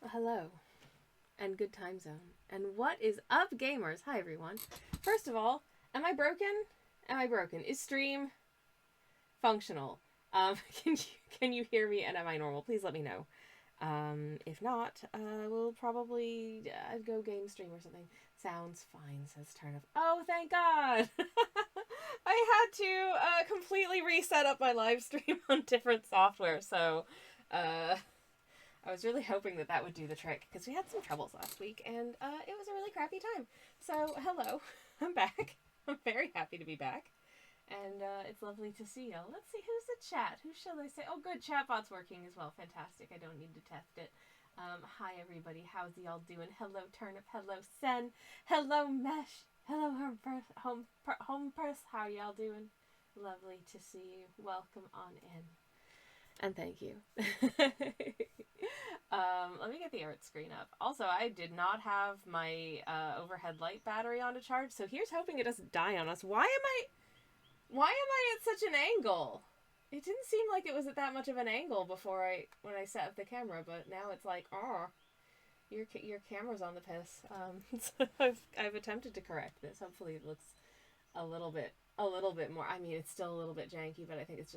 Hello, and good time zone. And what is up, gamers? Hi, everyone. First of all, am I broken? Am I broken? Is stream functional? Can you hear me? And am I normal? Please let me know. If not, we'll probably go game stream or something. Sounds fine. Says Turnip. Oh, thank God! I had to completely reset up my live stream on different software, so uh, I was really hoping that that would do the trick because we had some troubles last week and it was a really crappy time. So, hello, I'm back. I'm very happy to be back. And it's lovely to see y'all. Let's see, who's the chat? Who shall I say? Oh, good, chatbot's working as well. Fantastic. I don't need to test it. Hi, everybody. How's y'all doing? Hello, Turnip. Hello, Sen. Hello, Mesh. Hello, Home Press. How y'all doing? Lovely to see you. Welcome on in. And thank you. Let me get the art screen up. Also, I did not have my overhead light battery on to charge, so here's hoping it doesn't die on us. Why am I at such an angle? It didn't seem like it was at that much of an angle before when I set up the camera, but now it's like, oh, your camera's on the piss. So I've attempted to correct this. Hopefully, it looks a little bit more. I mean, it's still a little bit janky, but I think it's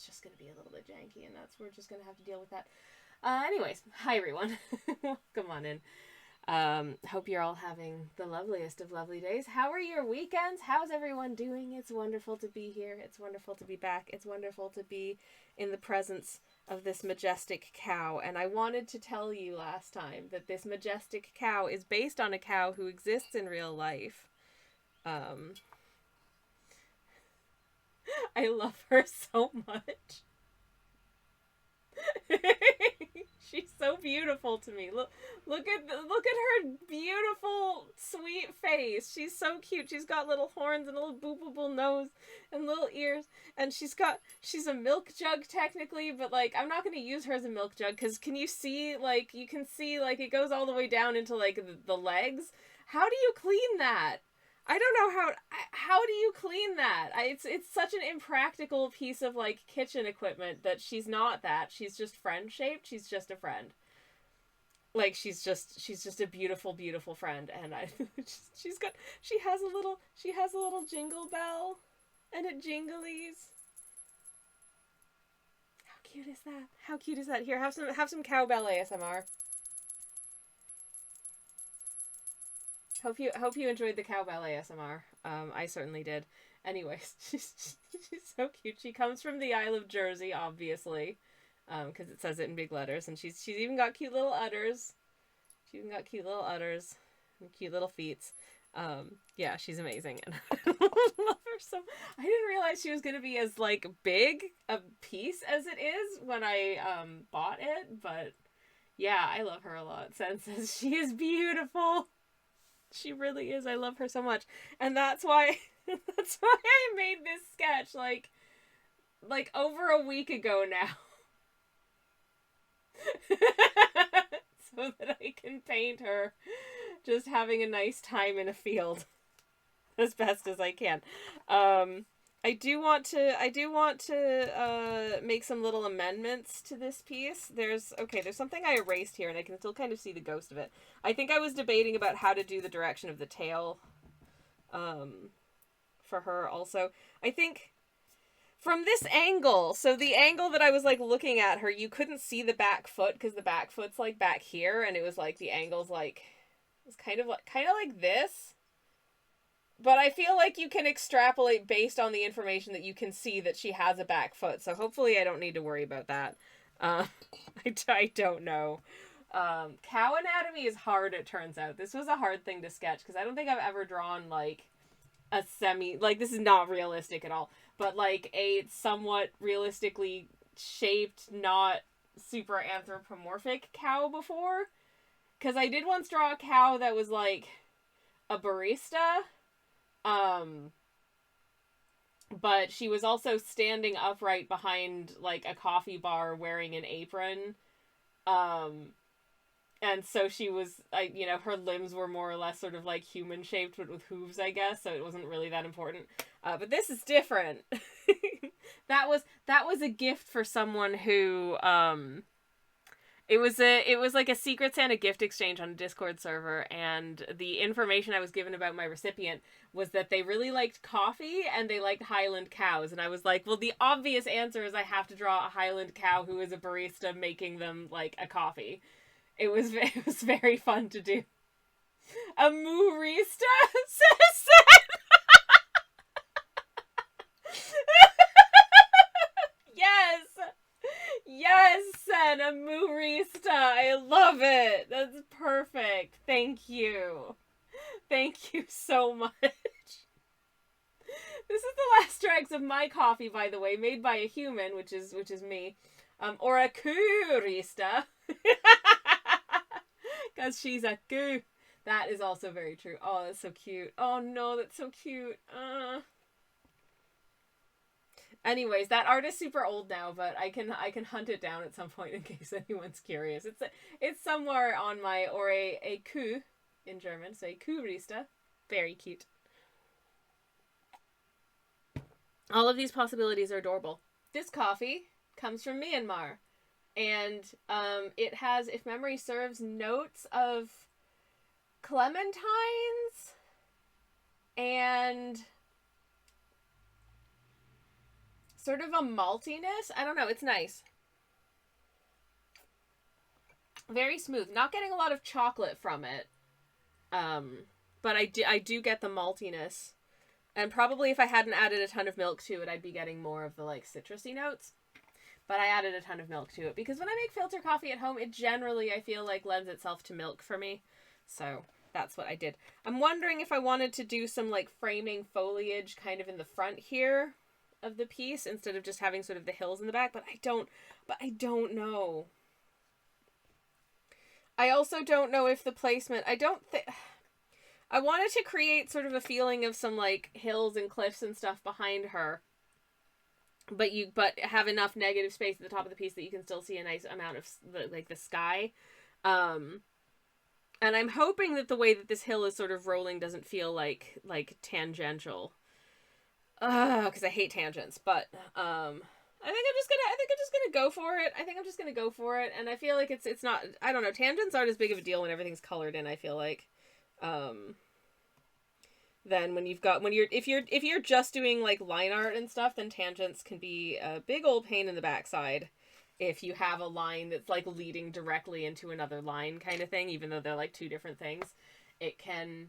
just going to be a little bit janky, and we're just going to have to deal with that. Anyways, hi everyone. Welcome on in. Hope you're all having the loveliest of lovely days. How are your weekends? How's everyone doing? It's wonderful to be here. It's wonderful to be back. It's wonderful to be in the presence of this majestic cow. And I wanted to tell you last time that this majestic cow is based on a cow who exists in real life. I love her so much. She's so beautiful to me. Look at her beautiful, sweet face. She's so cute. She's got little horns and a little boopable nose and little ears. And she's a milk jug technically, but like I'm not going to use her as a milk jug because can you see like it goes all the way down into like the legs. How do you clean that? I don't know how do you clean that? It's such an impractical piece of like kitchen equipment that she's not that. She's just friend shaped. She's just a friend. Like she's just a beautiful friend, and she has a little jingle bell, and it jinglies. How cute is that? How cute is that? Here, have some cowbell ASMR. Hope you enjoyed the cowbell ASMR. I certainly did. Anyways, she's so cute. She comes from the Isle of Jersey, obviously, because it says it in big letters, and she's even got cute little udders. She's even got cute little udders and cute little feet. Yeah, she's amazing, and I love her so. I didn't realize she was gonna be as like big a piece as it is when I bought it, but yeah, I love her a lot. Sen says she is beautiful. She really is. I love her so much. And that's why I made this sketch like over a week ago now. So that I can paint her just having a nice time in a field as best as I can. I do want to make some little amendments to this piece. There's something I erased here and I can still kind of see the ghost of it. I think I was debating about how to do the direction of the tail for her also. I think from this angle, so the angle that I was like looking at her, you couldn't see the back foot because the back foot's like back here and it was like the angle's like it's kind of like this. But I feel like you can extrapolate based on the information that you can see that she has a back foot. So hopefully I don't need to worry about that. I don't know. Cow anatomy is hard, it turns out. This was a hard thing to sketch because I don't think I've ever drawn like a this is not realistic at all. But like a somewhat realistically shaped, not super anthropomorphic cow before. Because I did once draw a cow that was like a barista. But she was also standing upright behind like a coffee bar wearing an apron. And so she was, her limbs were more or less sort of like human shaped, but with hooves, I guess. So it wasn't really that important. But this is different. That was a gift for someone who, It was like a Secret Santa gift exchange on a Discord server, and the information I was given about my recipient was that they really liked coffee and they liked Highland cows, and I was like, well, the obvious answer is I have to draw a Highland cow who is a barista making them like a coffee. It was very fun to do. A moorista, says yes. Yes, Sen, a moorista. I love it. That's perfect. Thank you. Thank you so much. This is the last dregs of my coffee, by the way, made by a human, which is me, or a coorista, because she's a coo. That is also very true. Oh, that's so cute. Oh no, that's so cute. Anyways, that art is super old now, but I can hunt it down at some point in case anyone's curious. It's somewhere on my, or a Kuh in German, so a Kuhrista. Very cute. All of these possibilities are adorable. This coffee comes from Myanmar, and it has, if memory serves, notes of clementines and sort of a maltiness. I don't know. It's nice. Very smooth. Not getting a lot of chocolate from it. But I do get the maltiness. And probably if I hadn't added a ton of milk to it, I'd be getting more of the like citrusy notes. But I added a ton of milk to it because when I make filter coffee at home, it generally, I feel like, lends itself to milk for me. So that's what I did. I'm wondering if I wanted to do some like framing foliage kind of in the front here of the piece instead of just having sort of the hills in the back, but I don't know. I also don't know if the placement, I wanted to create sort of a feeling of some like hills and cliffs and stuff behind her, but have enough negative space at the top of the piece that you can still see a nice amount of the sky. And I'm hoping that the way that this hill is sort of rolling doesn't feel like tangential. Because I hate tangents, but I think I'm just gonna go for it. I think I'm just gonna go for it, and I feel like it's not. I don't know. Tangents aren't as big of a deal when everything's colored in. I feel like, then if you're just doing like line art and stuff, then tangents can be a big old pain in the backside. If you have a line that's like leading directly into another line kind of thing, even though they're like two different things, it can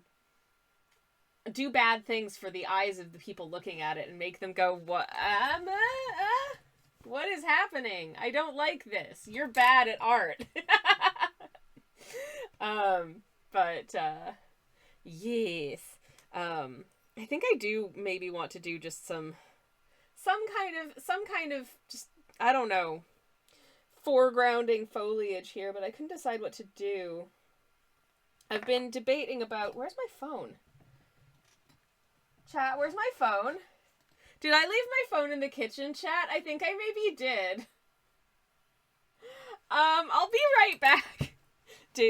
do bad things for the eyes of the people looking at it and make them go, what is happening? I don't like this. You're bad at art. But yes. I think I do maybe want to do just some kind of just, I don't know, foregrounding foliage here, but I couldn't decide what to do. I've been debating about, where's my phone? Chat, where's my phone? Did I leave my phone in the kitchen, chat? I think I maybe did. I'll be right back. Oh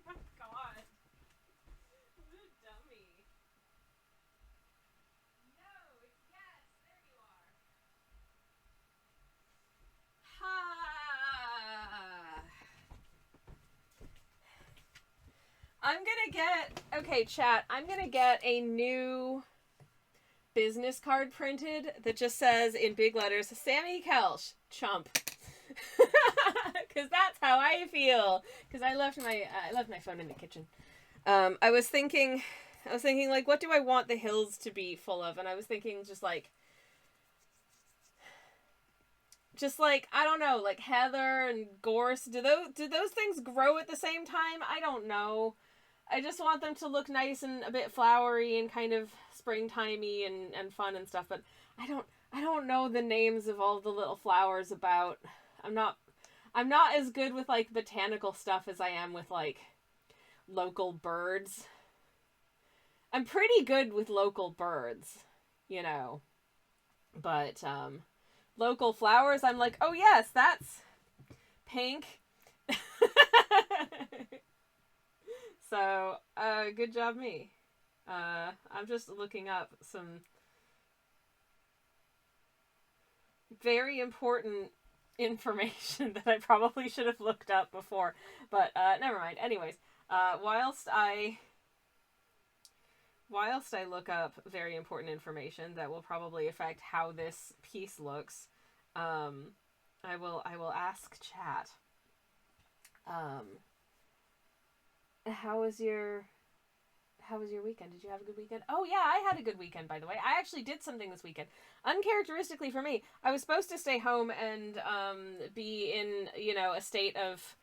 my god. What a dummy. No, yes, there you are. Ha. Okay, chat, I'm gonna get a new business card printed that just says in big letters, Sammy Kelsch, chump. Because that's how I feel. Because I left my phone in the kitchen. I was thinking like, what do I want the hills to be full of? And I was thinking just like I don't know, like heather and gorse. Do those things grow at the same time? I don't know. I just want them to look nice and a bit flowery and kind of springtimey and fun and stuff. But I don't know the names of all the little flowers about. I'm not as good with like botanical stuff as I am with like local birds. I'm pretty good with local birds, you know. But local flowers, I'm like, oh yes, that's pink. So, good job me. I'm just looking up some very important information that I probably should have looked up before, but never mind. Anyways, whilst I look up very important information that will probably affect how this piece looks, I will ask chat. How was your weekend? Did you have a good weekend? Oh yeah, I had a good weekend, by the way. I actually did something this weekend. Uncharacteristically for me, I was supposed to stay home and be in, a state of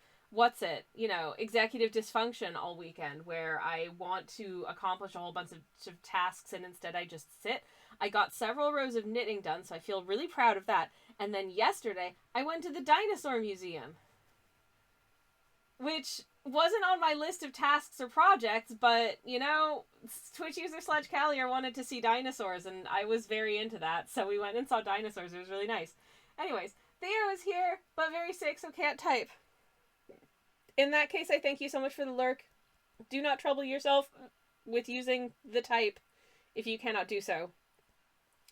executive dysfunction all weekend, where I want to accomplish a whole bunch of tasks and instead I just sit. I got several rows of knitting done, so I feel really proud of that. And then yesterday, I went to the dinosaur museum, which wasn't on my list of tasks or projects, but, Twitch user / Callier wanted to see dinosaurs, and I was very into that, so we went and saw dinosaurs. It was really nice. Anyways, Theo is here, but very sick, so can't type. In that case, I thank you so much for the lurk. Do not trouble yourself with using the type if you cannot do so.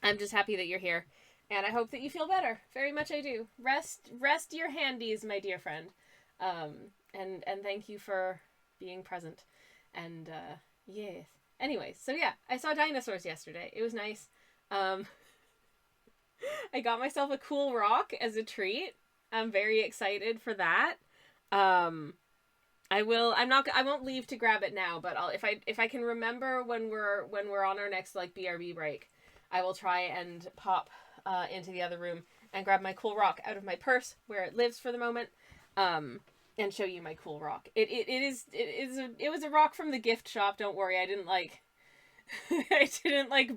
I'm just happy that you're here, and I hope that you feel better. Very much I do. Rest your handies, my dear friend. And thank you for being present. And, yes. Anyways, so yeah, I saw dinosaurs yesterday. It was nice. I got myself a cool rock as a treat. I'm very excited for that. I won't leave to grab it now, but if I can remember when we're on our next, BRB break, I will try and pop, into the other room and grab my cool rock out of my purse where it lives for the moment. And show you my cool rock. It was a rock from the gift shop. Don't worry, I didn't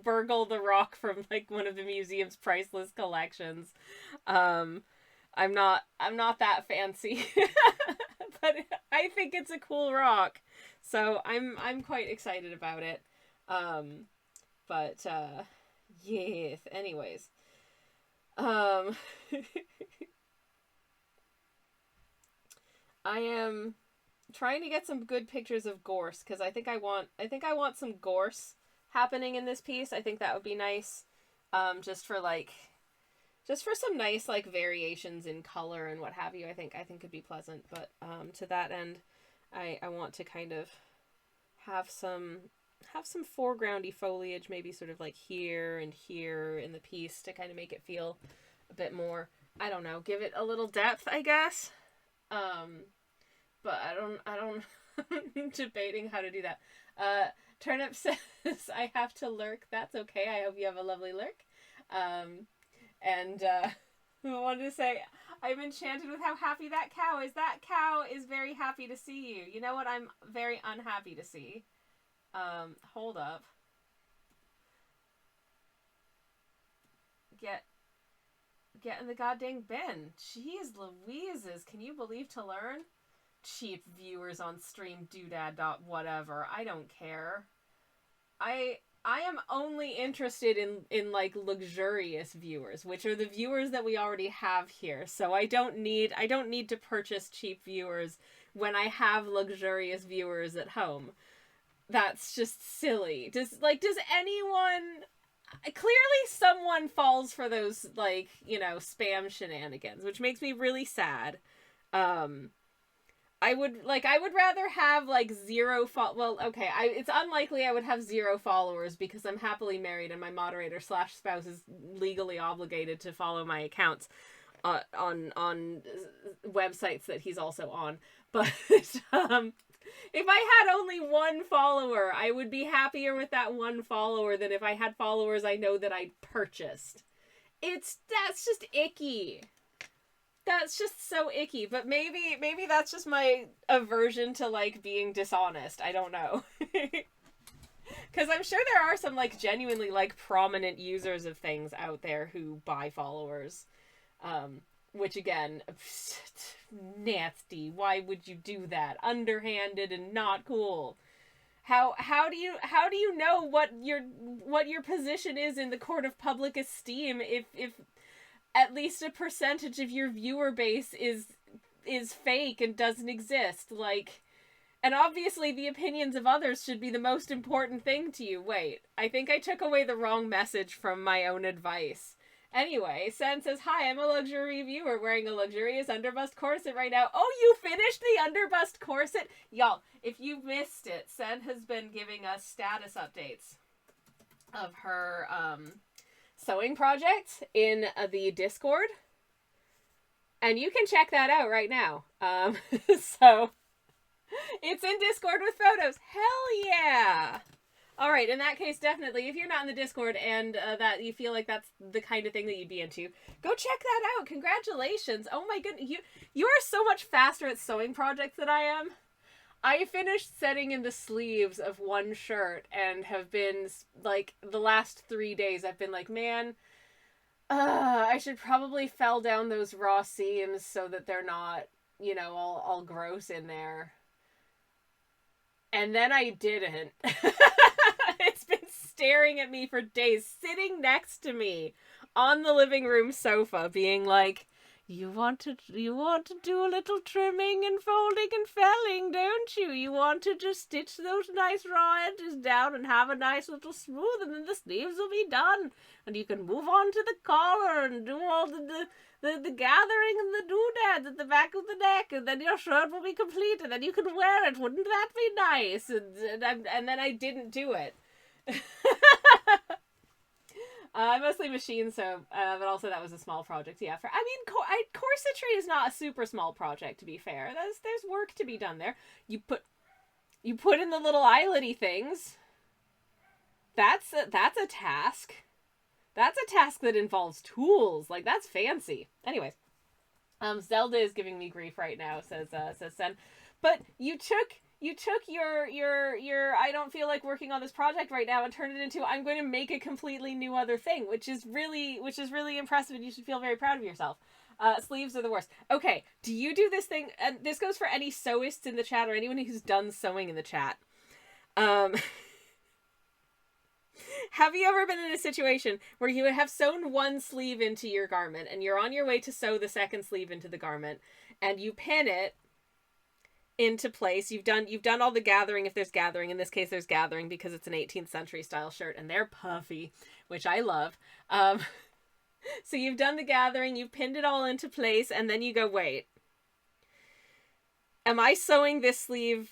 burgle the rock from one of the museum's priceless collections. I'm not that fancy, but I think it's a cool rock, so I'm quite excited about it. Yes. Anyways, I am trying to get some good pictures of gorse, because I think I want some gorse happening in this piece. I think that would be nice, just for some nice variations in color and what have you. I think could be pleasant. But to that end, I want to kind of have some foregroundy foliage, maybe sort of here and here in the piece, to kind of make it feel a bit more, I don't know, give it a little depth, I guess. But I don't I'm debating how to do that. Turnip says I have to lurk. That's okay. I hope you have a lovely lurk. I wanted to say, I'm enchanted with how happy that cow is. That cow is very happy to see you. You know what I'm very unhappy to see? Hold up. Get in the goddamn bin. Jeez Louises, can you believe to learn? Cheap viewers on stream doodad whatever. I don't care. I am only interested in luxurious viewers, which are the viewers that we already have here. So I don't need to purchase cheap viewers when I have luxurious viewers at home. That's just silly. Does anyone... Clearly someone falls for those, spam shenanigans, which makes me really sad. I would rather have, 0 well, okay, it's unlikely I would have 0 followers because I'm happily married and my moderator / spouse is legally obligated to follow my accounts on websites that he's also on. But, if I had only 1 follower, I would be happier with that 1 follower than if I had followers I know that I purchased. That's just icky. That's just so icky. But maybe that's just my aversion to, being dishonest. I don't know. Because I'm sure there are some, genuinely, prominent users of things out there who buy followers. Which, again, nasty. Why would you do that? Underhanded and not cool. How do you know what your position is in the court of public esteem if at least a percentage of your viewer base is fake and doesn't exist? And obviously the opinions of others should be the most important thing to you. Wait, I think I took away the wrong message from my own advice. Anyway, Sen says, hi, I'm a luxury reviewer wearing a luxurious underbust corset right now. Oh, you finished the underbust corset? Y'all, if you missed it, Sen has been giving us status updates of her sewing project in the Discord. And you can check that out right now. So, it's in Discord with photos. Hell yeah! All right, in that case, definitely, if you're not in the Discord and that you feel like that's the kind of thing that you'd be into, go check that out. Congratulations. Oh my goodness, you are so much faster at sewing projects than I am. I finished setting in the sleeves of one shirt and have been, like, the last 3 days, I've been like, man, I should probably fell down those raw seams so that they're not, you know, all gross in there. And then I didn't. It's been staring at me for days, sitting next to me on the living room sofa, being like, you want to do a little trimming and folding and felling, don't you? You want to just stitch those nice raw edges down and have a nice little smooth, and then the sleeves will be done. And you can move on to the collar and do all the gathering and the doodads at the back of the neck, and then your shirt will be complete, and then you can wear it. Wouldn't that be nice? And then I didn't do it. I mostly machine sew, but also that was a small project. Yeah, corsetry is not a super small project, to be fair. There's work to be done there. You put in the little eyelet-y things. That's a task. That's a task that involves tools. Like, that's fancy. Anyways, Zelda is giving me grief right now, says Sen. But you took your I don't feel like working on this project right now and turned it into I'm going to make a completely new other thing, which is really impressive, and you should feel very proud of yourself. Sleeves are the worst. Okay, do you do this thing? And this goes for any sewists in the chat or anyone who's done sewing in the chat. Have you ever been in a situation where you have sewn one sleeve into your garment and you're on your way to sew the second sleeve into the garment and you pin it into place? You've done all the gathering, if there's gathering. In this case, there's gathering because it's an 18th century style shirt and they're puffy, which I love. So you've done the gathering, you've pinned it all into place, and then you go, wait, am I sewing this sleeve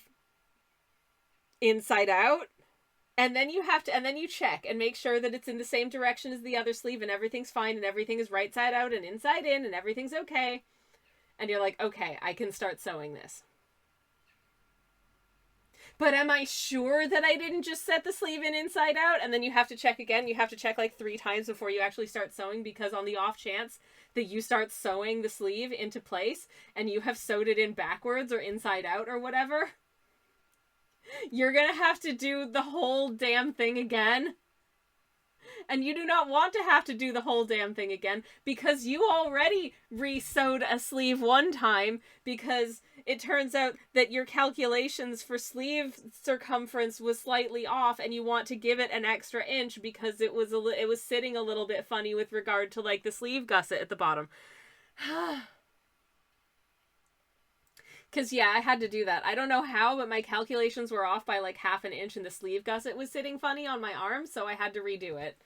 inside out? And then you check and make sure that it's in the same direction as the other sleeve and everything's fine and everything is right side out and inside in and everything's okay. And you're like, okay, I can start sewing this. But am I sure that I didn't just set the sleeve in inside out? And then you have to check again. You have to check like 3 times before you actually start sewing, because on the off chance that you start sewing the sleeve into place and you have sewed it in backwards or inside out or whatever, you're gonna have to do the whole damn thing again. And you do not want to have to do the whole damn thing again because you already re-sewed a sleeve one time because it turns out that your calculations for sleeve circumference was slightly off and you want to give it an extra inch because it was sitting a little bit funny with regard to like the sleeve gusset at the bottom. Because, yeah, I had to do that. I don't know how, but my calculations were off by like half an inch and the sleeve gusset was sitting funny on my arm, so I had to redo it.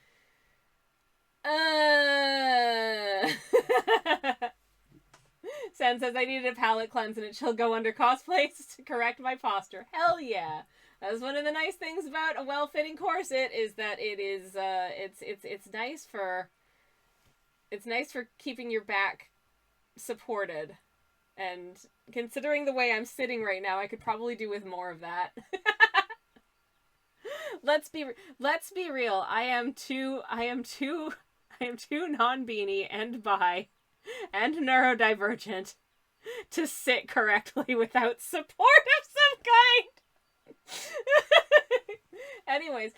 Sen says, I needed a palate cleanse and she'll go under cosplays to correct my posture. Hell yeah. That's one of the nice things about a well-fitting corset is that it is, it's nice for keeping your back supported. And considering the way I'm sitting right now, I could probably do with more of that. Let's be real. I am too non-beanie and bi and neurodivergent to sit correctly without support of some kind. Anyways,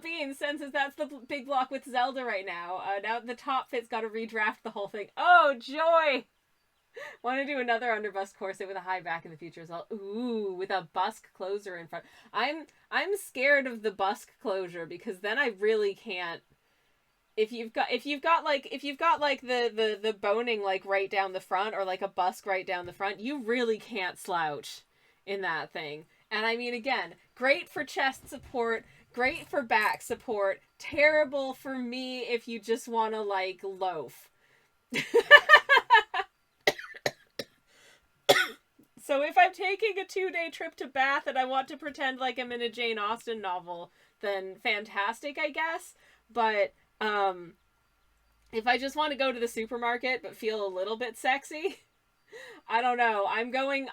Bean senses that's the big block with Zelda right now. Now the top fit's got to redraft the whole thing. Oh, joy! Want to do another underbust corset with a high back in the future as well. Ooh, with a busk closure in front. I'm scared of the busk closure because then I really can't. If you've got like the boning like right down the front or like a busk right down the front, you really can't slouch in that thing. And I mean, again, great for chest support, Great for back support. Terrible for me if you just want to, like, loaf. So if I'm taking a 2-day trip to Bath and I want to pretend like I'm in a Jane Austen novel, then fantastic, I guess. But if I just want to go to the supermarket but feel a little bit sexy, I don't know. I'm going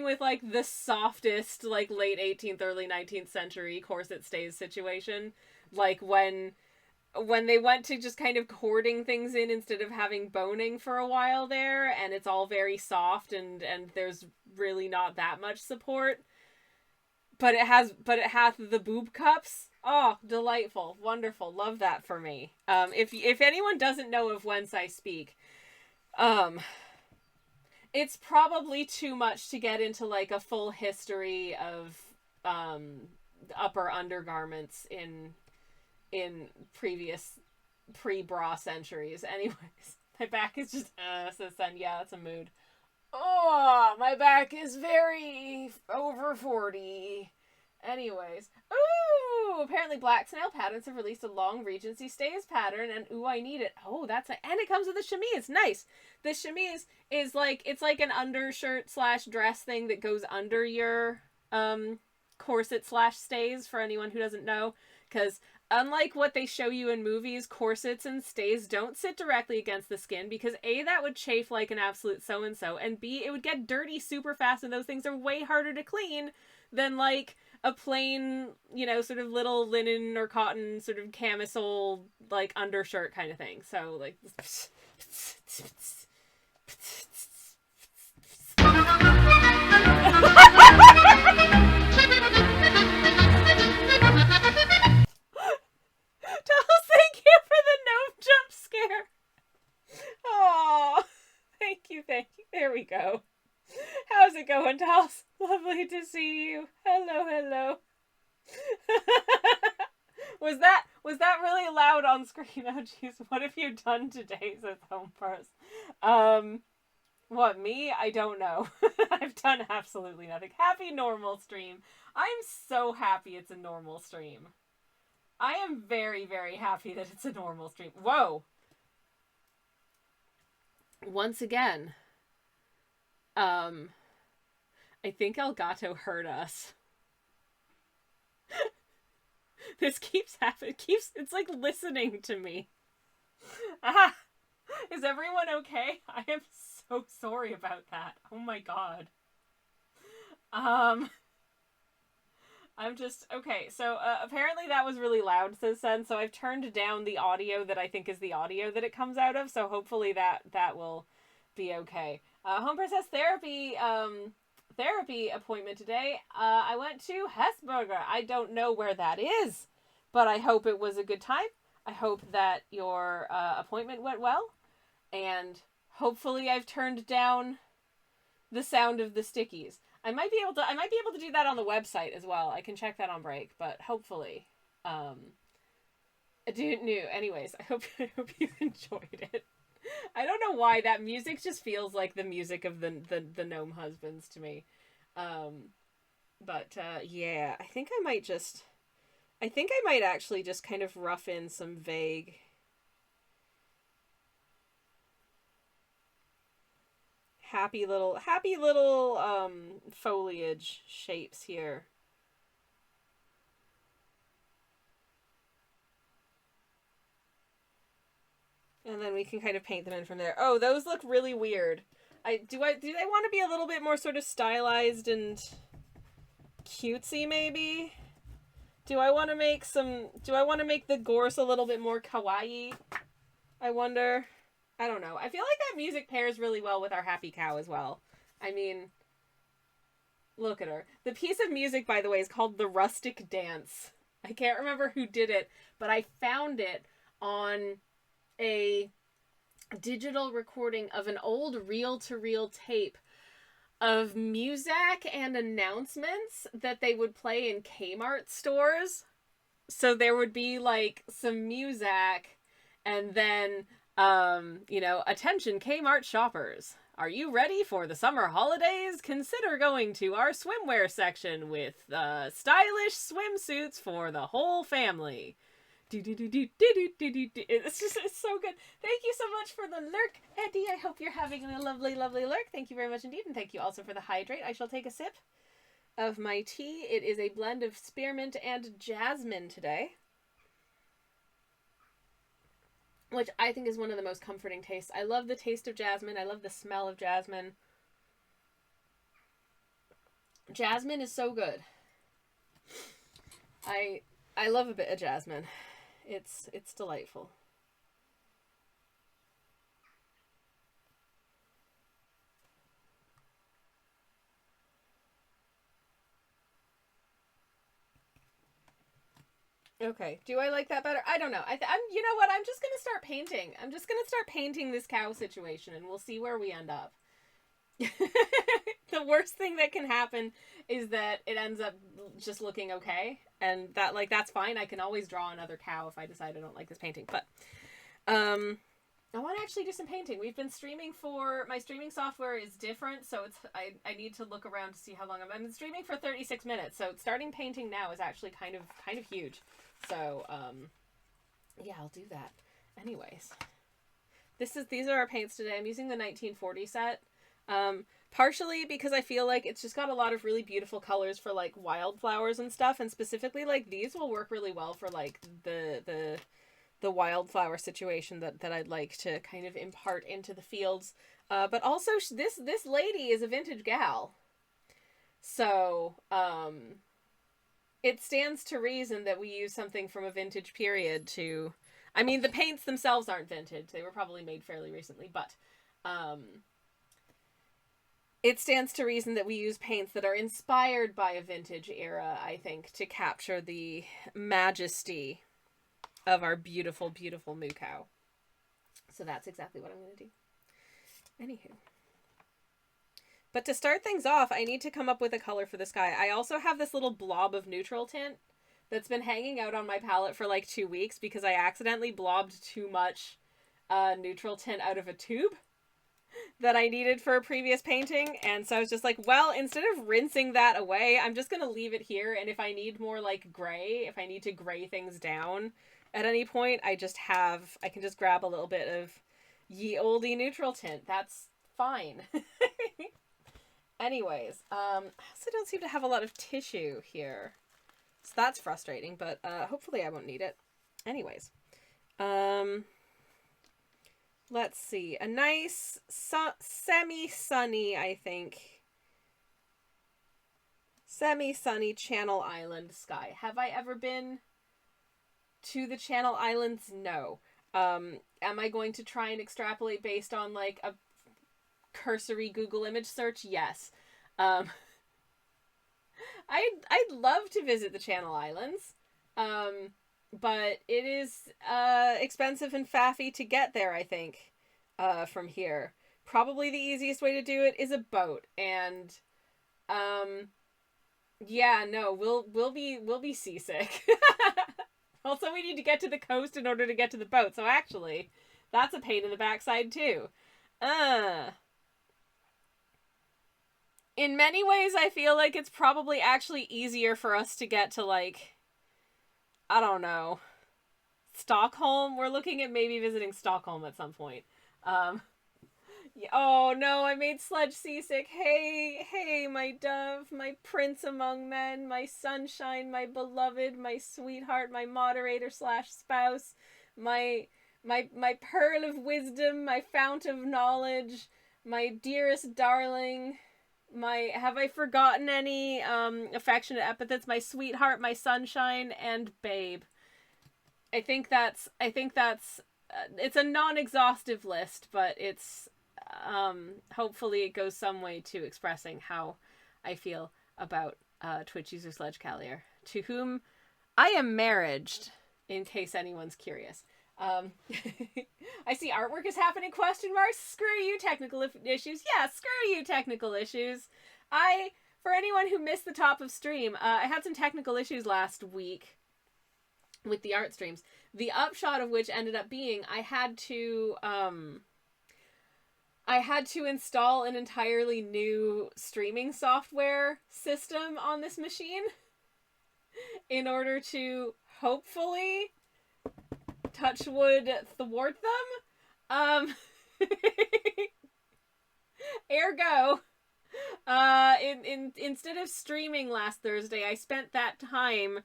with, like, the softest, like, late 18th, early 19th century corset stays situation. Like when they went to just kind of cording things in instead of having boning for a while there, and it's all very soft and there's really not that much support. But it hath the boob cups. Oh, delightful. Wonderful. Love that for me. If anyone doesn't know of whence I speak, it's probably too much to get into, like, a full history of upper undergarments in previous pre-bra centuries. Anyways, my back is just so then yeah, that's a mood. Oh, my back is very over 40. Anyways, ooh, apparently Black Snail Patterns have released a long Regency stays pattern, and ooh, I need it. Oh, that's and it comes with a chemise. Nice. The chemise is like, it's like an undershirt / dress thing that goes under your corset / stays, for anyone who doesn't know, because unlike what they show you in movies, corsets and stays don't sit directly against the skin, because A, that would chafe like an absolute so-and-so, and B, it would get dirty super fast, and those things are way harder to clean than, like, a plain, you know, sort of little linen or cotton sort of camisole, like, undershirt kind of thing. So, like... Dolls, thank you for the gnome jump scare. Oh, thank you. There we go. How's it going, Dolls? Lovely to see you. Hello. Was that really loud on screen? Oh, jeez. What have you done today, says Home First? What, me? I don't know. I've done absolutely nothing. Happy normal stream. I'm so happy it's a normal stream. I am very, very happy that it's a normal stream. Whoa. Once again, I think Elgato heard us. This keeps happening. It's like listening to me. Ah, is everyone okay? I am so sorry about that. Oh my god. I'm just... Okay, so apparently that was really loud, says Sen, so I've turned down the audio that I think is the audio that it comes out of, so hopefully that will be okay. Home Princess therapy appointment today. I went to Hesburger. I don't know where that is, but I hope it was a good time. I hope that your appointment went well, and hopefully I've turned down the sound of the stickies. I might be able to do that on the website as well. I can check that on break, but hopefully, anyways, I hope you enjoyed it. I don't know why that music just feels like the music of the gnome husbands to me. Yeah, I think I might actually just kind of rough in some vague happy little foliage shapes here. And then we can kind of paint them in from there. Oh, those look really weird. Do they want to be a little bit more sort of stylized and cutesy maybe? Do I want to make the gorse a little bit more kawaii? I wonder. I don't know. I feel like that music pairs really well with our happy cow as well. I mean, look at her. The piece of music, by the way, is called The Rustic Dance. I can't remember who did it, but I found it on a digital recording of an old reel-to-reel tape of Muzak and announcements that they would play in Kmart stores. So there would be, like, some Muzak, and then... attention Kmart shoppers. Are you ready for the summer holidays? Consider going to our swimwear section with stylish swimsuits for the whole family. It's so good. Thank you so much for the lurk, Eddie. I hope you're having a lovely, lovely lurk. Thank you very much indeed, and thank you also for the hydrate. I shall take a sip of my tea. It is a blend of spearmint and jasmine today, which I think is one of the most comforting tastes. I love the taste of jasmine. I love the smell of jasmine. Jasmine is so good. I love a bit of jasmine. It's delightful. Okay, do I like that better? I don't know. I'm, you know what? I'm just gonna start painting. I'm just gonna start painting this cow situation, and we'll see where we end up. The worst thing that can happen is that it ends up just looking okay, and that, like, that's fine. I can always draw another cow if I decide I don't like this painting. But I want to actually do some painting. We've been streaming for, my streaming software is different, so it's I need to look around to see how long I've been streaming for 36 minutes. So starting painting now is actually kind of huge. So yeah, I'll do that. Anyways, these are our paints today. I'm using the 1940 set. Partially because I feel like it's just got a lot of really beautiful colors for like wildflowers and stuff, and specifically like these will work really well for like the wildflower situation that I'd like to kind of impart into the fields. But also this lady is a vintage gal, so it stands to reason that we use something from a vintage period to, I mean, the paints themselves aren't vintage. They were probably made fairly recently, but it stands to reason that we use paints that are inspired by a vintage era, I think, to capture the majesty of our beautiful, beautiful moo cow. So that's exactly what I'm going to do. Anywho. But to start things off, I need to come up with a color for the sky. I also have this little blob of neutral tint that's been hanging out on my palette for like 2 weeks because I accidentally blobbed too much neutral tint out of a tube that I needed for a previous painting. And so I was just like, well, instead of rinsing that away, I'm just going to leave it here. And if I need more like gray, if I need to gray things down at any point, I can just grab a little bit of ye olde neutral tint. That's fine. Anyways, I also don't seem to have a lot of tissue here, so that's frustrating, but hopefully I won't need it. Anyways, let's see, a nice semi-sunny, I think, semi-sunny Channel Island sky. Have I ever been to the Channel Islands? No. Am I going to try and extrapolate based on like a cursory Google image search? Yes. I'd love to visit the Channel Islands, but it is expensive and faffy to get there, I think, from here. Probably the easiest way to do it is a boat, and yeah, no, we'll be seasick. Also, we need to get to the coast in order to get to the boat, so actually that's a pain in the backside too. In many ways, I feel like it's probably actually easier for us to get to, like, I don't know, Stockholm. We're looking at maybe visiting Stockholm at some point. Yeah, oh no, I made Sledge seasick. Hey, my dove, my prince among men, my sunshine, my beloved, my sweetheart, my moderator / spouse, my pearl of wisdom, my fount of knowledge, my dearest darling. Have I forgotten any affectionate epithets? My sweetheart, my sunshine, and babe. I think that's it's a non-exhaustive list, but it's hopefully it goes some way to expressing how I feel about Twitch user Sledge Callier, to whom I am married, in case anyone's curious. I see artwork is happening, question marks. Screw you, technical issues. Yeah, screw you, technical issues. For anyone who missed the top of stream, I had some technical issues last week with the art streams. The upshot of which ended up being I had to I had to install an entirely new streaming software system on this machine in order to hopefully, touch wood, thwart them. Ergo, instead of streaming last Thursday, I spent that time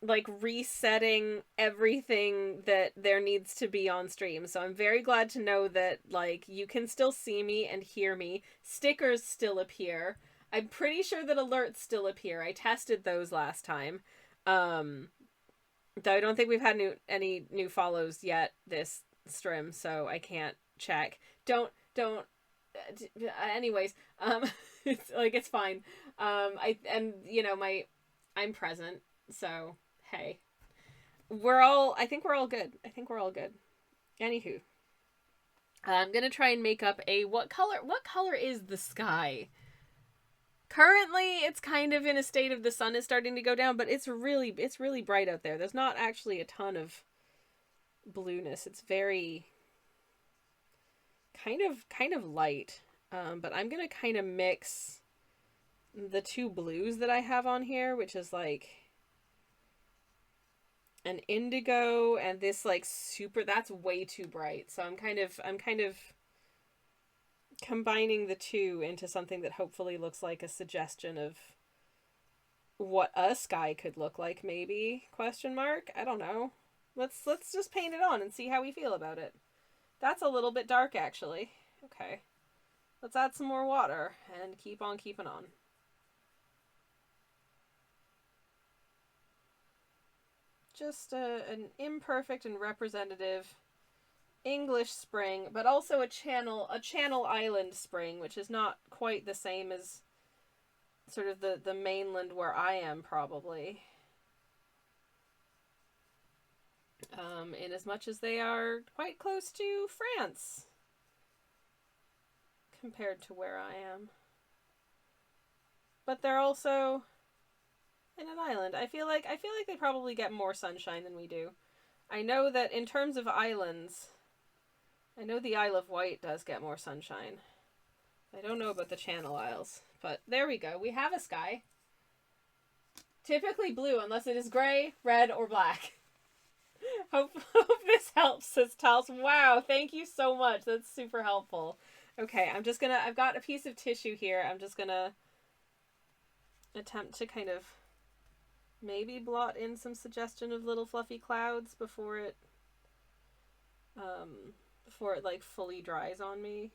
like resetting everything that there needs to be on stream. So I'm very glad to know that like you can still see me and hear me. Stickers still appear. I'm pretty sure that alerts still appear. I tested those last time. Though I don't think we've had any new follows yet this stream, so I can't check. Don't anyways, it's like it's fine. I'm present, so hey. I think we're all good. Anywho, I'm gonna try and make up a what color is the sky? Currently, it's kind of in a state of the sun is starting to go down, but it's really bright out there. There's not actually a ton of blueness. It's very kind of light. But I'm gonna kind of mix the two blues that I have on here, which is like an indigo and this like super, that's way too bright. So I'm kind of combining the two into something that hopefully looks like a suggestion of what a sky could look like, maybe, question mark. I don't know. Let's just paint it on and see how we feel about it. That's a little bit dark, actually. Okay. Let's add some more water and keep on keeping on. Just an imperfect and representative English spring, but also a channel island spring, which is not quite the same as sort of the mainland where I am, probably. In as much as they are quite close to France compared to where I am. But they're also in an island. I feel like they probably get more sunshine than we do. I know that in terms of islands, I know the Isle of Wight does get more sunshine. I don't know about the Channel Isles, but there we go. We have a sky. Typically blue, unless it is gray, red, or black. Hope this helps, says Tals. Wow, thank you so much. That's super helpful. Okay, I've got a piece of tissue here. I'm just gonna attempt to kind of maybe blot in some suggestion of little fluffy clouds before it like fully dries on me.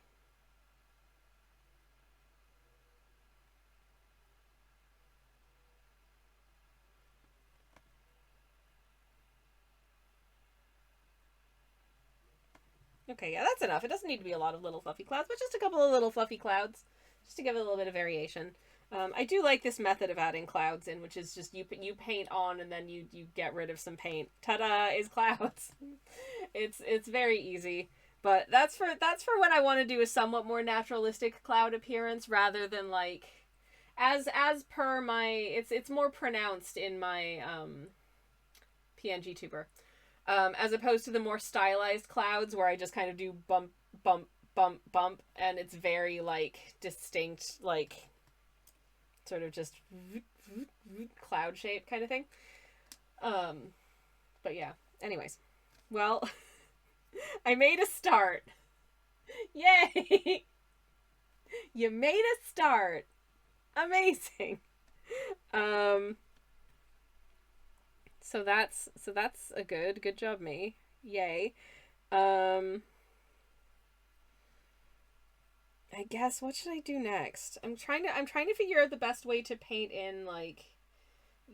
Okay, yeah, that's enough. It doesn't need to be a lot of little fluffy clouds, but just a couple of little fluffy clouds, just to give it a little bit of variation. I do like this method of adding clouds in, which is just you paint on and then you get rid of some paint. Ta-da, is clouds. It's very easy. But that's for when I want to do a somewhat more naturalistic cloud appearance rather than like as per my it's more pronounced in my PNG tuber. As opposed to the more stylized clouds where I just kind of do bump bump bump bump and it's very like distinct, like sort of just cloud shape kind of thing. But yeah, anyways, well, I made a start. Yay! You made a start. Amazing. So that's a good job, me. Yay. I guess what should I do next? I'm trying to figure out the best way to paint in like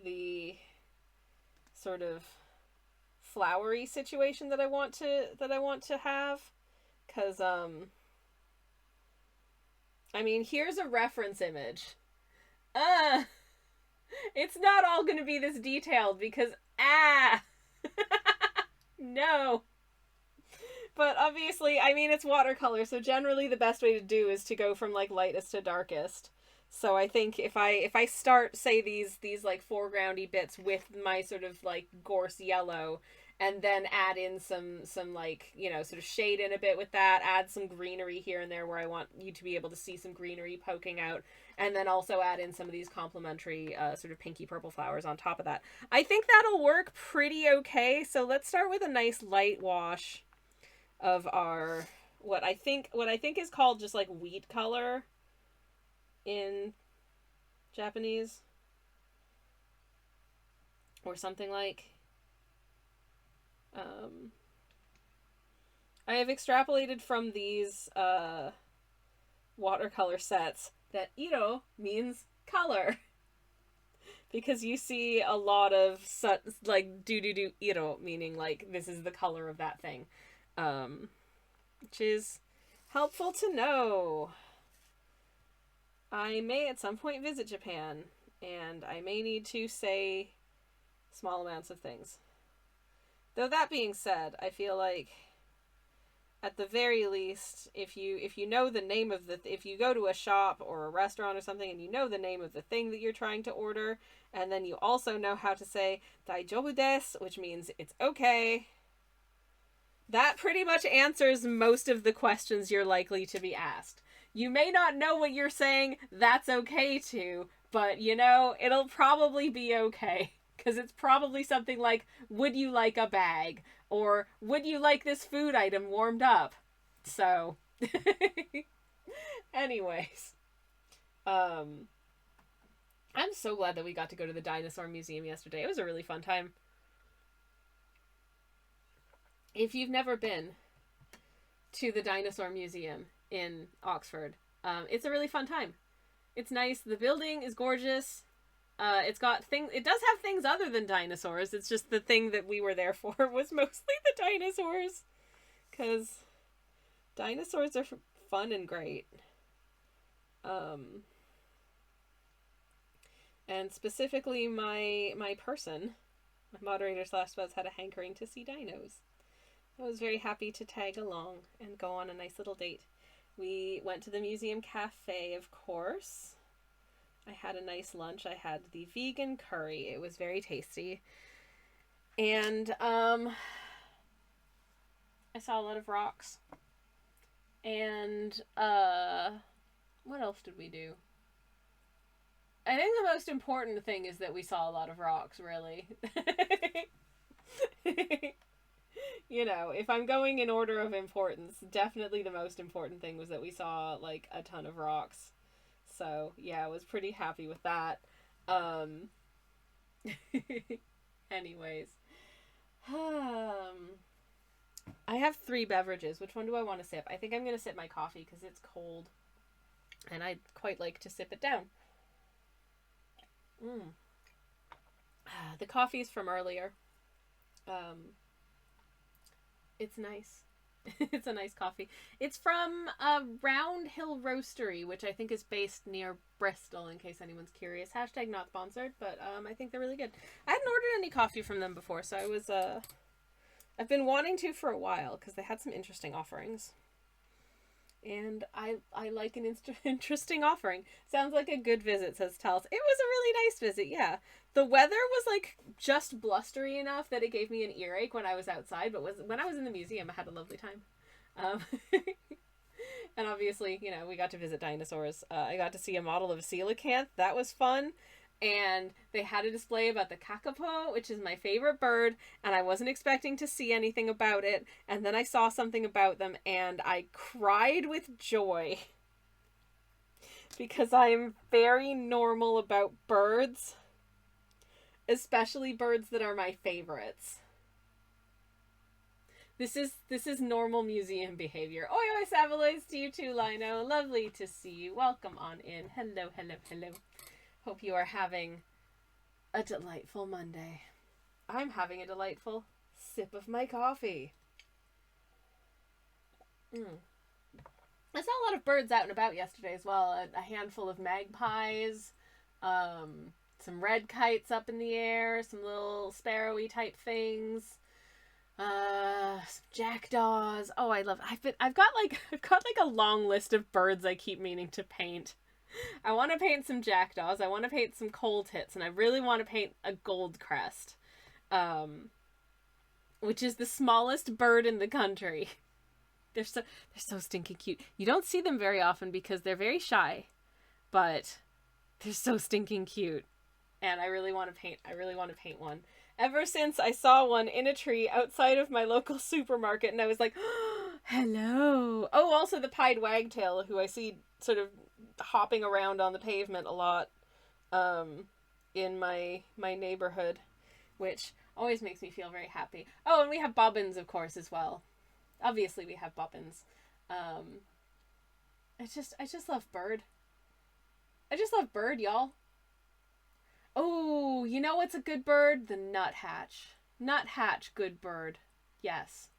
the sort of flowery situation that I want to have, cuz I mean, here's a reference image. It's not all going to be this detailed because no. But obviously, I mean, it's watercolor, so generally the best way to do is to go from like lightest to darkest. So I think if I start, say, these like foregroundy bits with my sort of like gorse yellow, and then add in some like, you know, sort of shade in a bit with that, add some greenery here and there where I want you to be able to see some greenery poking out, and then also add in some of these complementary sort of pinky purple flowers on top of that. I think that'll work pretty okay. So let's start with a nice light wash of our what I think is called just like wheat color in Japanese, or something like. I have extrapolated from these watercolor sets that iro means color, because you see a lot of like do iro, meaning like this is the color of that thing, which is helpful to know. I may at some point visit Japan, and I may need to say small amounts of things. Though that being said, I feel like at the very least, if you know the name of if you go to a shop or a restaurant or something and you know the name of the thing that you're trying to order, and then you also know how to say daijoubu desu, which means it's okay, that pretty much answers most of the questions you're likely to be asked. You may not know what you're saying that's okay to, but you know, it'll probably be okay. Because it's probably something like, would you like a bag? Or would you like this food item warmed up? So, anyways. I'm so glad that we got to go to the dinosaur museum yesterday. It was a really fun time. If you've never been to the dinosaur museum in Oxford, it's a really fun time. It's nice. The building is gorgeous. It's got things. It does have things other than dinosaurs. It's just the thing that we were there for was mostly the dinosaurs, because dinosaurs are fun and great. And specifically, my person, my moderator / Buzz, had a hankering to see dinos. I was very happy to tag along and go on a nice little date. We went to the museum cafe, of course. I had a nice lunch. I had the vegan curry. It was very tasty. And I saw a lot of rocks. And what else did we do? I think the most important thing is that we saw a lot of rocks, really. You know, if I'm going in order of importance, definitely the most important thing was that we saw like a ton of rocks. So, yeah, I was pretty happy with that. Anyways. I have 3 beverages. Which one do I want to sip? I think I'm going to sip my coffee because it's cold. And I'd quite like to sip it down. The coffee is from earlier. It's nice. It's a nice coffee. It's from Round Hill Roastery, which I think is based near Bristol, in case anyone's curious. # not sponsored, but I think they're really good. I hadn't ordered any coffee from them before, so I was I've been wanting to for a while because they had some interesting offerings. And I like an interesting offering. Sounds like a good visit, says Tals. It was a really nice visit, yeah. The weather was like just blustery enough that it gave me an earache when I was outside, but when I was in the museum, I had a lovely time. And obviously, you know, we got to visit dinosaurs. I got to see a model of a coelacanth. That was fun. And they had a display about the kakapo, which is my favorite bird, and I wasn't expecting to see anything about it, and then I saw something about them, and I cried with joy. Because I am very normal about birds, especially birds that are my favorites. This is normal museum behavior. Oi, oi, Savaloys to you too, Lino. Lovely to see you. Welcome on in. Hello, hello, hello. Hope you are having a delightful Monday. I'm having a delightful sip of my coffee. I saw a lot of birds out and about yesterday as well. A handful of magpies, some red kites up in the air, some little sparrowy type things, some jackdaws. Oh, I love. I've got like a long list of birds I keep meaning to paint. I want to paint some jackdaws, I want to paint some coal tits, and I really want to paint a gold crest. which is the smallest bird in the country. They're so stinking cute. You don't see them very often because they're very shy, but they're so stinking cute. And I really want to paint one. Ever since I saw one in a tree outside of my local supermarket, and I was like, oh, hello. Oh, also the pied wagtail, who I see sort of hopping around on the pavement a lot in my neighborhood, which always makes me feel very happy. Oh, and we have bobbins, of course, as well. Obviously, we have bobbins. I just love bird. I just love bird, y'all. Oh, you know what's a good bird? The nuthatch. Nuthatch, good bird. Yes.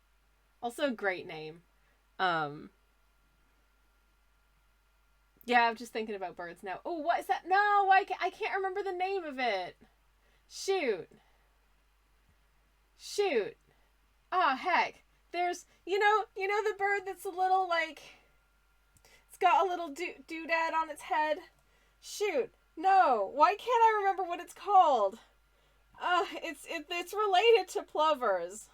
Also a great name. Yeah, I'm just thinking about birds now. Oh, what is that? No, I can't remember the name of it. Shoot. Ah, heck. There's, you know the bird that's a little, like, it's got a little doodad on its head? Shoot. No. Why can't I remember what it's called? It's related to plovers.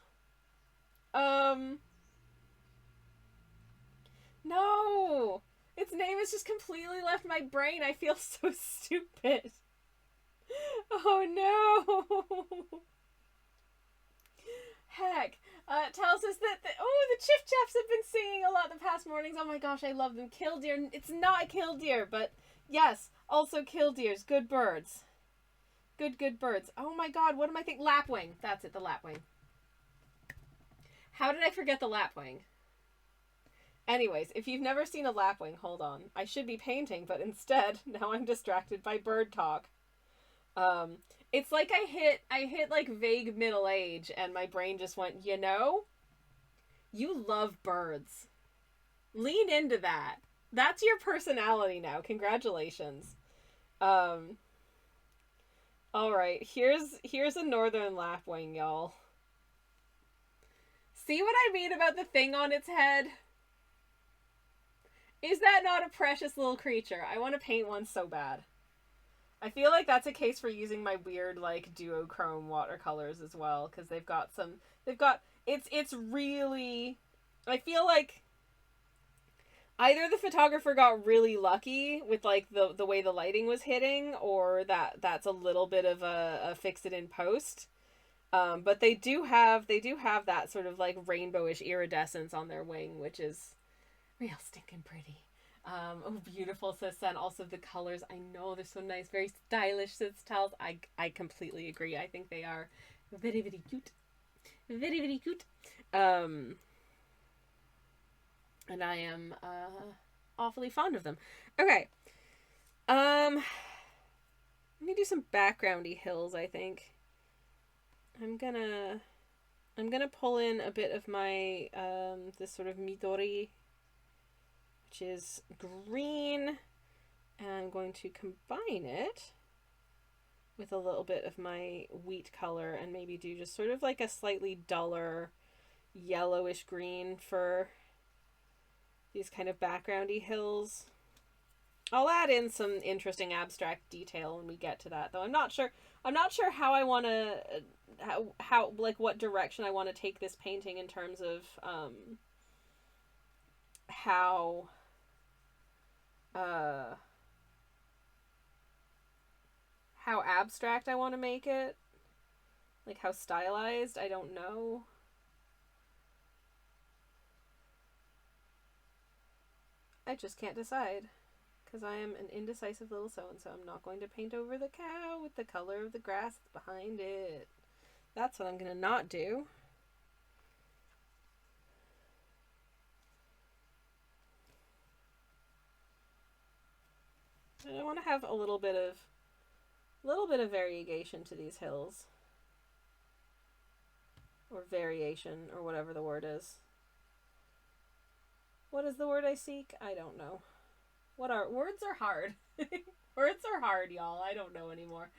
No. Its name has just completely left my brain. I feel so stupid. Oh, no. Heck. Tells us that the chiff-chaffs have been singing a lot the past mornings. Oh my gosh, I love them. Killdeer. It's not a killdeer, but yes, also killdeers. Good birds. Good birds. Oh my god, what am I thinking? Lapwing. That's it, the lapwing. How did I forget the lapwing? Anyways, if you've never seen a lapwing, hold on. I should be painting, but instead, now I'm distracted by bird talk. It's like I hit like vague middle age and my brain just went, you love birds. Lean into that. That's your personality now. Congratulations. All right, here's a northern lapwing, y'all. See what I mean about the thing on its head? Is that not a precious little creature? I want to paint one so bad. I feel like that's a case for using my weird, like, duochrome watercolors as well, because it's really, I feel like either the photographer got really lucky with, like, the way the lighting was hitting, or that's a little bit of a fix it in post. But they do have that sort of, like, rainbowish iridescence on their wing, which is real stinking pretty. Oh, beautiful, says Sen. Also, the colors, I know they're so nice, very stylish, says Tals. I completely agree. I think they are very, very cute. Very, very cute. And I am awfully fond of them. Okay. Let me do some backgroundy hills, I think. I'm gonna pull in a bit of my this sort of Midori, which is green, and I'm going to combine it with a little bit of my wheat color and maybe do just sort of like a slightly duller yellowish green for these kind of backgroundy hills. I'll add in some interesting abstract detail when we get to that, though. I'm not sure how I want to how like what direction I want to take this painting in terms of how abstract I want to make it, like how stylized. I don't know. I just can't decide, because I am an indecisive little so-and-so. I'm not going to paint over the cow with the color of the grass behind it. That's what I'm going to not do. I want to have a little bit of variegation to these hills, or variation, or whatever the word is. What is the word I seek? I don't know. Words are hard. Words are hard, y'all. I don't know anymore.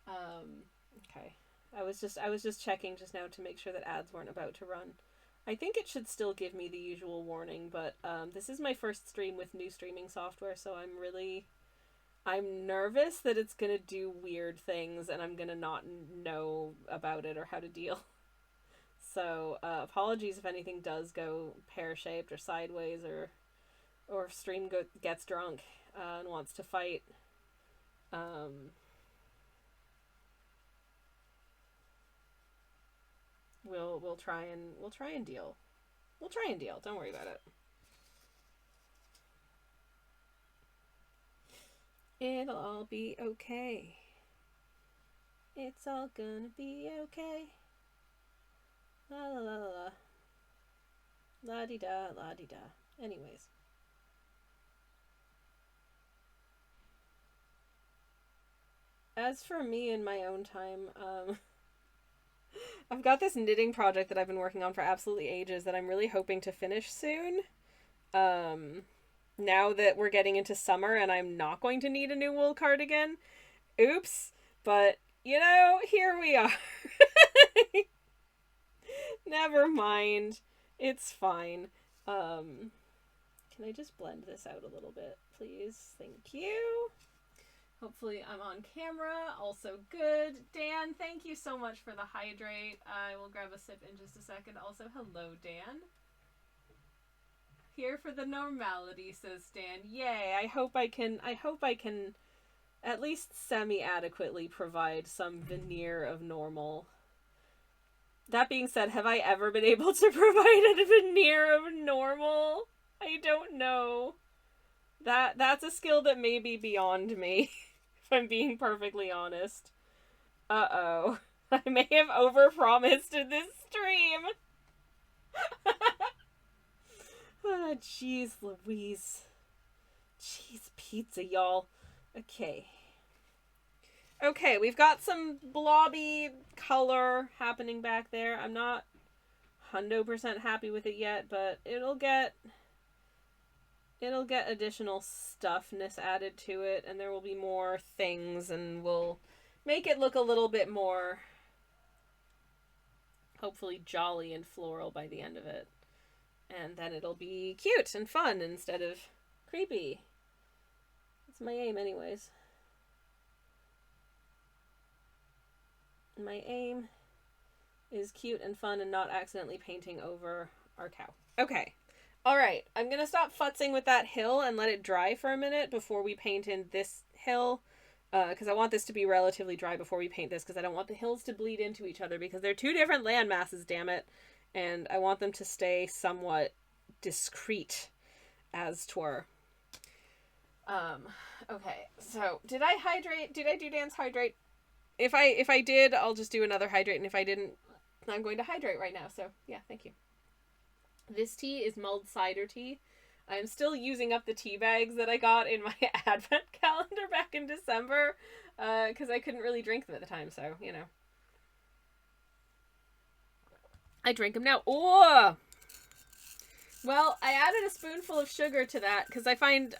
Okay. I was just checking just now to make sure that ads weren't about to run. I think it should still give me the usual warning, but this is my first stream with new streaming software, so I'm really I'm nervous that it's gonna do weird things and I'm gonna not know about it or how to deal. So, apologies if anything does go pear-shaped or sideways, or if Stream gets drunk and wants to fight. Um, we'll try and deal. We'll try and deal. Don't worry about it. It'll all be okay. It's all gonna be okay. La la la la la. La di da, la di da. Anyways. As for me in my own time, I've got this knitting project that I've been working on for absolutely ages that I'm really hoping to finish soon. Um, Now that we're getting into summer and I'm not going to need a new wool cardigan. Oops. But, here we are. Never mind. It's fine. Can I just blend this out a little bit, please? Thank you. Hopefully I'm on camera. Also good. Dan, thank you so much for the hydrate. I will grab a sip in just a second. Also, hello, Dan. Here for the normality, says Dan. Yay, I hope I can at least semi-adequately provide some veneer of normal. That being said, have I ever been able to provide a veneer of normal? I don't know. That's a skill that may be beyond me, if I'm being perfectly honest. Uh-oh. I may have overpromised in this stream. Ah, jeez Louise. Jeez pizza, y'all. Okay. Okay, we've got some blobby color happening back there. I'm not 100% happy with it yet, but it'll get additional stuffness added to it, and there will be more things, and we'll make it look a little bit more, hopefully, jolly and floral by the end of it. And then it'll be cute and fun instead of creepy. That's my aim anyways. My aim is cute and fun and not accidentally painting over our cow. Okay. Alright, I'm going to stop futzing with that hill and let it dry for a minute before we paint in this hill. Because I want this to be relatively dry before we paint this, because I don't want the hills to bleed into each other, because they're two different land masses, damn it. And I want them to stay somewhat discreet, as 'twere. Okay, so did I hydrate? Did I do Dan's hydrate? If I did, I'll just do another hydrate, and if I didn't, I'm going to hydrate right now, so yeah, thank you. This tea is mulled cider tea. I'm still using up the tea bags that I got in my advent calendar back in December, because I couldn't really drink them at the time, so, I drink them now. Oh! Well, I added a spoonful of sugar to that, because I find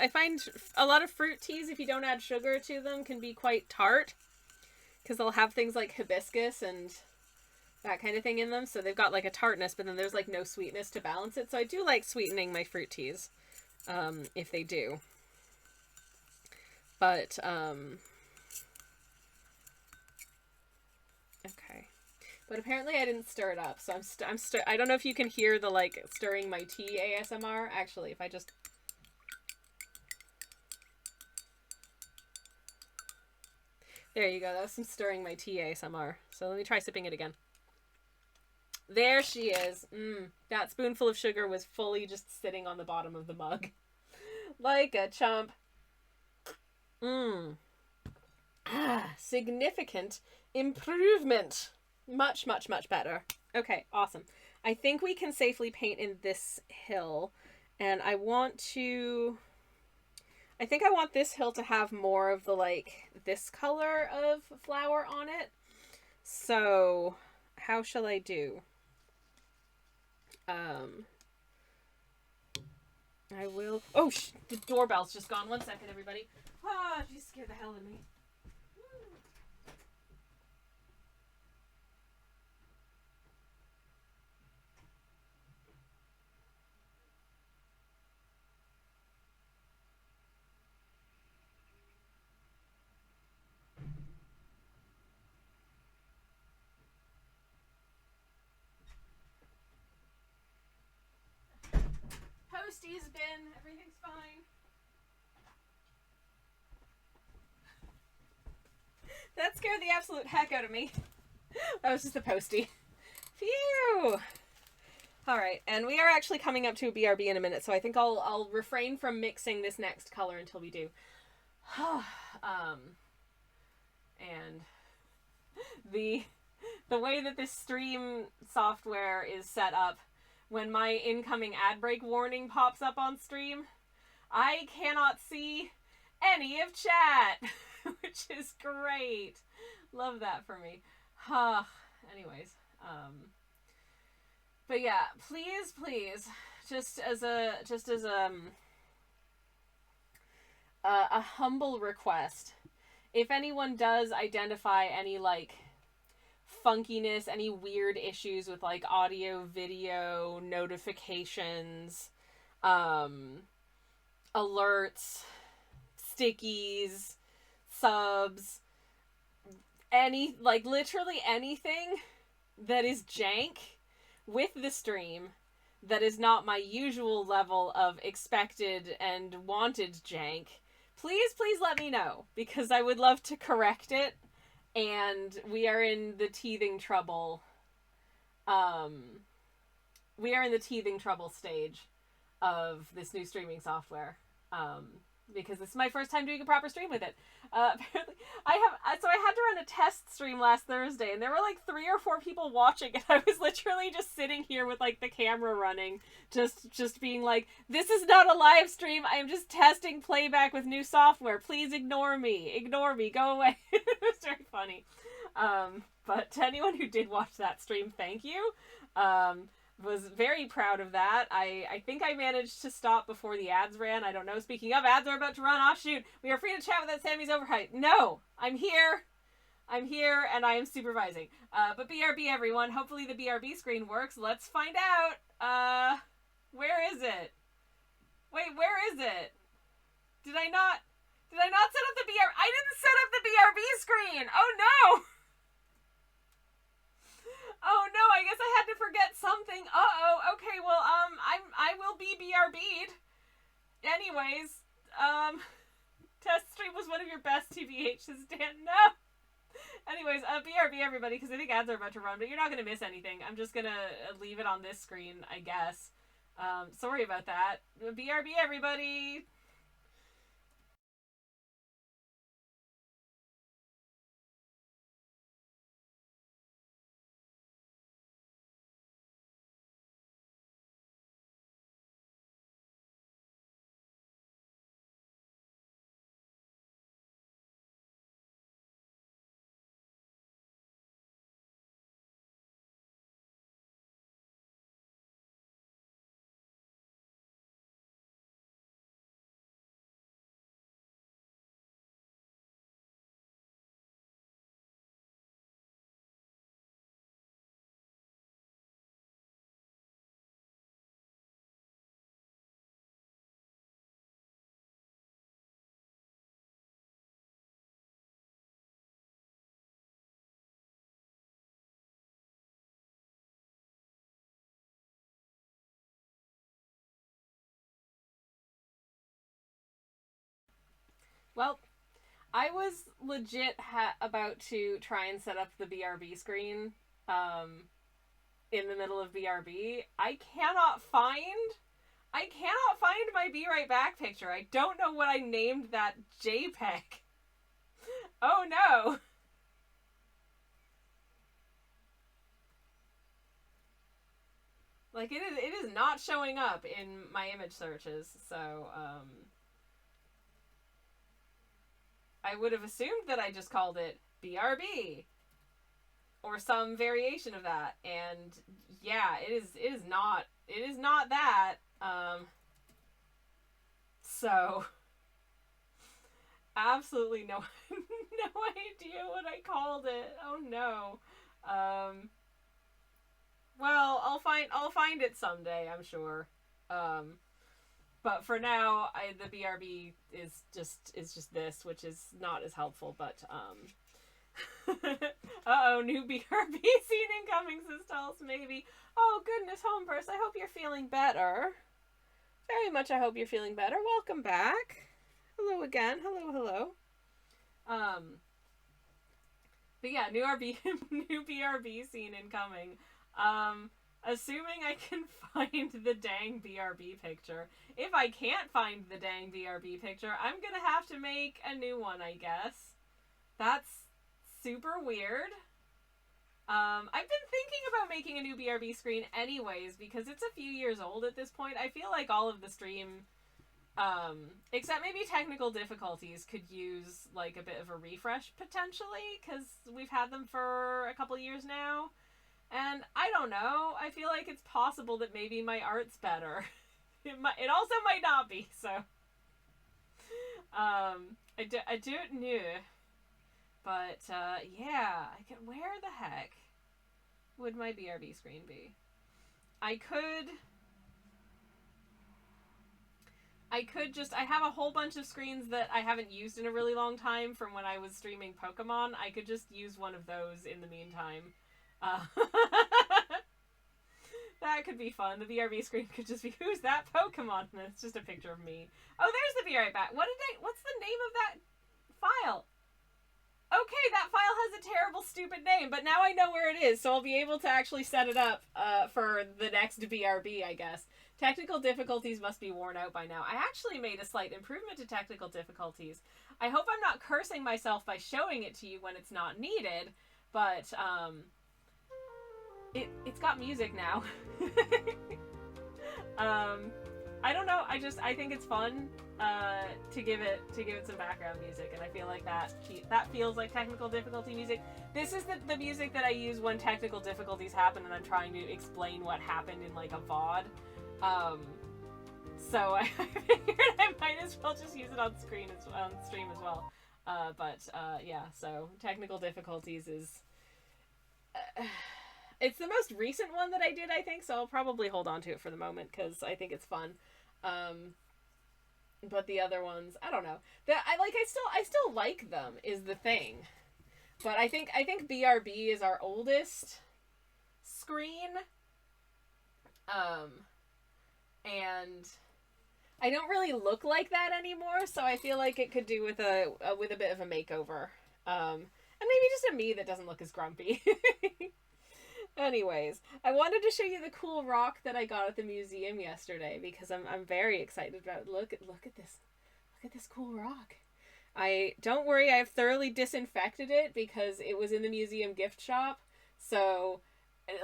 a lot of fruit teas, if you don't add sugar to them, can be quite tart. Because they'll have things like hibiscus and that kind of thing in them. So they've got like a tartness, but then there's like no sweetness to balance it. So I do like sweetening my fruit teas, if they do. But, okay. But apparently I didn't stir it up. So I don't know if you can hear the like stirring my tea ASMR. Actually, if I just... There you go. That was some stirring my tea ASMR. So let me try sipping it again. There she is. That spoonful of sugar was fully just sitting on the bottom of the mug. Like a chump. Significant improvement. Much, much, much better. Okay, awesome. I think we can safely paint in this hill. And I think I want this hill to have more of the, like, this color of flower on it. So, how shall I do? I will... Oh, the doorbell's just gone. 1 second, everybody. Ah, she scared the hell out of me. bin. Everything's fine. That scared the absolute heck out of me. That was just a postie. Phew! Alright, and we are actually coming up to a BRB in a minute, so I think I'll refrain from mixing this next color until we do. And the way that this stream software is set up, when my incoming ad break warning pops up on stream, I cannot see any of chat, which is great. Love that for me. Anyways, but yeah, please, just as a humble request, if anyone does identify any like funkiness, any weird issues with like audio, video, notifications, alerts, stickies, subs, any, like literally anything that is jank with the stream that is not my usual level of expected and wanted jank, please let me know, because I would love to correct it. And we are in the teething trouble. We are in the teething trouble stage of this new streaming software. Because this is my first time doing a proper stream with it. Apparently, I had to run a test stream last Thursday, and there were like 3 or 4 people watching, and I was literally just sitting here with like the camera running, just being like, this is not a live stream, I am just testing playback with new software, please ignore me, go away. It was very funny. But to anyone who did watch that stream, thank you. Was very proud of that. I think I managed to stop before the ads ran. I don't know. Speaking of, ads are about to run. Oh, shoot. We are free to chat without Sammy's overhype. No! I'm here, and I am supervising. But BRB, everyone. Hopefully the BRB screen works. Let's find out. Where is it? Wait, where is it? Did I not set up the BRB? I didn't set up the BRB screen! Oh, no! Oh no, I guess I had to forget something. Uh-oh. Okay, well, I will be BRB'd. Anyways, test stream was one of your best TBHs, Dan. No! Anyways, BRB everybody, because I think ads are about to run, but you're not going to miss anything. I'm just going to leave it on this screen, I guess. Sorry about that. BRB everybody! Well, I was legit about to try and set up the BRB screen in the middle of BRB. I cannot find my Be Right Back picture. I don't know what I named that JPEG. Oh no! Like, it is not showing up in my image searches, so, I would have assumed that I just called it BRB. Or some variation of that. And yeah, it is not that. So absolutely no idea what I called it. Oh no. Well, I'll find it someday, I'm sure. But for now, the BRB is just this, which is not as helpful, but, uh-oh, new BRB scene incoming, says Tulse, maybe. Oh, goodness, Homeburst, I hope you're feeling better. Very much I hope you're feeling better. Welcome back. Hello again. Hello, hello. But yeah, new RB new BRB scene incoming. Assuming I can find the dang BRB picture. If I can't find the dang BRB picture, I'm gonna have to make a new one, I guess. That's super weird. I've been thinking about making a new BRB screen anyways, because it's a few years old at this point. I feel like all of the stream, except maybe technical difficulties, could use like a bit of a refresh potentially, because we've had them for a couple years now. And I don't know, I feel like it's possible that maybe my art's better. It also might not be, so. I don't know. But, yeah, where the heck would my BRB screen be? I have a whole bunch of screens that I haven't used in a really long time from when I was streaming Pokemon. I could just use one of those in the meantime. That could be fun. The BRB screen could just be, who's that Pokemon? And it's just a picture of me. Oh, there's the BRB back. What's the name of that file? Okay, that file has a terrible, stupid name, but now I know where it is, so I'll be able to actually set it up for the next BRB, I guess. Technical difficulties must be worn out by now. I actually made a slight improvement to technical difficulties. I hope I'm not cursing myself by showing it to you when it's not needed, but, it's got music now. I don't know, I think it's fun to give it some background music, and I feel like that feels like technical difficulty music. This is the music that I use when technical difficulties happen and I'm trying to explain what happened in like a VOD. So I figured I might as well just use it on stream as well. Yeah, so technical difficulties is it's the most recent one that I did, I think, so I'll probably hold on to it for the moment because I think it's fun. But the other ones, I don't know. I still like them is the thing. But I think BRB is our oldest screen. And I don't really look like that anymore, so I feel like it could do with a bit of a makeover. And maybe just a me that doesn't look as grumpy. Anyways, I wanted to show you the cool rock that I got at the museum yesterday because I'm very excited about it. Look at this cool rock. Don't worry, I've thoroughly disinfected it because it was in the museum gift shop. So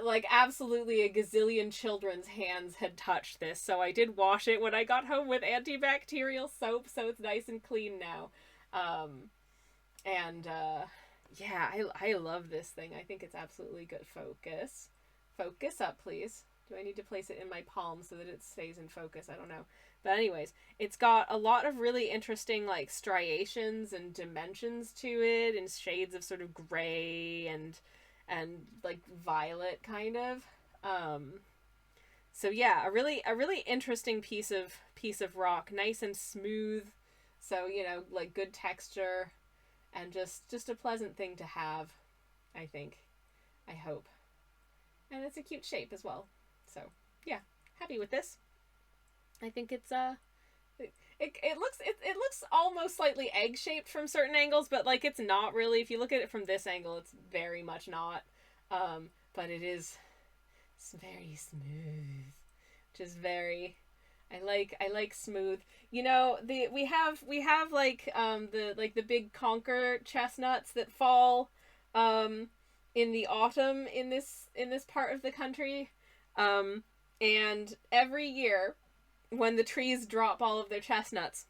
like absolutely a gazillion children's hands had touched this. So I did wash it when I got home with antibacterial soap, so it's nice and clean now. Yeah, I love this thing. I think it's absolutely good. Focus up, please. Do I need to place it in my palm so that it stays in focus? I don't know. But anyways, it's got a lot of really interesting like striations and dimensions to it in shades of sort of gray and like violet kind of. So yeah, a really interesting piece of rock, nice and smooth. So, you know, like good texture. And just a pleasant thing to have, I think. I hope. And it's a cute shape as well. So, yeah, happy with this. I think it's it looks almost slightly egg-shaped from certain angles, but like it's not really. If you look at it from this angle, it's very much not. But it's very smooth, which is very I like smooth. You know, we have like the big conker chestnuts that fall in the autumn in this part of the country. And every year when the trees drop all of their chestnuts,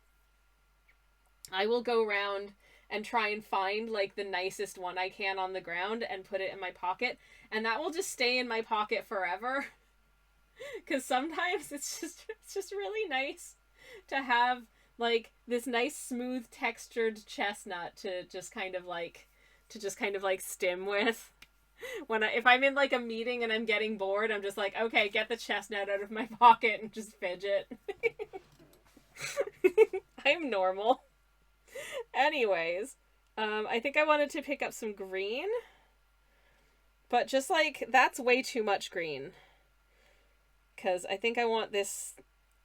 I will go around and try and find like the nicest one I can on the ground and put it in my pocket, and that will just stay in my pocket forever. Because sometimes it's just really nice to have like this nice smooth textured chestnut to just kind of like stim with. If I'm in like a meeting and I'm getting bored, I'm just like, okay, get the chestnut out of my pocket and just fidget. I'm normal. Anyways, I think I wanted to pick up some green, but just like that's way too much green. Because I think I want this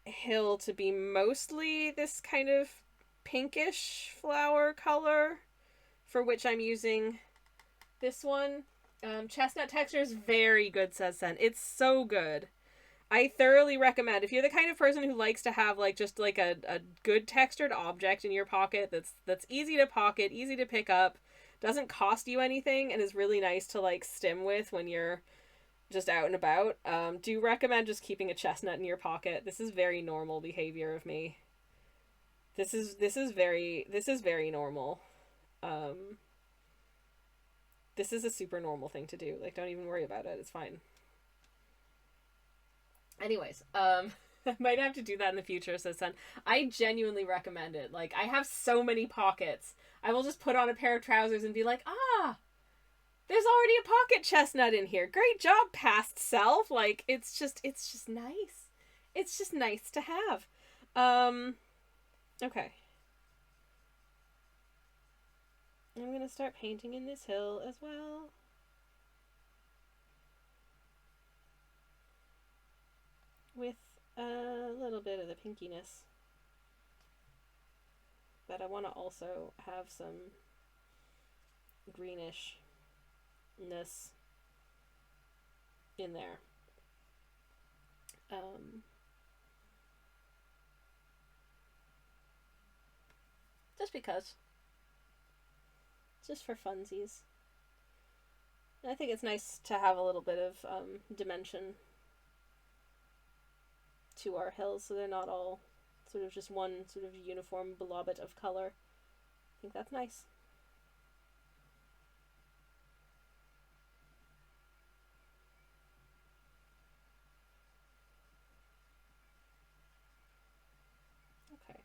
hill to be mostly this kind of pinkish flower color, for which I'm using this one. Chestnut texture is very good, says Sen. It's so good. I thoroughly recommend, if you're the kind of person who likes to have like just like a good textured object in your pocket that's easy to pocket, easy to pick up, doesn't cost you anything, and is really nice to like stim with when you're just out and about, do recommend just keeping a chestnut in your pocket. This is very normal behavior of me. This is very normal. This is a super normal thing to do. Like, don't even worry about it. It's fine. Anyways, I might have to do that in the future, says Sen. I genuinely recommend it. Like, I have so many pockets. I will just put on a pair of trousers and be like, there's already a pocket chestnut in here. Great job, past self. Like, it's just nice. It's just nice to have. Okay. I'm gonna start painting in this hill as well. With a little bit of the pinkiness. But I want to also have some greenish ness in there. Just because. Just for funsies. And I think it's nice to have a little bit of dimension to our hills, so they're not all sort of just one sort of uniform blobbit of color. I think that's nice. Okay.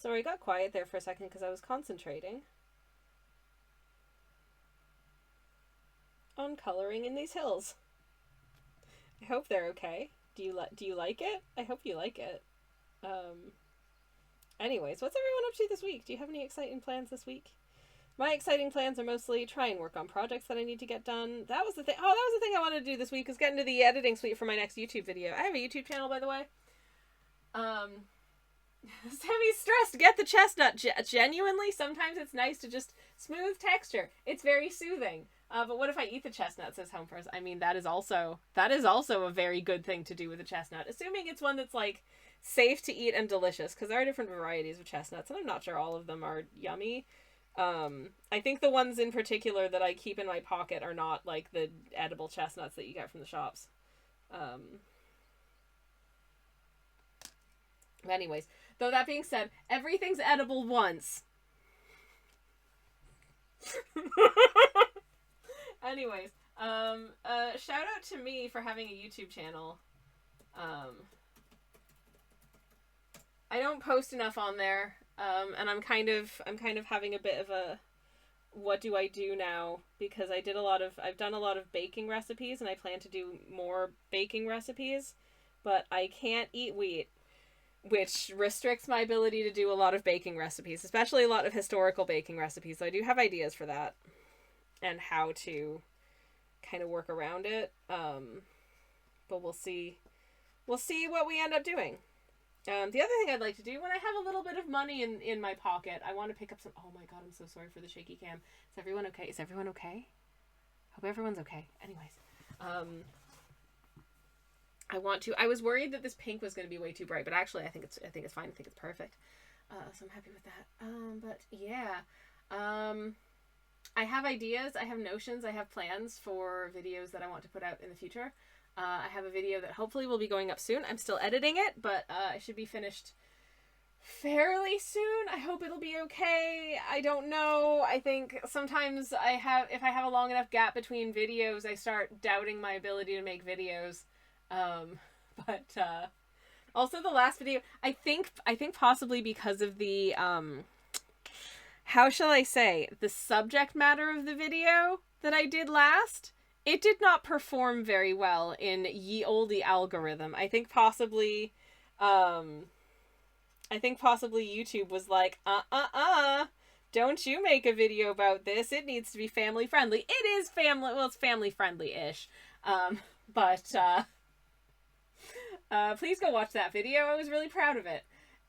Sorry, I got quiet there for a second because I was concentrating on coloring in these hills. I hope they're okay. Do you like it? I hope you like it. Anyways, what's everyone up to this week? Do you have any exciting plans this week? My exciting plans are mostly try and work on projects that I need to get done. That was the thing. Oh, that was the thing I wanted to do this week, was get into the editing suite for my next YouTube video. I have a YouTube channel, by the way. Semi-stressed, get the chestnut. Genuinely, sometimes it's nice to just smooth texture. It's very soothing. But what if I eat the chestnut, says Homepress? I mean, that is also a very good thing to do with a chestnut. Assuming it's one that's, like, safe to eat and delicious. Because there are different varieties of chestnuts, and I'm not sure all of them are yummy. I think the ones in particular that I keep in my pocket are not, like, the edible chestnuts that you get from the shops. Anyways, though that being said, everything's edible once. Anyways, shout out to me for having a YouTube channel. I don't post enough on there, and I'm kind of having a bit of a what do I do now, because I've done a lot of baking recipes, and I plan to do more baking recipes, but I can't eat wheat, which restricts my ability to do a lot of baking recipes, especially a lot of historical baking recipes. So I do have ideas for that and how to kind of work around it. But we'll see what we end up doing. The other thing I'd like to do, when I have a little bit of money in my pocket, I want to pick up some... Oh my god, I'm so sorry for the shaky cam. Is everyone okay? Hope everyone's okay. Anyways, I was worried that this pink was going to be way too bright, but actually I think it's fine. I think it's perfect. So I'm happy with that. But yeah. I have ideas, I have notions, I have plans for videos that I want to put out in the future. I have a video that hopefully will be going up soon. I'm still editing it, but it should be finished fairly soon. I hope it'll be okay. I don't know. I think sometimes if I have a long enough gap between videos, I start doubting my ability to make videos. But also the last video, I think possibly because of the, how shall I say, the subject matter of the video that I did last, it did not perform very well in ye olde algorithm. I think possibly YouTube was like, don't you make a video about this. It needs to be family friendly. It is family, well, it's family friendly-ish. But please go watch that video. I was really proud of it.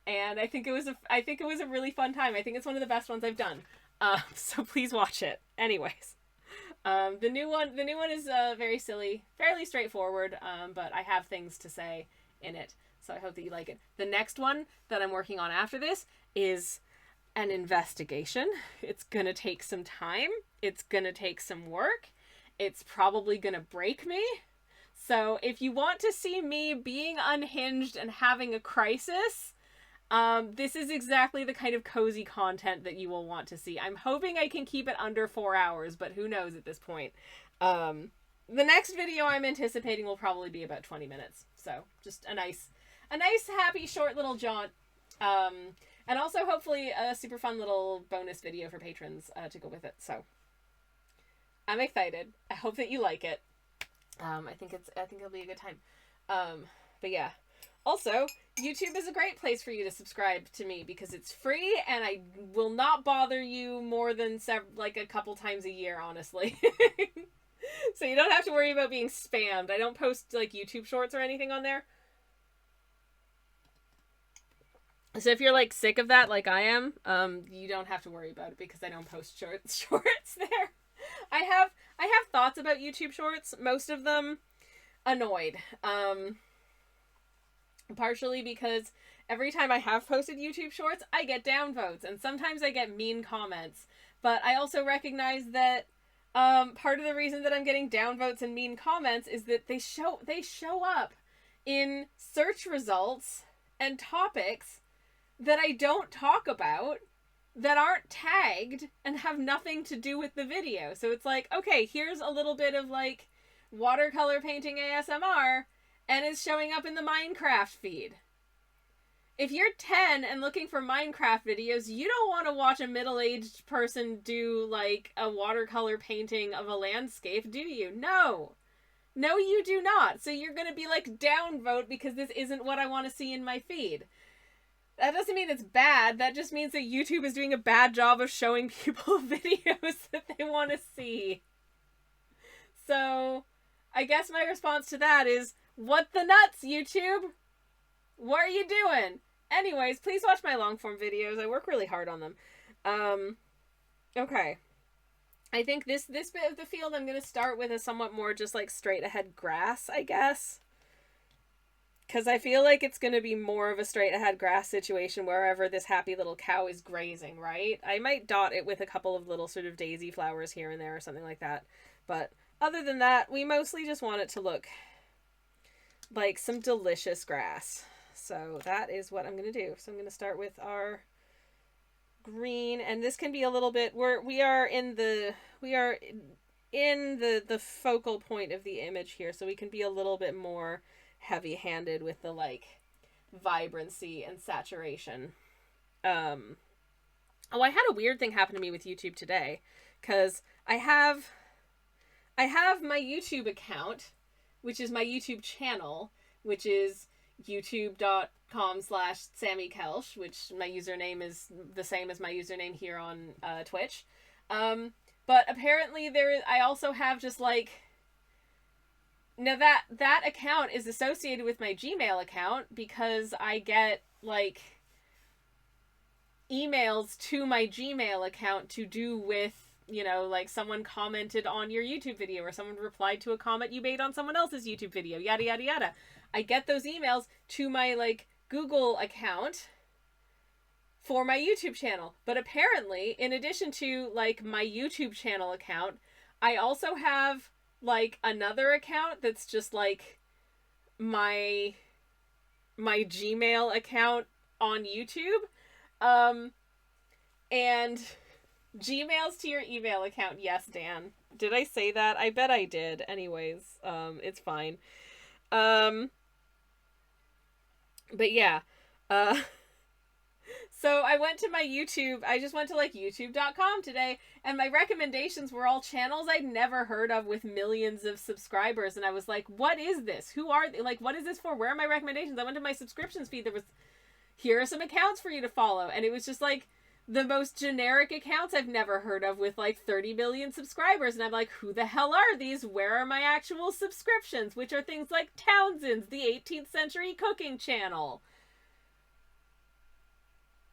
And I think it was a really fun time. I think it's one of the best ones I've done. So please watch it. Anyways. The new one is very silly, fairly straightforward, but I have things to say in it. So I hope that you like it. The next one that I'm working on after this is an investigation. It's gonna take some time. It's gonna take some work. It's probably gonna break me. So if you want to see me being unhinged and having a crisis, this is exactly the kind of cozy content that you will want to see. I'm hoping I can keep it under 4 hours, but who knows at this point. The next video I'm anticipating will probably be about 20 minutes. So just a nice, happy, short little jaunt. And also hopefully a super fun little bonus video for patrons to go with it. So I'm excited. I hope that you like it. I think it'll be a good time. But yeah. Also, YouTube is a great place for you to subscribe to me because it's free and I will not bother you more than a couple times a year, honestly. So you don't have to worry about being spammed. I don't post like YouTube shorts or anything on there. So if you're like sick of that like I am, you don't have to worry about it because I don't post shorts there. I have thoughts about YouTube shorts, most of them annoyed. Partially because every time I have posted YouTube shorts, I get downvotes and sometimes I get mean comments. But I also recognize that part of the reason that I'm getting downvotes and mean comments is that they show up in search results and topics that I don't talk about, that aren't tagged and have nothing to do with the video. So it's like, okay, here's a little bit of like watercolor painting ASMR, and it's showing up in the Minecraft feed. If you're 10 and looking for Minecraft videos, you don't want to watch a middle-aged person do like a watercolor painting of a landscape, do you? No. No, you do not. So you're going to be like, downvote because this isn't what I want to see in my feed. That doesn't mean it's bad. That just means that YouTube is doing a bad job of showing people videos that they want to see. So I guess my response to that is, what the nuts, YouTube? What are you doing? Anyways, please watch my long form videos. I work really hard on them. Okay. I think this bit of the field I'm going to start with a somewhat more just like straight ahead grass, I guess. Because I feel like it's going to be more of a straight ahead grass situation wherever this happy little cow is grazing, right? I might dot it with a couple of little sort of daisy flowers here and there or something like that. But other than that, we mostly just want it to look like some delicious grass. So that is what I'm going to do. So I'm going to start with our green, and this can be a little bit, we are in the focal point of the image here, so we can be a little bit more heavy-handed with the like vibrancy and saturation. Oh, I had a weird thing happen to me with YouTube today, because I have my YouTube account, which is my YouTube channel, which is youtube.com/SammyKelsch, which my username is the same as my username here on Twitch. But apparently I also have just like, now that account is associated with my Gmail account because I get like emails to my Gmail account to do with, you know, like someone commented on your YouTube video or someone replied to a comment you made on someone else's YouTube video, yada, yada, yada. I get those emails to my like Google account for my YouTube channel. But apparently, in addition to like my YouTube channel account, I also have like another account that's just like my Gmail account on YouTube. And Gmails to your email account. Yes, Dan. Did I say that? I bet I did. Anyways, it's fine. But yeah. So I went to my YouTube, I just went to like youtube.com today, and my recommendations were all channels I'd never heard of with millions of subscribers, and I was like, what is this? Who are they? Like, what is this for? Where are my recommendations? I went to my subscriptions feed, there was, here are some accounts for you to follow, and it was just like the most generic accounts I've never heard of with like 30 million subscribers, and I'm like, who the hell are these? Where are my actual subscriptions? Which are things like Townsend's, the 18th Century Cooking Channel.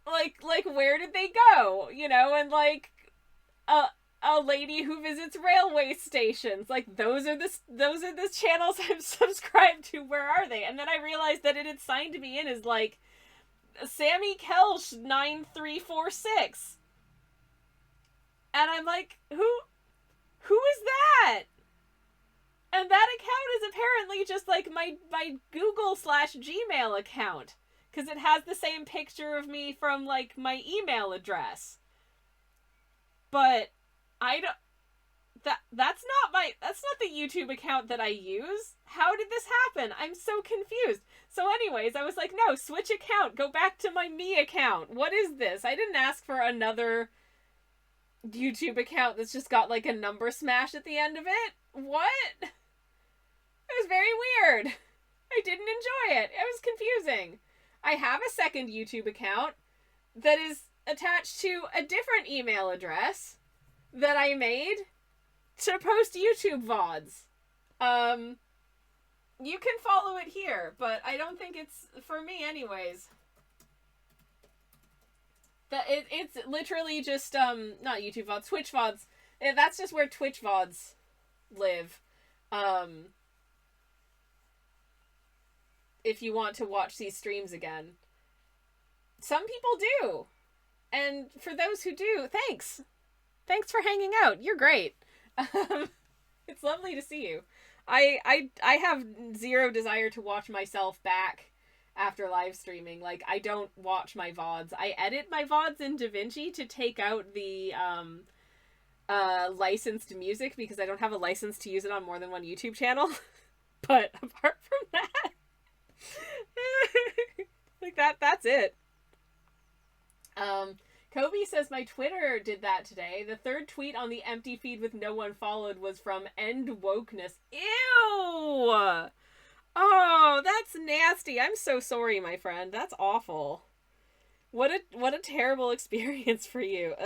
Like where did they go? You know, and like a lady who visits railway stations. Like those are the channels I'm subscribed to. Where are they? And then I realized that it had signed me in as like Sammy Kelsch 9346. And I'm like, who is that? And that account is apparently just like my Google/Gmail account. Because it has the same picture of me from, like, my email address. But I don't... That's not the YouTube account that I use. How did this happen? I'm so confused. So anyways, I was like, no, switch account. Go back to my me account. What is this? I didn't ask for another YouTube account that's just got, like, a number smash at the end of it. What? It was very weird. I didn't enjoy it. It was confusing. I have a second YouTube account that is attached to a different email address that I made to post YouTube VODs. You can follow it here, but I don't think it's for me anyways. It's literally just, not YouTube VODs, Twitch VODs. That's just where Twitch VODs live. If you want to watch these streams again. Some people do. And for those who do, thanks. Thanks for hanging out. You're great. It's lovely to see you. I have zero desire to watch myself back after live streaming. Like, I don't watch my VODs. I edit my VODs in DaVinci to take out the licensed music because I don't have a license to use it on more than one YouTube channel. But apart from that, like that's it. Kobe says my Twitter did that today. The third tweet on the empty feed with no one followed was from End Wokeness. Ew! Oh, that's nasty. I'm so sorry, my friend. That's awful. What a terrible experience for you.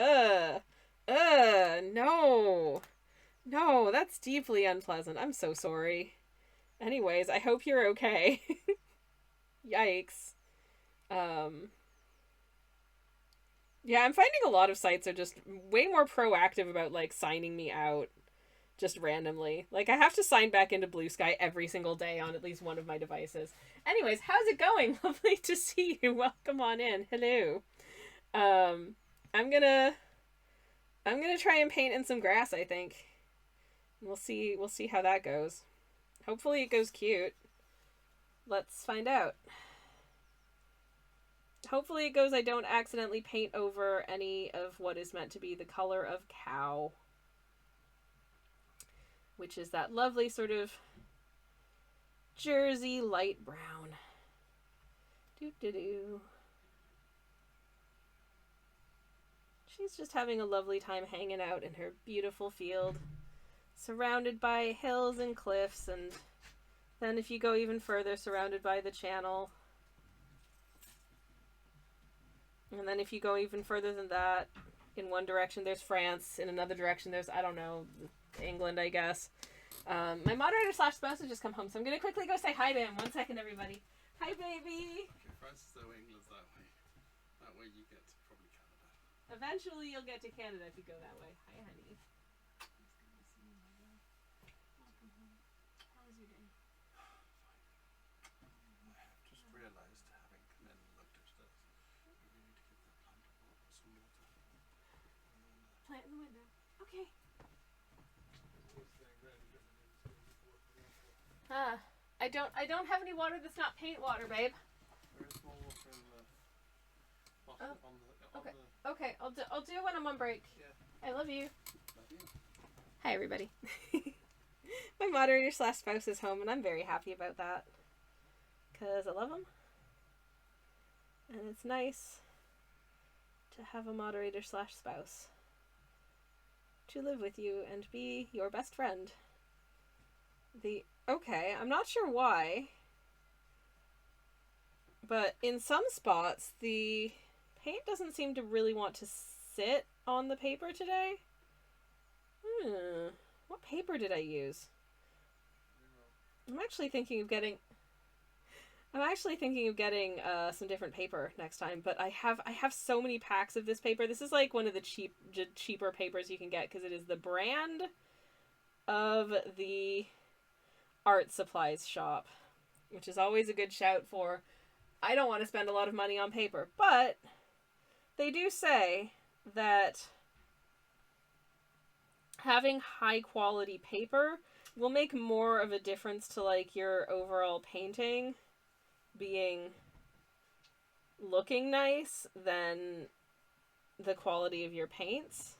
No. No, that's deeply unpleasant. I'm so sorry. Anyways, I hope you're okay. Yikes. Yeah, I'm finding a lot of sites are just way more proactive about, like, signing me out just randomly. Like, I have to sign back into Blue Sky every single day on at least one of my devices. Anyways, how's it going? Lovely to see you. Welcome on in. Hello. I'm gonna try and paint in some grass, I think. We'll see how that goes. Hopefully it goes cute. Let's find out. Hopefully it goes I don't accidentally paint over any of what is meant to be the color of cow. Which is that lovely sort of Jersey light brown. Doo-doo-doo. She's just having a lovely time hanging out in her beautiful field. Surrounded by hills and cliffs, and then if you go even further, surrounded by the channel. And then if you go even further than that, in one direction there's France, in another direction there's, I don't know, England, I guess. My moderator / spouse has just come home, so I'm going to quickly go say hi to him. 1 second, everybody. Hi, baby! Okay, France is though England's that way. That way you get to probably Canada. Eventually you'll get to Canada if you go that way. Hi, honey. How was your day? I have just realised, having come in and looked upstairs, we really need to give that plant some water. Plant in the window. Okay. I don't have any water that's not paint water, babe. There is more water in the bottom Okay. Okay, I'll do it when I'm on break. Yeah. I love you. Love you. Hi, everybody. My moderator / spouse is home, and I'm very happy about that. Because I love him. And it's nice to have a moderator / spouse to live with you and be your best friend. Okay, I'm not sure why, but in some spots the paint doesn't seem to really want to sit on the paper today. What paper did I use? I'm actually thinking of getting some different paper next time, but I have so many packs of this paper. This is like one of the cheaper papers you can get because it is the brand of the art supplies shop, which is always a good shout for I don't want to spend a lot of money on paper, but they do say that having high quality paper will make more of a difference to like your overall painting looking nice than the quality of your paints.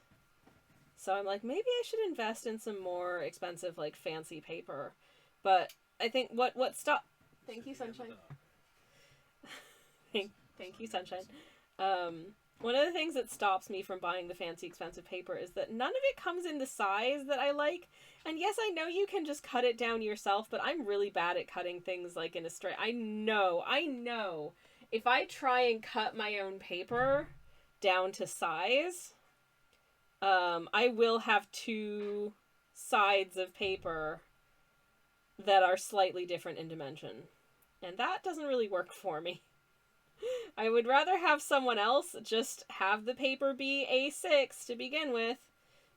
So I'm like, maybe I should invest in some more expensive, like, fancy paper. But I think what stop. Thank you, Sunshine. Thank you, Sunshine. One of the things that stops me from buying the fancy, expensive paper is that none of it comes in the size that I like. And yes, I know you can just cut it down yourself, but I'm really bad at cutting things like in a straight. I know. If I try and cut my own paper down to size, I will have two sides of paper that are slightly different in dimension. And that doesn't really work for me. I would rather have someone else just have the paper be A6 to begin with.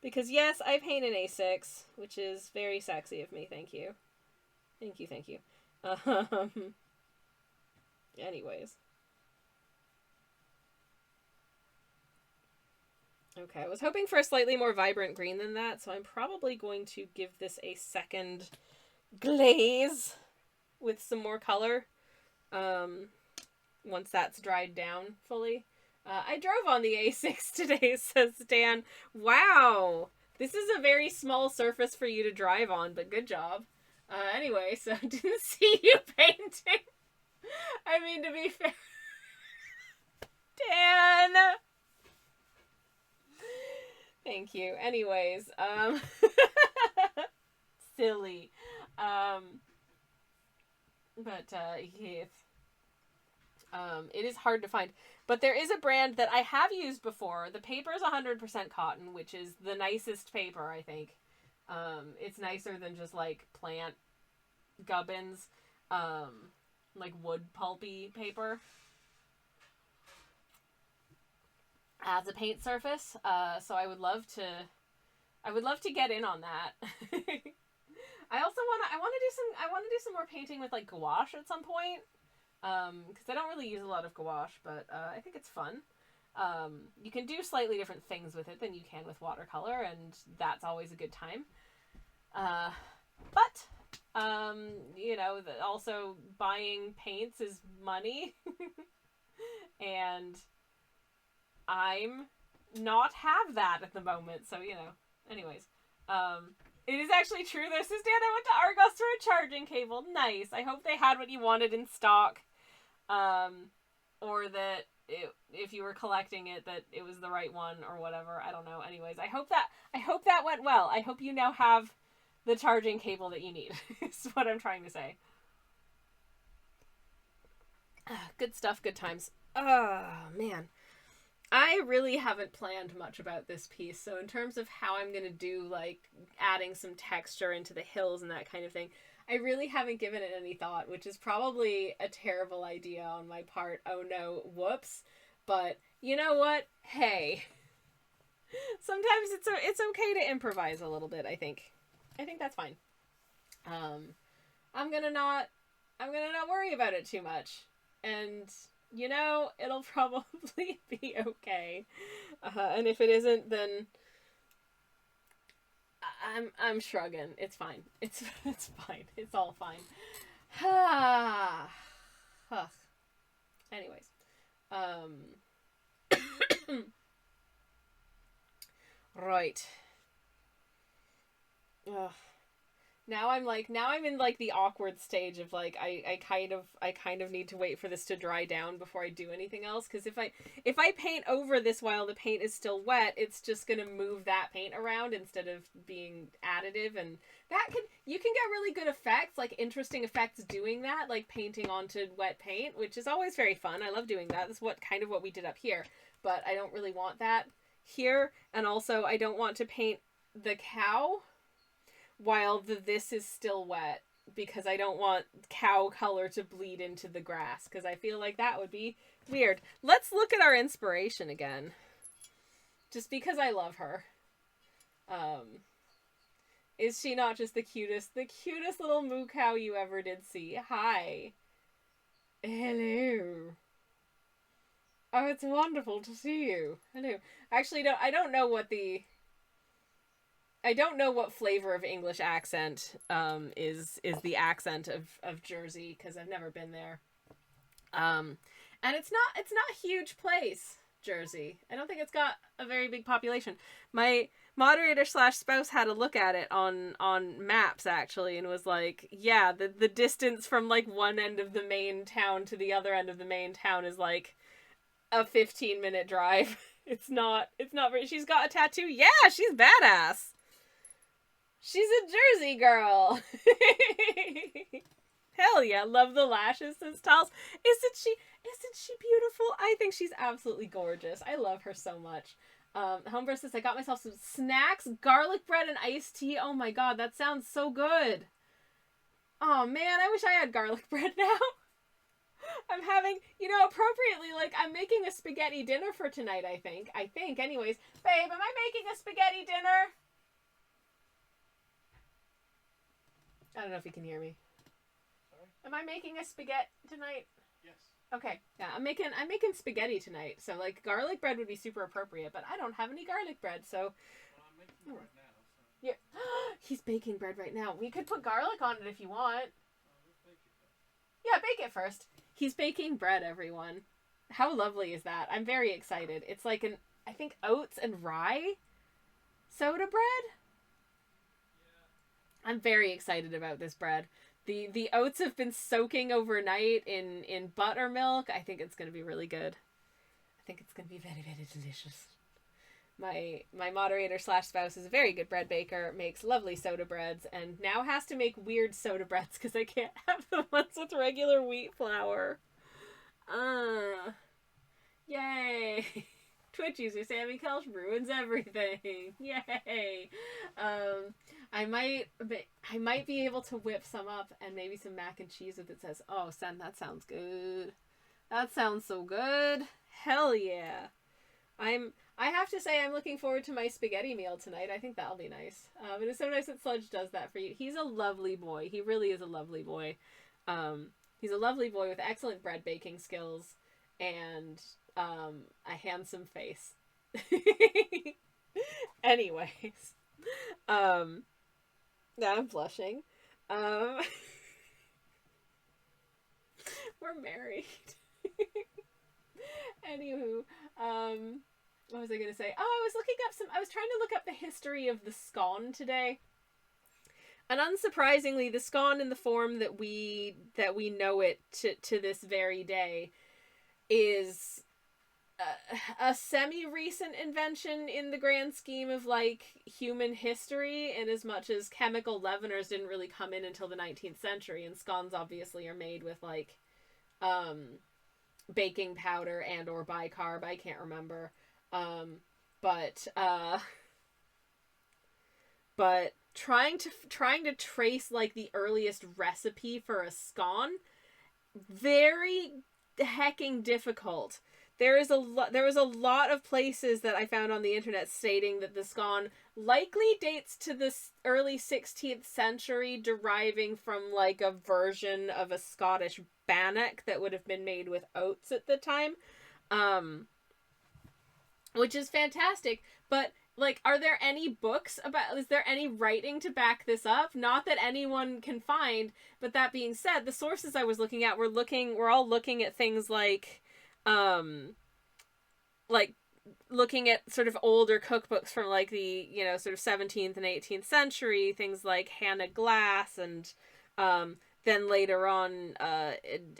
Because yes, I paint in A6, which is very sexy of me. Thank you. Thank you. Anyways. Okay, I was hoping for a slightly more vibrant green than that, so I'm probably going to give this a second glaze with some more color. Once that's dried down fully. I drove on the A6 today, says Dan. Wow! This is a very small surface for you to drive on, but good job. Anyway, so didn't see you painting. I mean, to be fair. Dan! Thank you. Anyways, silly. Yes. It is hard to find. But there is a brand that I have used before. The paper is 100% cotton, which is the nicest paper, I think. It's nicer than just, like, plant gubbins, like wood pulpy paper. As a paint surface, so I would love to get in on that. I want to do some more painting with like gouache at some point, because I don't really use a lot of gouache, but I think it's fun. You can do slightly different things with it than you can with watercolor, and that's always a good time. But also buying paints is money, and I'm not have that at the moment, so anyways, it is actually true. This is Dan. I went to Argos for a charging cable. Nice. I hope they had what you wanted in stock, or that if you were collecting it, that it was the right one or whatever. I don't know. Anyways, I hope that went well. I hope you now have the charging cable that you need. Is what I'm trying to say. Good stuff. Good times. Oh man. I really haven't planned much about this piece, so in terms of how I'm going to do, like, adding some texture into the hills and that kind of thing, I really haven't given it any thought, which is probably a terrible idea on my part. Oh no, whoops. But, you know what? Hey. Sometimes it's okay to improvise a little bit, I think. I think that's fine. I'm gonna not worry about it too much. And it'll probably be okay. And if it isn't, then I'm shrugging. It's fine. It's fine. It's all fine. Anyways. Right. Now I'm in like the awkward stage of like I kind of need to wait for this to dry down before I do anything else, because if I paint over this while the paint is still wet, it's just gonna move that paint around instead of being additive, and you can get really good effects, like interesting effects doing that, like painting onto wet paint, which is always very fun. I love doing that. That's what we did up here, but I don't really want that here, and also I don't want to paint the cow while this is still wet, because I don't want cow color to bleed into the grass, because I feel like that would be weird. Let's look at our inspiration again, just because I love her. Is she not just the cutest little moo cow you ever did see? Hi. Hello. Oh, it's wonderful to see you. Hello. Actually, I don't know what flavor of English accent is the accent of Jersey, because I've never been there. And it's not a huge place, Jersey. I don't think it's got a very big population. My moderator / spouse had a look at it on maps, actually, and was like, yeah, the distance from like one end of the main town to the other end of the main town is like a 15-minute drive. It's not very. She's got a tattoo. Yeah, she's badass. She's a Jersey girl. Hell yeah, love the lashes, says Tals. Isn't she beautiful? I think she's absolutely gorgeous. I love her so much. Homebrew says, I got myself some snacks, garlic bread and iced tea. Oh my god, that sounds so good. Oh man, I wish I had garlic bread now. I'm having, appropriately, like, I'm making a spaghetti dinner for tonight, I think. Anyways. Babe, am I making a spaghetti dinner? I don't know if you can hear me. Sorry? Am I making a spaghetti tonight? Yes. Okay. Yeah, I'm making spaghetti tonight. So like garlic bread would be super appropriate, but I don't have any garlic bread, so Well, I'm making it right now, so... yeah. He's baking bread right now. We could put garlic on it if you want. Let's bake it first. Yeah, bake it first. He's baking bread, everyone. How lovely is that? I'm very excited. It's like I think oats and rye soda bread. I'm very excited about this bread. The oats have been soaking overnight in buttermilk. I think it's going to be really good. I think it's going to be very, very delicious. My moderator / spouse is a very good bread baker, makes lovely soda breads, and now has to make weird soda breads because I can't have the ones with regular wheat flour. Yay! Twitch user Sammy Kelch ruins everything. Yay! I might be able to whip some up, and maybe some mac and cheese with it. Says, oh, Sen, that sounds good. That sounds so good. Hell yeah. I have to say, I'm looking forward to my spaghetti meal tonight. I think that'll be nice. And it's so nice that Sludge does that for you. He's a lovely boy. He really is a lovely boy. He's a lovely boy with excellent bread baking skills and a handsome face. Anyways. Now I'm blushing. We're married. Anywho, what was I gonna say? Oh, I was trying to look up the history of the scone today. And unsurprisingly, the scone in the form that we know it to this very day is a semi-recent invention in the grand scheme of like human history, in as much as chemical leaveners didn't really come in until the 19th century, and scones obviously are made with like baking powder and or bicarb. I can't remember. But trying to trace like the earliest recipe for a scone, very hecking difficult. There was a lot of places that I found on the internet stating that the scone likely dates to the early 16th century, deriving from like a version of a Scottish bannock that would have been made with oats at the time, which is fantastic. But like, are there any books is there any writing to back this up? Not that anyone can find, but that being said, the sources I was looking at we're all looking at things like looking at sort of older cookbooks from like the, you know, sort of 17th and 18th century, things like Hannah Glass, and then later on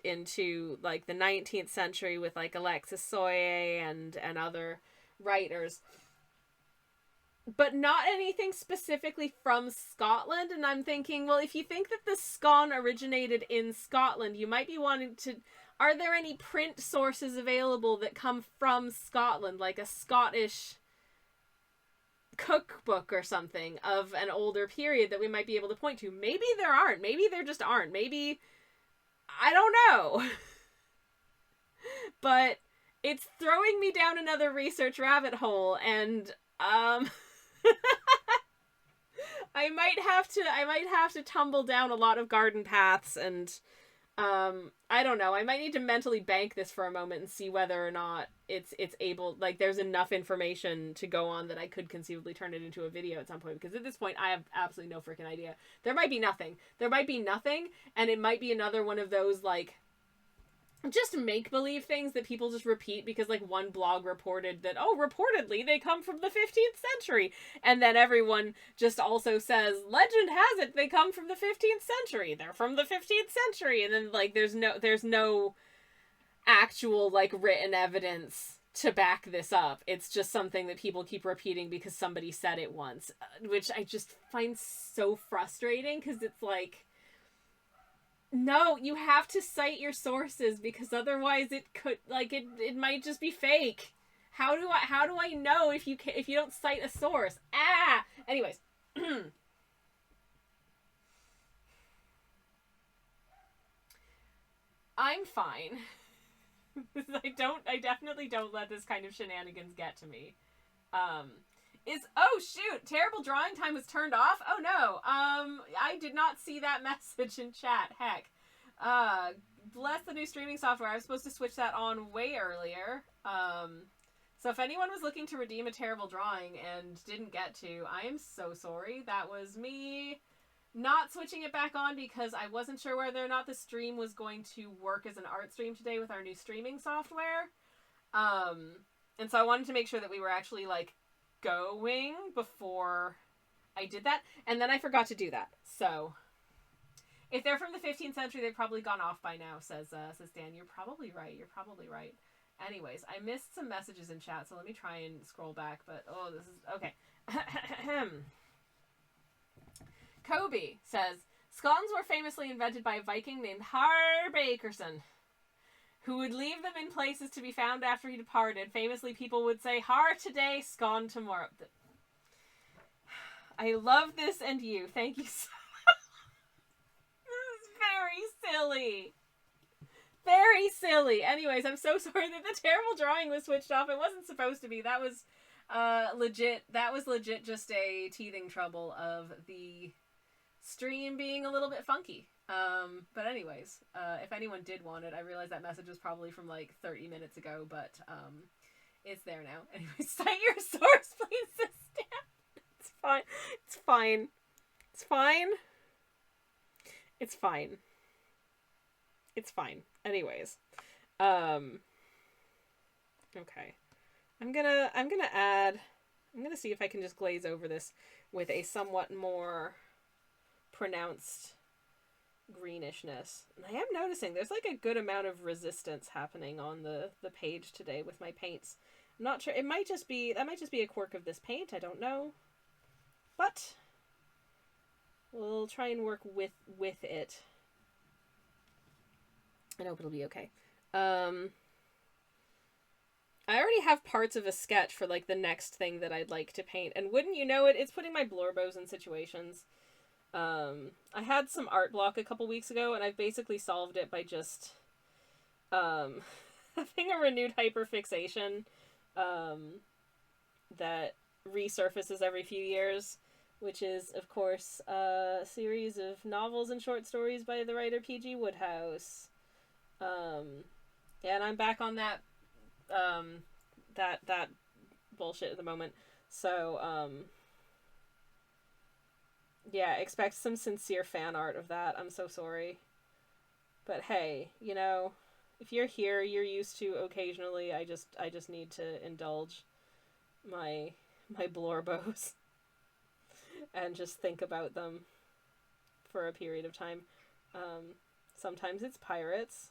into like the 19th century with like Alexis Soyer and other writers, but not anything specifically from Scotland. And I'm thinking, well, if you think that the scone originated in Scotland, you might be wanting to... Are there any print sources available that come from Scotland, like a Scottish cookbook or something of an older period that we might be able to point to? Maybe there aren't. Maybe there just aren't. Maybe... I don't know. But it's throwing me down another research rabbit hole, and I might have to tumble down a lot of garden paths, and I don't know. I might need to mentally bank this for a moment and see whether or not it's able, like, there's enough information to go on that I could conceivably turn it into a video at some point, because at this point I have absolutely no freaking idea. There might be nothing. And it might be another one of those, like, just make-believe things that people just repeat because, like, one blog reported that, oh, reportedly they come from the 15th century. And then everyone just also says, legend has it they come from the 15th century. They're from the 15th century. And then, like, there's no actual, like, written evidence to back this up. It's just something that people keep repeating because somebody said it once, which I just find so frustrating, because it's like... No, you have to cite your sources, because otherwise it could, like, it might just be fake. How do I know if you don't cite a source? Anyways. I'm fine. I definitely don't let this kind of shenanigans get to me. Oh shoot, terrible drawing time was turned off? Oh no. I did not see that message in chat. Heck. Bless the new streaming software. I was supposed to switch that on way earlier. So if anyone was looking to redeem a terrible drawing and didn't get to, I am so sorry. That was me not switching it back on because I wasn't sure whether or not the stream was going to work as an art stream today with our new streaming software. And so I wanted to make sure that we were actually, like, going before I did that, and then I forgot to do that. So if they're from the 15th century, they've probably gone off by now, says Dan. You're probably right. Anyways, I missed some messages in chat, so let me try and scroll back, but this is okay. Kobe says, scones were famously invented by a Viking named Harbakerson, who would leave them in places to be found after he departed. Famously, people would say, har today, scone tomorrow. I love this and you. Thank you so much. This is very silly. Very silly. Anyways, I'm so sorry that the terrible drawing was switched off. It wasn't supposed to be. That was legit just a teething trouble of the stream being a little bit funky. But anyways, if anyone did want it, I realize that message was probably from like 30 minutes ago, but it's there now. Anyways, cite your source, please, Stan. It's fine. It's fine. It's fine. It's fine. It's fine. Anyways, okay. I'm gonna see if I can just glaze over this with a somewhat more pronounced greenishness. And I am noticing there's like a good amount of resistance happening on the page today with my paints. I'm not sure. That might just be a quirk of this paint. I don't know. But we'll try and work with it. I hope it'll be okay. I already have parts of a sketch for like the next thing that I'd like to paint, and wouldn't you know it, it's putting my blorbos in situations. I had some art block a couple weeks ago, and I've basically solved it by just having a renewed hyperfixation that resurfaces every few years, which is, of course, a series of novels and short stories by the writer P.G. Wodehouse. Yeah, and I'm back on that that bullshit at the moment. So, yeah, expect some sincere fan art of that. I'm so sorry. But hey, you know, if you're here, you're used to occasionally, I just need to indulge. my blorbos and just think about them for a period of time. Sometimes it's pirates.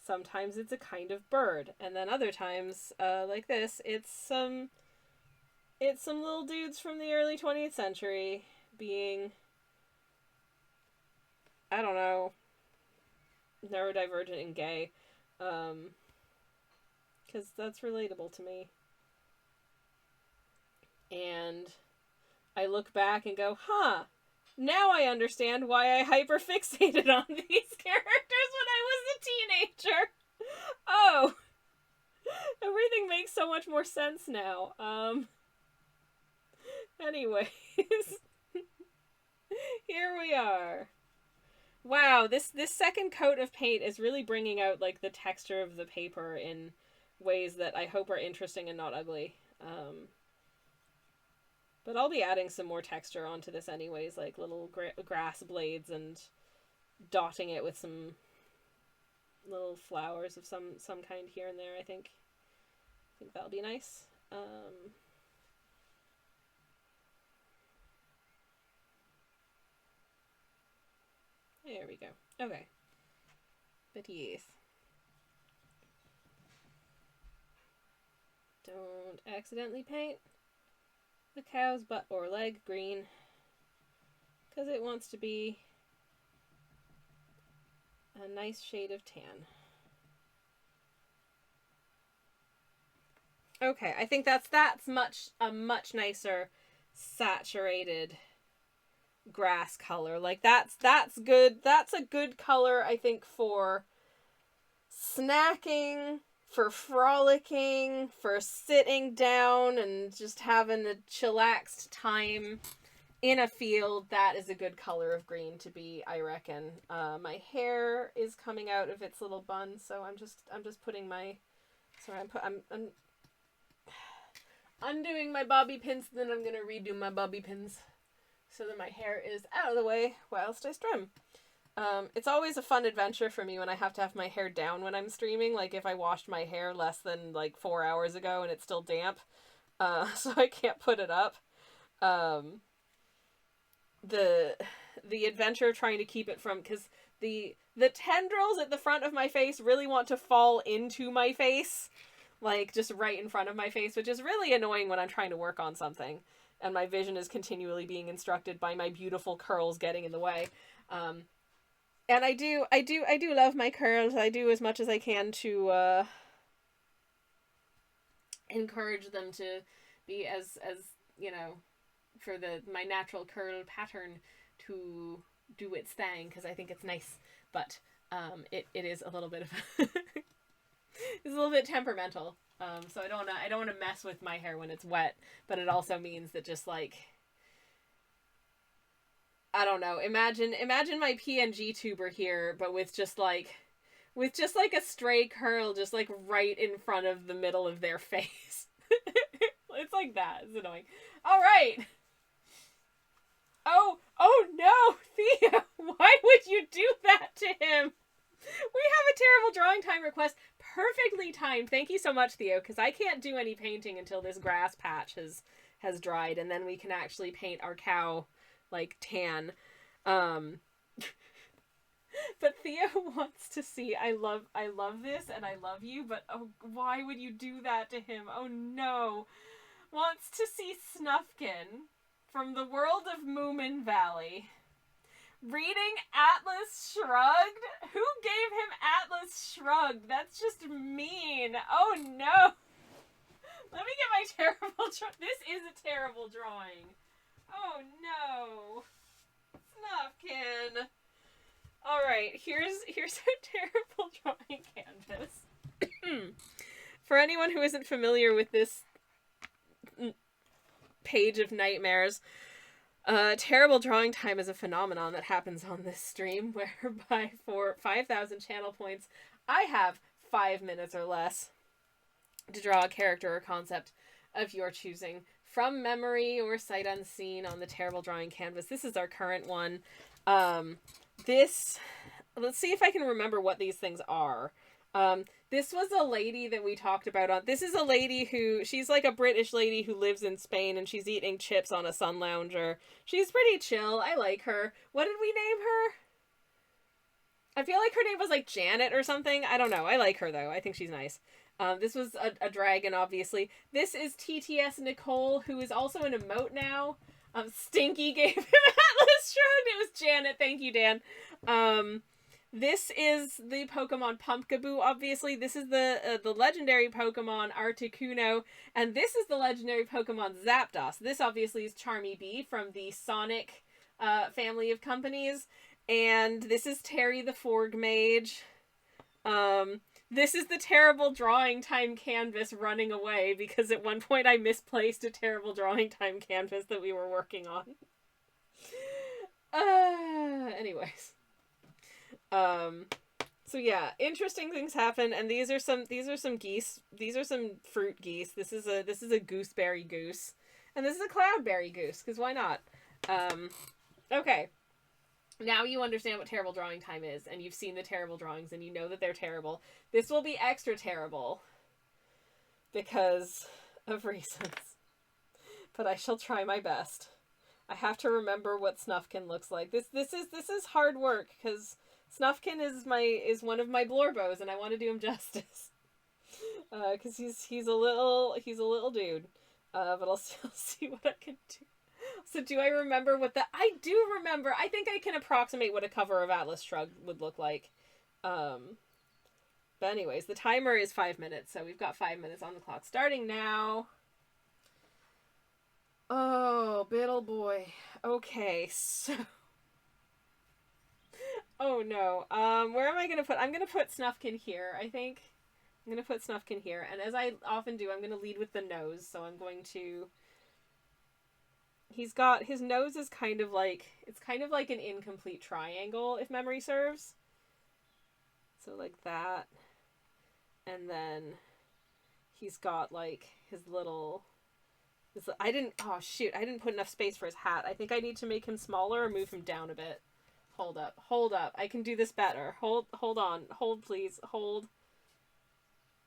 Sometimes it's a kind of bird. And then other times, like this, it's some little dudes from the early 20th century being, I don't know, neurodivergent and gay. Because that's relatable to me. And I look back and go, huh, now I understand why I hyperfixated on these characters when I was a teenager. Oh, everything makes so much more sense now. Anyways, here we are. Wow, this second coat of paint is really bringing out, like, the texture of the paper in ways that I hope are interesting and not ugly. But I'll be adding some more texture onto this anyways, like little grass blades and dotting it with some little flowers of some kind here and there, I think. I think that'll be nice. There we go. Okay. But yes. Don't accidentally paint the cow's butt or leg green, because it wants to be a nice shade of tan. Okay, I think that's a much nicer saturated grass color. Like that's good. That's a good color, I think, for snacking, for frolicking, for sitting down and just having a chillaxed time in a field. That is a good color of green to be, I reckon. My hair is coming out of its little bun, so I'm just putting my, sorry, I'm undoing my bobby pins, then I'm gonna redo my bobby pins so that my hair is out of the way whilst I stream. It's always a fun adventure for me when I have to have my hair down when I'm streaming. Like if I washed my hair less than like 4 hours ago and it's still damp, so I can't put it up. The adventure of trying to keep it from, because the tendrils at the front of my face really want to fall into my face, like just right in front of my face, which is really annoying when I'm trying to work on something and my vision is continually being instructed by my beautiful curls getting in the way. And I do love my curls. I do as much as I can to encourage them to be as you know, for my natural curl pattern to do its thing, because I think it's nice. But it is a little bit of it's a little bit temperamental. So I don't want to mess with my hair when it's wet, but it also means that just like, I don't know, imagine my PNG tuber here, but with just like a stray curl just like right in front of the middle of their face. It's like that. It's annoying. All right. Oh no, Thea, why would you do that to him? We have a terrible drawing time request. Perfectly timed. Thank you so much, Theo, because I can't do any painting until this grass patch has dried, and then we can actually paint our cow like tan. But Theo wants to see, I love this and I love you, but oh, why would you do that to him? Oh no. Wants to see Snufkin from the world of Moomin Valley reading Atlas Shrugged. Who gave him Atlas Shrugged? That's just mean. Oh no. Let me get my terrible this is a terrible drawing. Oh no. Snufkin. Alright, here's our terrible drawing canvas. For anyone who isn't familiar with this page of nightmares, terrible drawing time is a phenomenon that happens on this stream, whereby for 5,000 channel points, I have 5 minutes or less to draw a character or concept of your choosing from memory or sight unseen on the terrible drawing canvas. This is our current one. Let's see if I can remember what these things are. This was a lady that we talked about on. This is a lady who, she's like a British lady who lives in Spain, and she's eating chips on a sun lounger. She's pretty chill. I like her. What did we name her? I feel like her name was like Janet or something. I don't know. I like her though. I think she's nice. This was a dragon, obviously. This is TTS Nicole, who is also an emote now. Stinky gave him Atlas Shrugged. It was Janet. Thank you, Dan. This is the Pokemon Pumpkaboo, obviously. This is the legendary Pokemon Articuno. And this is the legendary Pokemon Zapdos. This obviously is Charmy Bee from the Sonic family of companies. And this is Terry the Forg Mage. This is the terrible drawing time canvas running away because at one point I misplaced a terrible drawing time canvas that we were working on. Anyways. So yeah, interesting things happen, and these are some geese. These are some fruit geese. This is a gooseberry goose. And this is a cloudberry goose, because why not? Okay. Now you understand what terrible drawing time is, and you've seen the terrible drawings, and you know that they're terrible. This will be extra terrible because of reasons. But I shall try my best. I have to remember what Snufkin looks like. This is hard work because Snufkin is one of my Blorbos, and I want to do him justice. Because he's a little dude. But I'll see what I can do. So do I remember what I do remember. I think I can approximate what a cover of Atlas Shrugged would look like. But anyways, the timer is 5 minutes, so we've got 5 minutes on the clock. Starting now. Oh, Biddle boy. Okay, so... Oh no. Where am I gonna put... I'm gonna put Snufkin here, I think. I'm gonna put Snufkin here, and as I often do, I'm gonna lead with the nose, so I'm going to... His nose is kind of like, it's kind of like an incomplete triangle, if memory serves. So like that. And then he's got like his little, I didn't put enough space for his hat. I think I need to make him smaller or move him down a bit. Hold up. I can do this better. Hold on. Hold, please. Hold.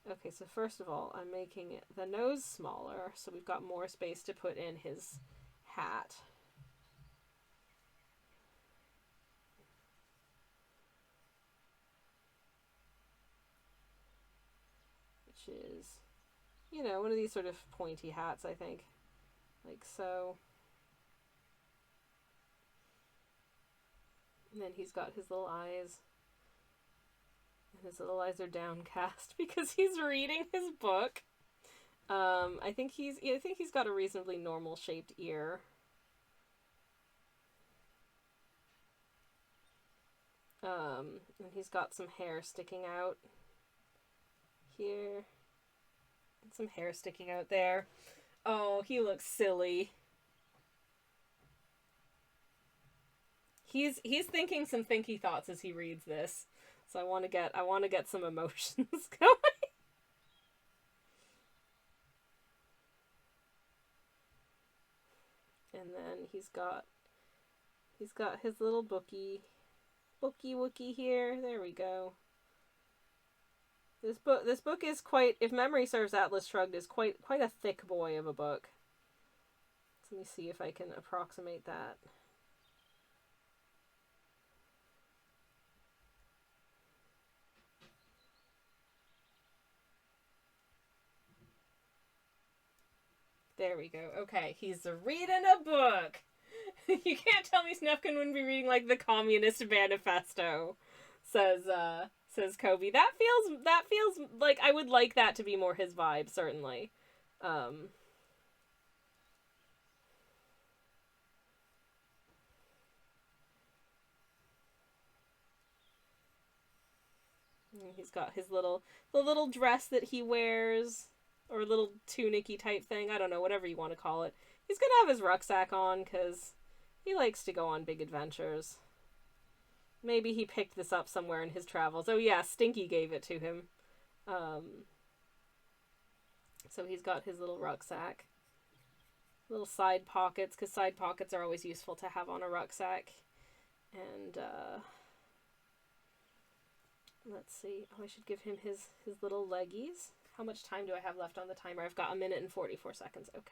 Okay, so first of all, I'm making the nose smaller, so we've got more space to put in his hat. Which is, one of these sort of pointy hats, I think. Like so. And then he's got his little eyes. And his little eyes are downcast because he's reading his book. I think he's got a reasonably normal shaped ear. And he's got some hair sticking out here. And some hair sticking out there. Oh, he looks silly. He's thinking some thinky thoughts as he reads this. So I want to get some emotions going. And then he's got his little bookie wookie here. There we go. This book is quite, if memory serves, Atlas Shrugged is quite a thick boy of a book. So let me see if I can approximate that. There we go. Okay, he's reading a book. You can't tell me Snufkin wouldn't be reading like the Communist Manifesto, says Kobe. That feels like I would like that to be more his vibe, certainly. He's got the little dress that he wears, or little tunic-y type thing. I don't know, whatever you want to call it. He's gonna have his rucksack on, because he likes to go on big adventures. Maybe he picked this up somewhere in his travels. Oh yeah, Stinky gave it to him. So he's got his little rucksack. Little side pockets, because side pockets are always useful to have on a rucksack. And, Let's see. Oh, I should give him his little leggies. How much time do I have left on the timer? I've got 1 minute and 44 seconds. Okay.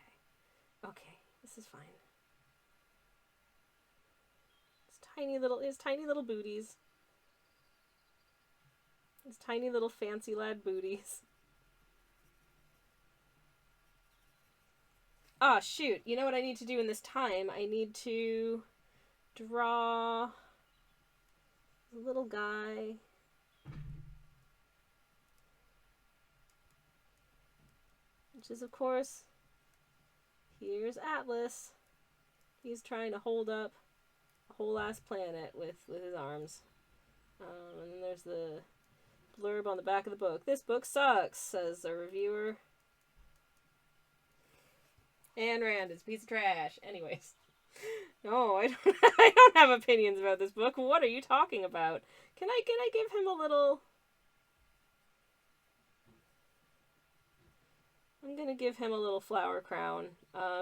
Okay, this is fine. His tiny little booties. His tiny little fancy lad booties. Ah, shoot. You know what I need to do in this time? I need to draw a little guy. Which is, of course, here's Atlas. He's trying to hold up a whole ass planet with his arms. And then there's the blurb on the back of the book. This book sucks, says a reviewer. Ayn Rand is a piece of trash. Anyways. No, I don't have opinions about this book. What are you talking about? Can I give him a little... I'm going to give him a little flower crown.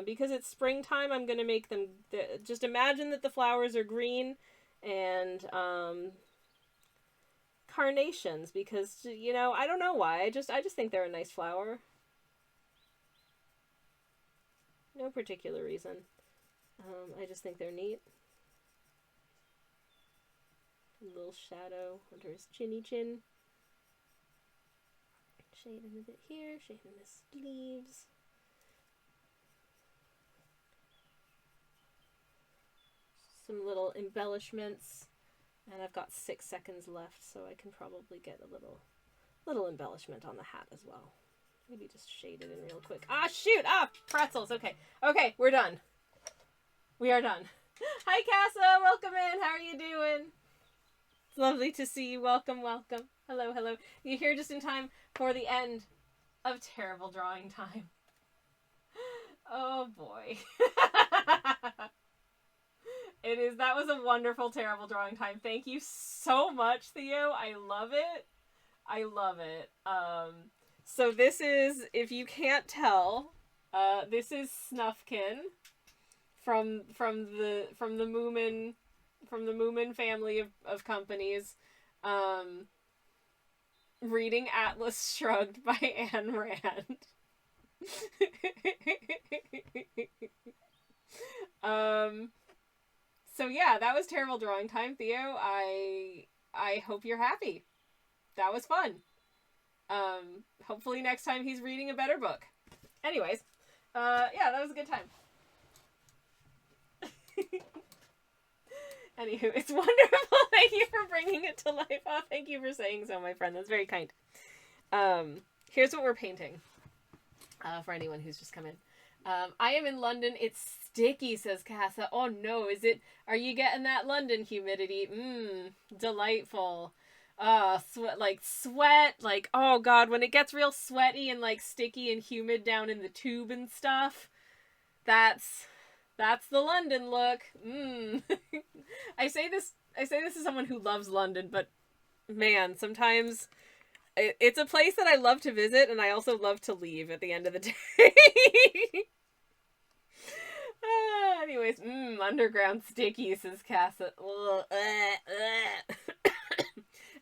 Because it's springtime, I'm going to make them... just imagine that the flowers are green and carnations. Because, you know, I don't know why. I just think they're a nice flower. No particular reason. I just think they're neat. A little shadow under his chinny chin. Shade him a bit here, shade him his sleeves. Some little embellishments. And I've got 6 seconds left, so I can probably get a little embellishment on the hat as well. Maybe just shade it in real quick. Ah, shoot! Ah, pretzels! Okay. Okay, we're done. We are done. Hi, Casa! Welcome in! How are you doing? It's lovely to see you. Welcome, welcome. Hello, hello. You're here just in time for the end of terrible drawing time. Oh, boy. It is. That was a wonderful terrible drawing time. Thank you so much, Theo. I love it. I love it. So this is, if you can't tell, this is Snufkin from the Moomin family of companies, reading Atlas Shrugged by Ayn Rand. So yeah, that was terrible drawing time, Theo. I hope you're happy. That was fun. Hopefully next time he's reading a better book. Anyways, yeah, that was a good time. Anywho, it's wonderful. Thank you for bringing it to life. Oh, thank you for saying so, my friend. That's very kind. Here's what we're painting. For anyone who's just come in. I am in London. It's sticky, says Casa. Oh no, is it? Are you getting that London humidity? Delightful. Sweat, like, oh god, when it gets real sweaty and like sticky and humid down in the tube and stuff, that's the London look. I say this as someone who loves London, but man, sometimes it's a place that I love to visit and I also love to leave at the end of the day. Anyways, underground sticky, says Casa.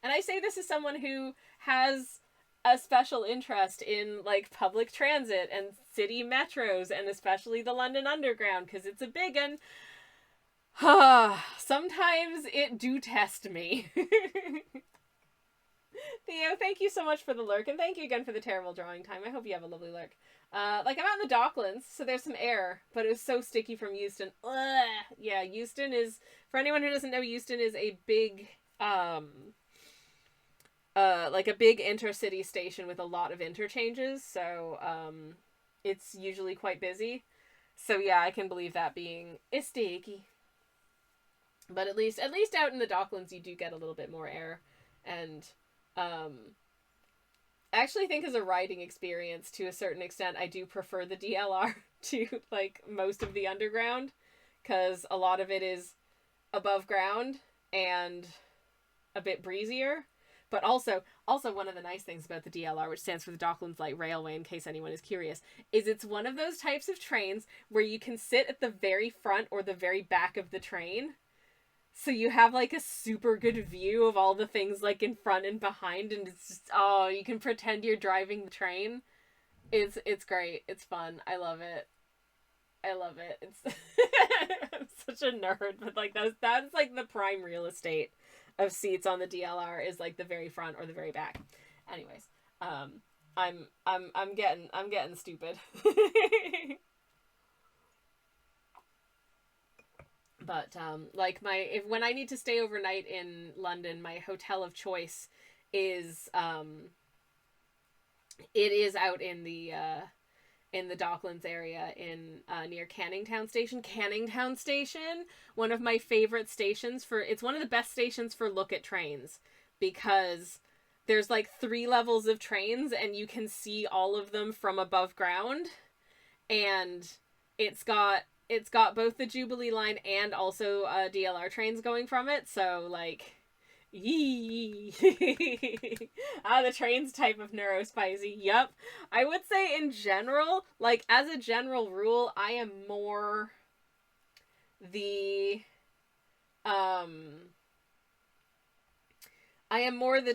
And I say this as someone who has a special interest in, like, public transit and city metros, and especially the London Underground, because it's a big one. Sometimes it do test me. Theo, thank you so much for the lurk, and thank you again for the terrible drawing time. I hope you have a lovely lurk. I'm out in the Docklands, so there's some air, but it was so sticky from Euston. Yeah, Euston is, for anyone who doesn't know, Euston is a big, like a big intercity station with a lot of interchanges, so, it's usually quite busy. So yeah, I can believe that being sticky. But at least out in the Docklands, you do get a little bit more air, and, I actually think as a riding experience, to a certain extent, I do prefer the DLR to, like, most of the underground, because a lot of it is above ground and a bit breezier. But also one of the nice things about the DLR, which stands for the Docklands Light Railway, in case anyone is curious, is it's one of those types of trains where you can sit at the very front or the very back of the train. So you have like a super good view of all the things like in front and behind, and it's just, oh, you can pretend you're driving the train. It's great. It's fun. I love it. I love it. It's I'm such a nerd, but like that's like the prime real estate of seats on the DLR is like the very front or the very back. Anyways, I'm getting stupid. But like when I need to stay overnight in London, my hotel of choice is it is out in the Docklands area in near Canning Town Station. Canning Town Station, one of my favorite stations for, it's one of the best stations for look at trains, because there's like 3 levels of trains and you can see all of them from above ground, and it's got both the Jubilee line and also DLR trains going from it, so like yee. The trains type of neurospicy. Yep. I would say in general, like as a general rule, I am more the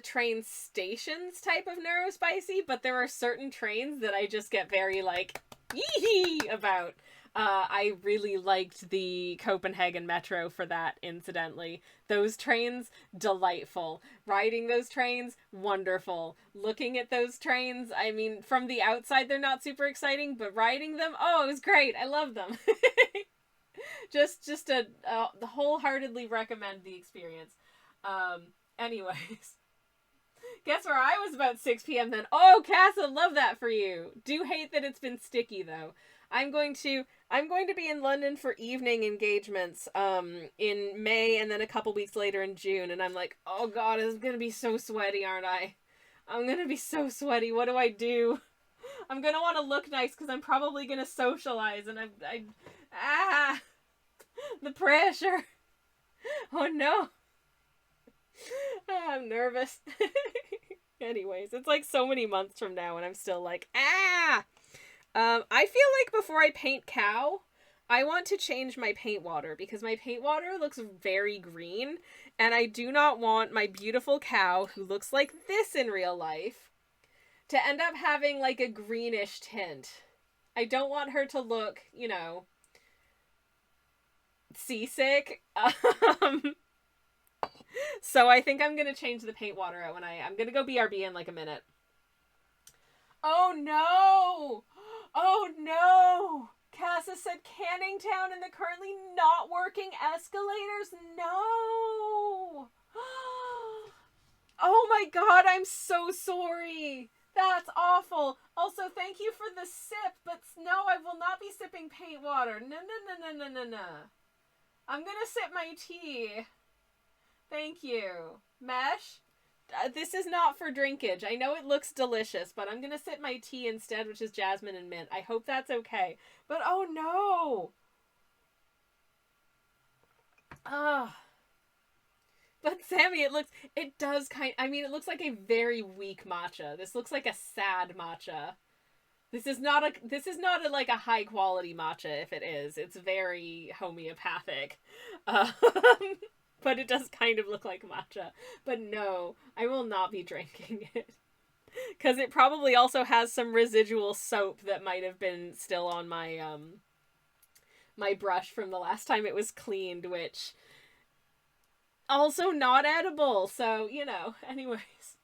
train stations type of neurospicy, but there are certain trains that I just get very like yee about. I really liked the Copenhagen Metro for that, incidentally. Those trains, delightful. Riding those trains, wonderful. Looking at those trains, I mean, from the outside they're not super exciting, but riding them, oh, it was great. I love them. just a wholeheartedly recommend the experience. Anyways. Guess where I was about 6 p.m. then? Oh, Casa, love that for you. Do hate that it's been sticky, though. I'm going to be in London for evening engagements in May, and then a couple weeks later in June, and I'm like, oh god, I'm gonna be so sweaty, aren't I? I'm gonna be so sweaty. What do I do? I'm gonna want to look nice because I'm probably gonna socialize, and the pressure. Oh no. I'm nervous. Anyways, it's like so many months from now, and I'm still like, I feel like before I paint cow, I want to change my paint water, because my paint water looks very green, and I do not want my beautiful cow, who looks like this in real life, to end up having like a greenish tint. I don't want her to look, you know, seasick. So I think I'm gonna change the paint water out when I'm gonna go BRB in like a minute. Oh no! Oh no! Casa said Canning Town and the currently not working escalators? No! Oh my god, I'm so sorry! That's awful! Also, thank you for the sip, but no, I will not be sipping paint water. No. I'm gonna sip my tea. Thank you. Mesh? This is not for drinkage. I know it looks delicious, but I'm gonna sip my tea instead, which is jasmine and mint. I hope that's okay. But oh no! Ugh. But Sammy, it looks like a very weak matcha. This looks like a sad matcha. This is not like a high quality matcha. If it is, it's very homeopathic. But it does kind of look like matcha. But no, I will not be drinking it. Because it probably also has some residual soap that might have been still on my my brush from the last time it was cleaned, which also not edible. So, you know, anyways.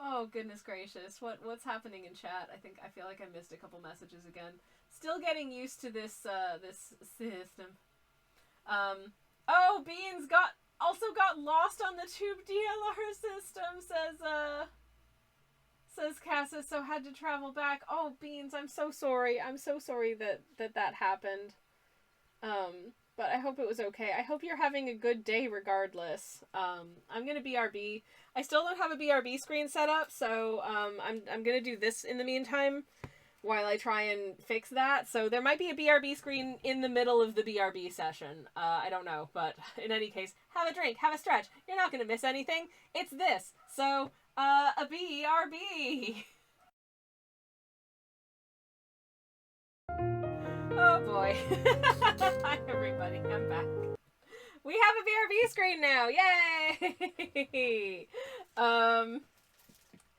Oh, goodness gracious. What's happening in chat? I feel like I missed a couple messages again. Still getting used to this this system. Oh, Beans also got lost on the tube DLR system, says Cassis, so had to travel back. Oh, Beans, I'm so sorry. I'm so sorry that happened. But I hope it was okay. I hope you're having a good day regardless. I'm gonna BRB. I still don't have a BRB screen set up, so I'm gonna do this in the meantime while I try and fix that. So there might be a BRB screen in the middle of the BRB session. I don't know, but in any case, have a drink, have a stretch. You're not gonna miss anything. It's this. So, a BRB. Oh boy. Hi everybody, I'm back. We have a BRB screen now. Yay!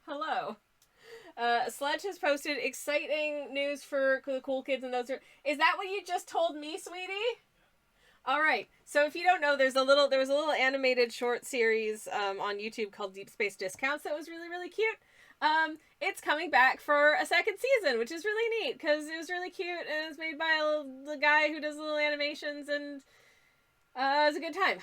Hello. Sledge has posted exciting news for the cool kids and those are... Is that what you just told me, sweetie? All right. So if you don't know, there was a little animated short series on YouTube called Deep Space Discounts that was really, really cute. It's coming back for a second season, which is really neat because it was really cute and it's made by the guy who does little animations and it was a good time.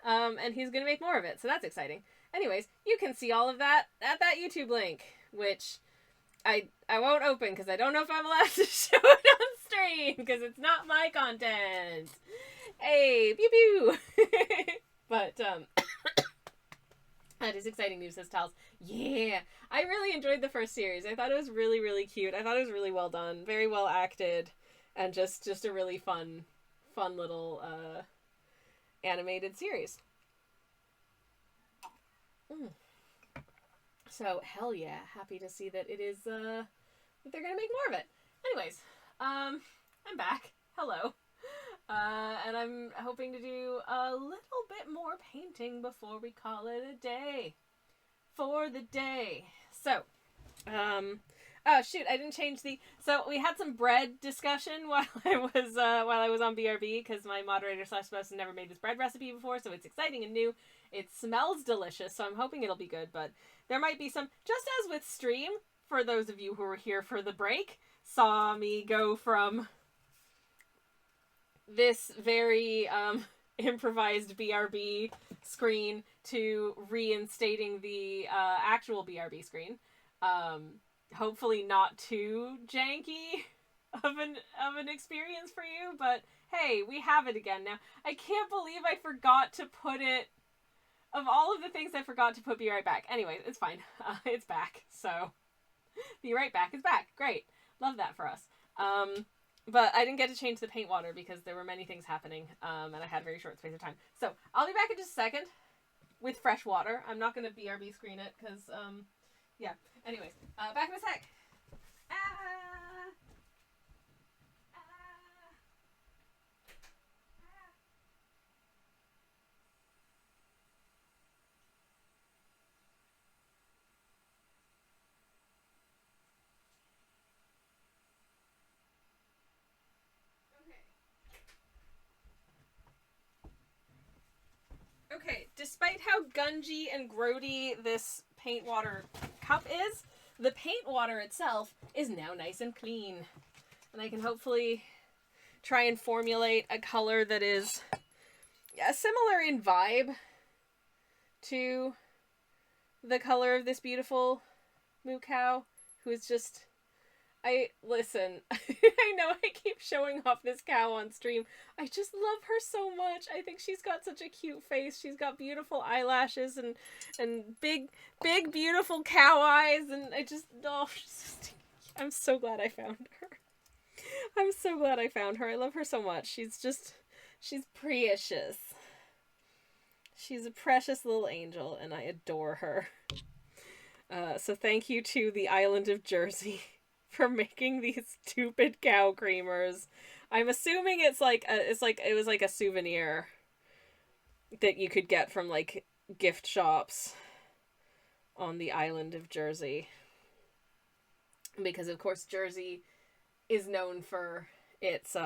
And he's going to make more of it, so that's exciting. Anyways, you can see all of that at that YouTube link, which I won't open because I don't know if I'm allowed to show it on stream because it's not my content. Hey, pew pew. But that is exciting news, says Tals. Yeah, I really enjoyed the first series. I thought it was really, really cute. I thought it was really well done, very well acted, and just a really fun little animated series. So hell yeah, happy to see that it is that they're gonna make more of it. Anyways, I'm back. Hello. And I'm hoping to do a little bit more painting before we call it a day. For the day. So, oh shoot, I didn't change the... So, we had some bread discussion while I was on BRB, because my moderator / spouse has never made this bread recipe before, so it's exciting and new. It smells delicious, so I'm hoping it'll be good, but there might be some... Just as with stream, for those of you who were here for the break, saw me go from this very improvised BRB screen to reinstating the actual BRB screen. Hopefully not too janky of an experience for you, but hey, we have it again now. I can't believe I forgot to put it... Of all of the things I forgot to put Be Right Back. Anyway, it's fine. It's back, so... Be Right Back is back. Great. Love that for us. But I didn't get to change the paint water because there were many things happening, and I had a very short space of time. So, I'll be back in just a second with fresh water. I'm not going to BRB screen it because, yeah. Anyways, back in a sec. Okay, despite how gungy and grody this paint water cup is, the paint water itself is now nice and clean. And I can hopefully try and formulate a color that is similar in vibe to the color of this beautiful moo cow, who is just... Listen, I know I keep showing off this cow on stream. I just love her so much. I think she's got such a cute face. She's got beautiful eyelashes and big, beautiful cow eyes. And I'm so glad I found her. I'm so glad I found her. I love her so much. She's precious. She's a precious little angel, and I adore her. So thank you to the island of Jersey for making these stupid cow creamers. I'm assuming it was like a souvenir that you could get from like gift shops on the island of Jersey. Because of course Jersey is known for its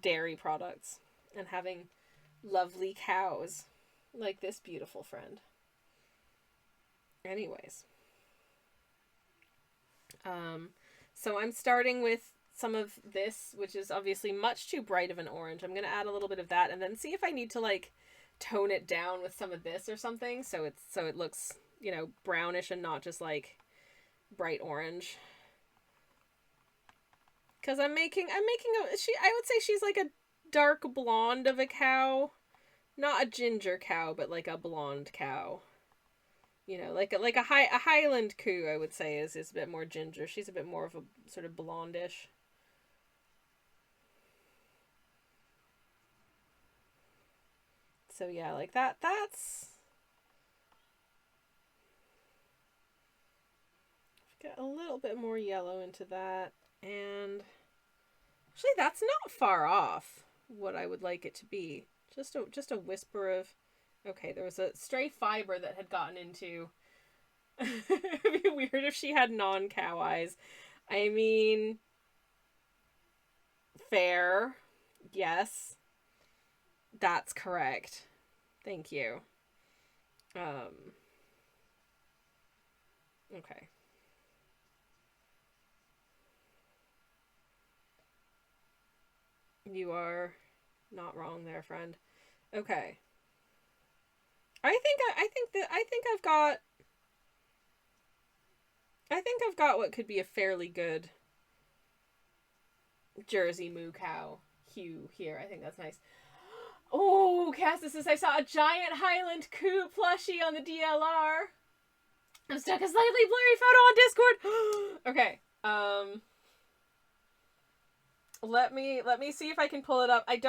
dairy products and having lovely cows like this beautiful friend. Anyways. So I'm starting with some of this, which is obviously much too bright of an orange. I'm going to add a little bit of that and then see if I need to like tone it down with some of this or something. So it looks, you know, brownish and not just like bright orange. Cause I would say she's like a dark blonde of a cow, not a ginger cow, but like a blonde cow. You know, like a Highland coo, I would say, is a bit more ginger. She's a bit more of a sort of blondish. So yeah, like that's... Got a little bit more yellow into that. And actually, that's not far off. what I would like it to be. Just a whisper of, okay, there was a stray fiber that had gotten into. It'd be weird if she had non-cow eyes. I mean, fair. Yes. That's correct. Thank you. Okay. You are not wrong there, friend. Okay. I think I've got what could be a fairly good Jersey moo cow hue here. I think that's nice. Oh, Cassis says I saw a giant Highland Coo plushie on the DLR. I've stuck a slightly blurry photo on Discord. Okay. Let me see if I can pull it up. I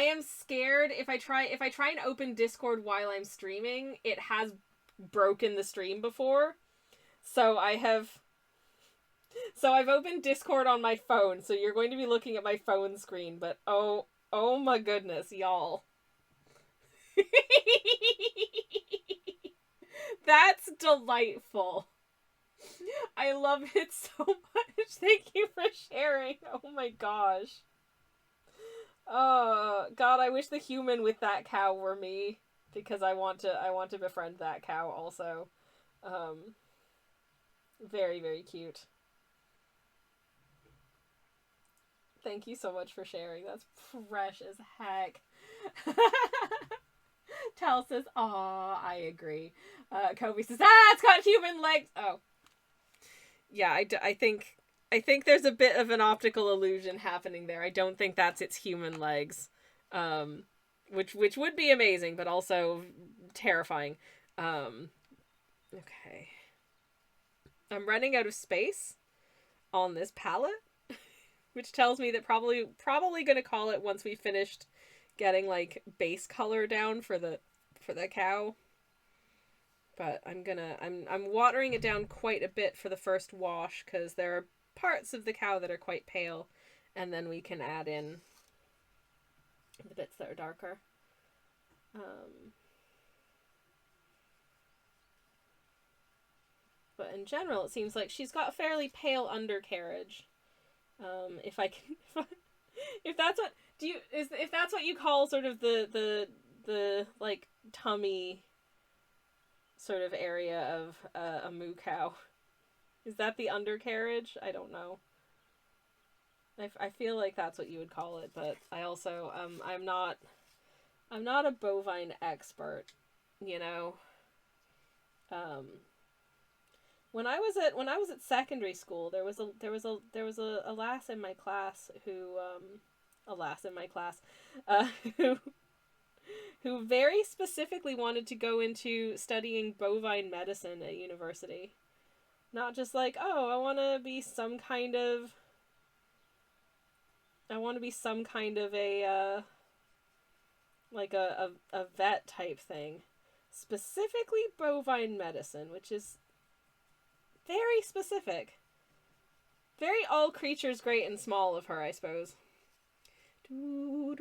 am scared if I try and open Discord while I'm streaming, it has broken the stream before. So I've opened Discord on my phone, so you're going to be looking at my phone screen, but oh my goodness, y'all. That's delightful. I love it so much. Thank you for sharing. Oh my gosh. Oh God, I wish the human with that cow were me, because I want to befriend that cow also. Very, very cute. Thank you so much for sharing. That's fresh as heck. Tal says, "Aw, I agree." Kobe says, "It's got human legs." Oh, yeah. I think there's a bit of an optical illusion happening there. I don't think that's its human legs, which would be amazing, but also terrifying. Okay. I'm running out of space on this palette, which tells me that probably gonna call it once we finished getting like base color down for the cow. But I'm watering it down quite a bit for the first wash, because there are parts of the cow that are quite pale, and then we can add in the bits that are darker. But in general, it seems like she's got a fairly pale undercarriage. If I can, if that's what you call sort of the like tummy sort of area of a moo cow. Is that the undercarriage? I don't know. I feel like that's what you would call it, but I also I'm not a bovine expert, you know. When I was at secondary school, there was a lass in my class who who very specifically wanted to go into studying bovine medicine at university. Not just like, oh, I want to be some kind of a like a vet type thing. Specifically bovine medicine, which is very specific. Very all creatures great and small of her, I suppose. I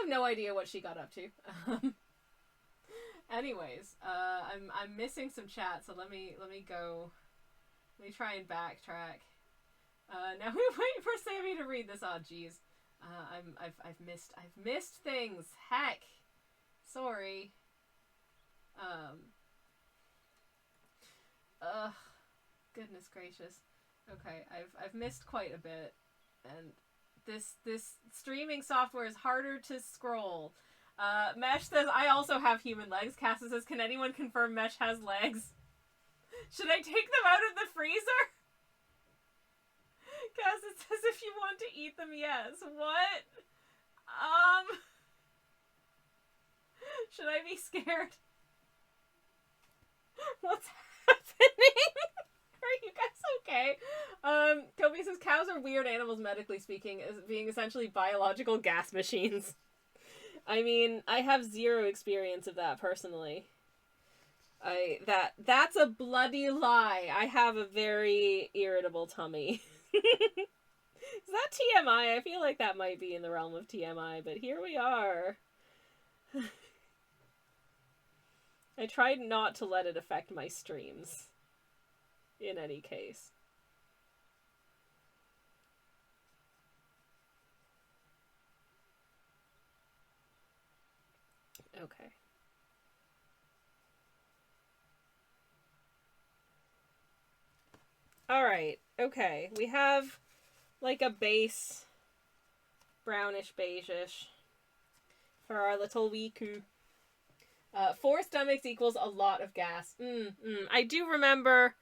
have no idea what she got up to. Anyways, I'm missing some chat, so let me go. Let me try and backtrack. Now we wait for Sammy to read this. Oh, jeez. I've missed things. Heck. Sorry. Goodness gracious. Okay, I've missed quite a bit, and this streaming software is harder to scroll. Mesh says, I also have human legs. Cassie says, can anyone confirm Mesh has legs? Should I take them out of the freezer? Cassie says, if you want to eat them, yes. What? Should I be scared? What's happening? Are you guys okay? Kobe says, cows are weird animals medically speaking, as being essentially biological gas machines. I mean, I have zero experience of that personally. That's a bloody lie. I have a very irritable tummy. Is that TMI? I feel like that might be in the realm of TMI, but here we are. I tried not to let it affect my streams. In any case. Okay. Alright, okay. We have like a base brownish beige-ish for our little Wiku. 4 stomachs equals a lot of gas. I do remember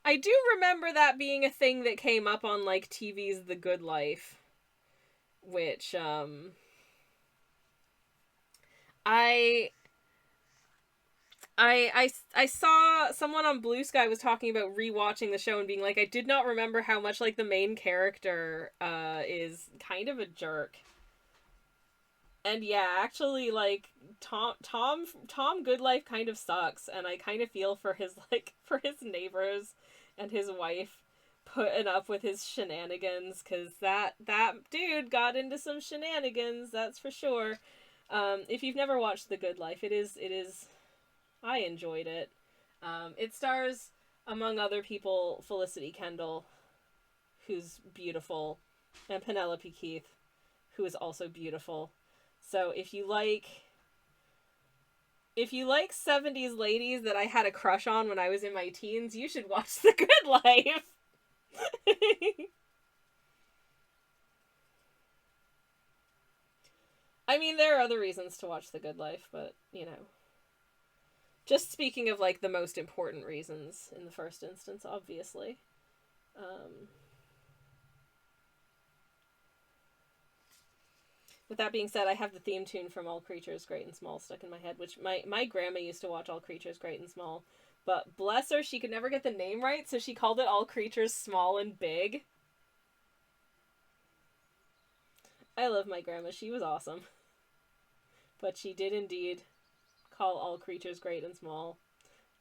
that being a thing that came up on like TV's The Good Life, which I saw someone on Blue Sky was talking about rewatching the show and being like, I did not remember how much like the main character is kind of a jerk. And yeah, actually, like Tom Goodlife kind of sucks, and I kind of feel for his neighbors and his wife putting up with his shenanigans, because that dude got into some shenanigans, that's for sure. If you've never watched The Good Life, it is I enjoyed it. It stars, among other people, Felicity Kendall, who's beautiful, and Penelope Keith, who is also beautiful. So if you like 70s ladies that I had a crush on when I was in my teens, you should watch The Good Life. I mean, there are other reasons to watch The Good Life, but, you know. Just speaking of, like, the most important reasons in the first instance, obviously. With that being said, I have the theme tune from All Creatures Great and Small stuck in my head, which my grandma used to watch All Creatures Great and Small. But bless her, she could never get the name right, so she called it All Creatures Small and Big. I love my grandma. She was awesome. But she did indeed call all creatures great and small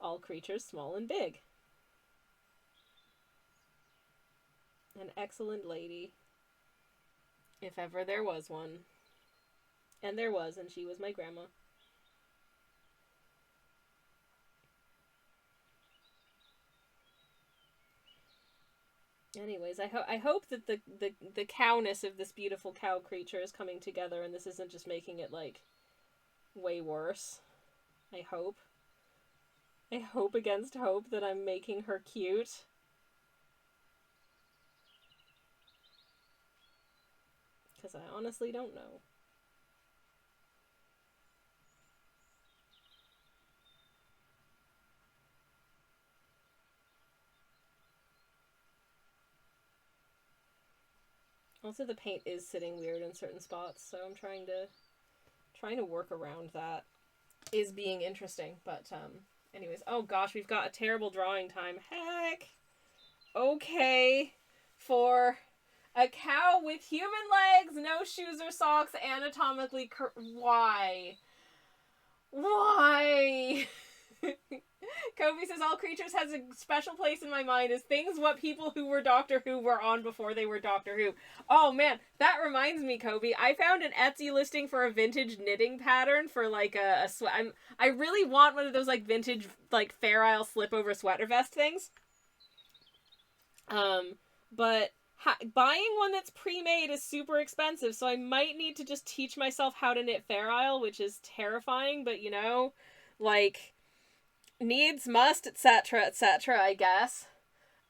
all creatures small and big. An excellent lady. If ever there was one. And there was, and she was my grandma. Anyways, I hope that the cowness of this beautiful cow creature is coming together, and this isn't just making it, like, way worse. I hope. I hope against hope that I'm making her cute. Because I honestly don't know. Also, the paint is sitting weird in certain spots, so I'm trying to work around that. Is being interesting, but anyways, oh gosh, we've got a terrible drawing time. Heck. Okay. For a cow with human legs, no shoes or socks, anatomically why? Why? Kobe says all creatures has a special place in my mind as things what people who were Doctor Who were on before they were Doctor Who. Oh man, that reminds me, Kobe. I found an Etsy listing for a vintage knitting pattern for like a sweat. I really want one of those like vintage like Fair Isle slip over sweater vest things. But buying one that's pre-made is super expensive, so I might need to just teach myself how to knit Fair Isle, which is terrifying, but you know, like needs must, etc., I guess.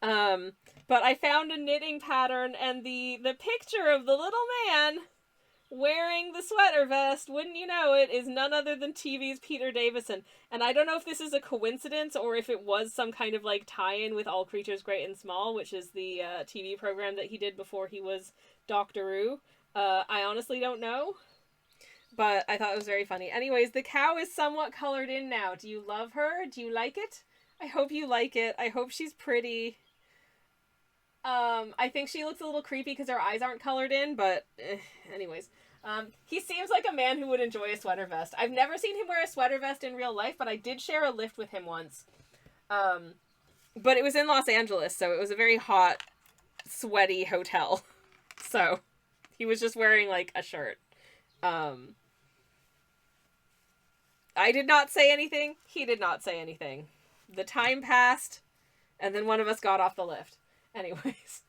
But I found a knitting pattern, and the picture of the little man wearing the sweater vest, wouldn't you know it, is none other than TV's Peter Davison. And I don't know if this is a coincidence or if it was some kind of like tie-in with All Creatures Great and Small, which is the TV program that he did before he was Doctor Who. I honestly don't know. But I thought it was very funny. Anyways, the cow is somewhat colored in now. Do you love her? Do you like it? I hope you like it. I hope she's pretty. I think she looks a little creepy because her eyes aren't colored in, but anyways. He seems like a man who would enjoy a sweater vest. I've never seen him wear a sweater vest in real life, but I did share a lift with him once. But it was in Los Angeles, so it was a very hot, sweaty hotel. So he was just wearing like a shirt. I did not say anything. He did not say anything. The time passed, and then one of us got off the lift. Anyways.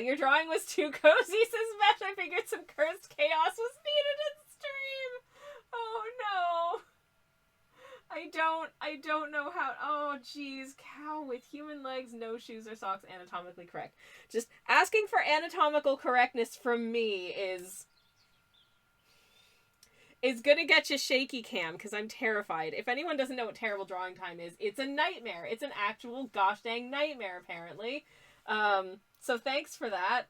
Your drawing was too cozy, says Mesh. I figured some cursed chaos was needed in stream. Oh no. I don't know how. Oh geez, cow with human legs, no shoes or socks, anatomically correct. Just asking for anatomical correctness from me is gonna get you shaky cam, because I'm terrified. If anyone doesn't know what terrible drawing time is, it's a nightmare. It's an actual gosh dang nightmare, apparently. So thanks for that.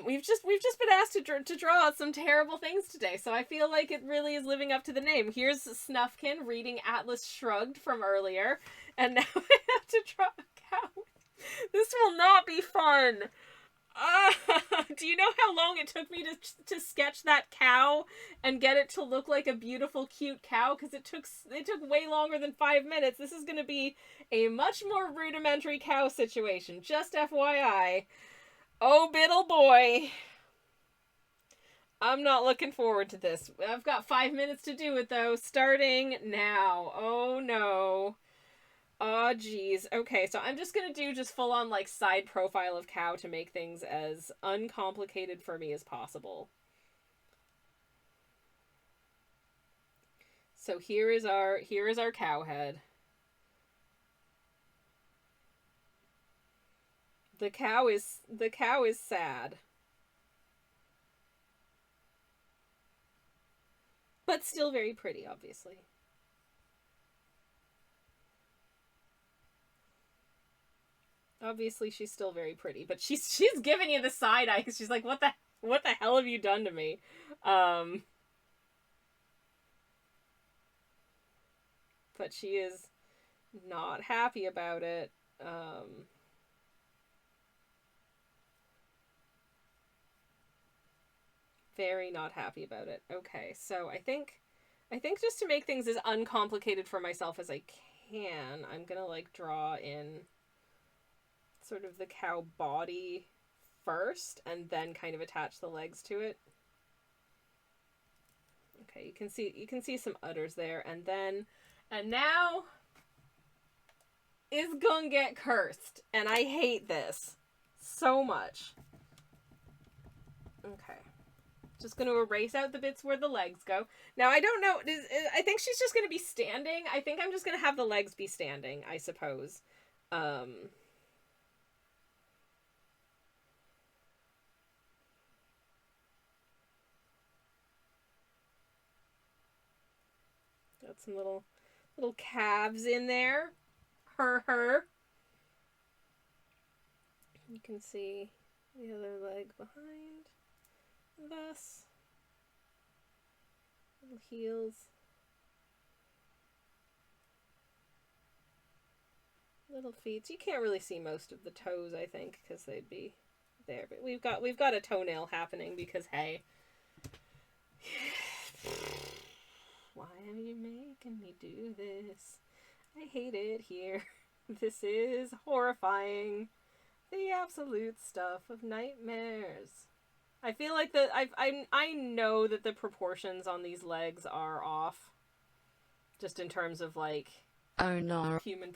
We've just been asked to draw out some terrible things today, so I feel like it really is living up to the name. Here's Snufkin reading Atlas Shrugged from earlier, and now I have to draw a cow. This will not be fun. Do you know how long it took me to sketch that cow and get it to look like a beautiful, cute cow? Because it took way longer than 5 minutes. This is going to be a much more rudimentary cow situation. Just FYI. Oh, biddle boy. I'm not looking forward to this. I've got 5 minutes to do it, though. Starting now. Oh, no. Oh, geez. Okay, so I'm just gonna do just full-on, like, side profile of cow to make things as uncomplicated for me as possible. So here is our cow head. The cow is sad. But still very pretty, obviously. Obviously, she's still very pretty, but she's giving you the side eye because she's like, what the hell have you done to me? But she is not happy about it. Very not happy about it. Okay, so I think just to make things as uncomplicated for myself as I can, I'm gonna like draw in sort of the cow body first and then kind of attach the legs to it. Okay, you can see some udders there, and now is gonna get cursed, and I hate this so much. Okay. Just going to erase out the bits where the legs go. Now, I don't know. I think she's just going to be standing. I think I'm just going to have the legs be standing, I suppose. Got some little calves in there. Her. You can see the other leg behind. Thus, little heels, little feet. You can't really see most of the toes, I think, because they'd be there. But we've got a toenail happening because hey, why are you making me do this? I hate it here. This is horrifying. The absolute stuff of nightmares. I feel like I know that the proportions on these legs are off. Just in terms of like, oh no, human is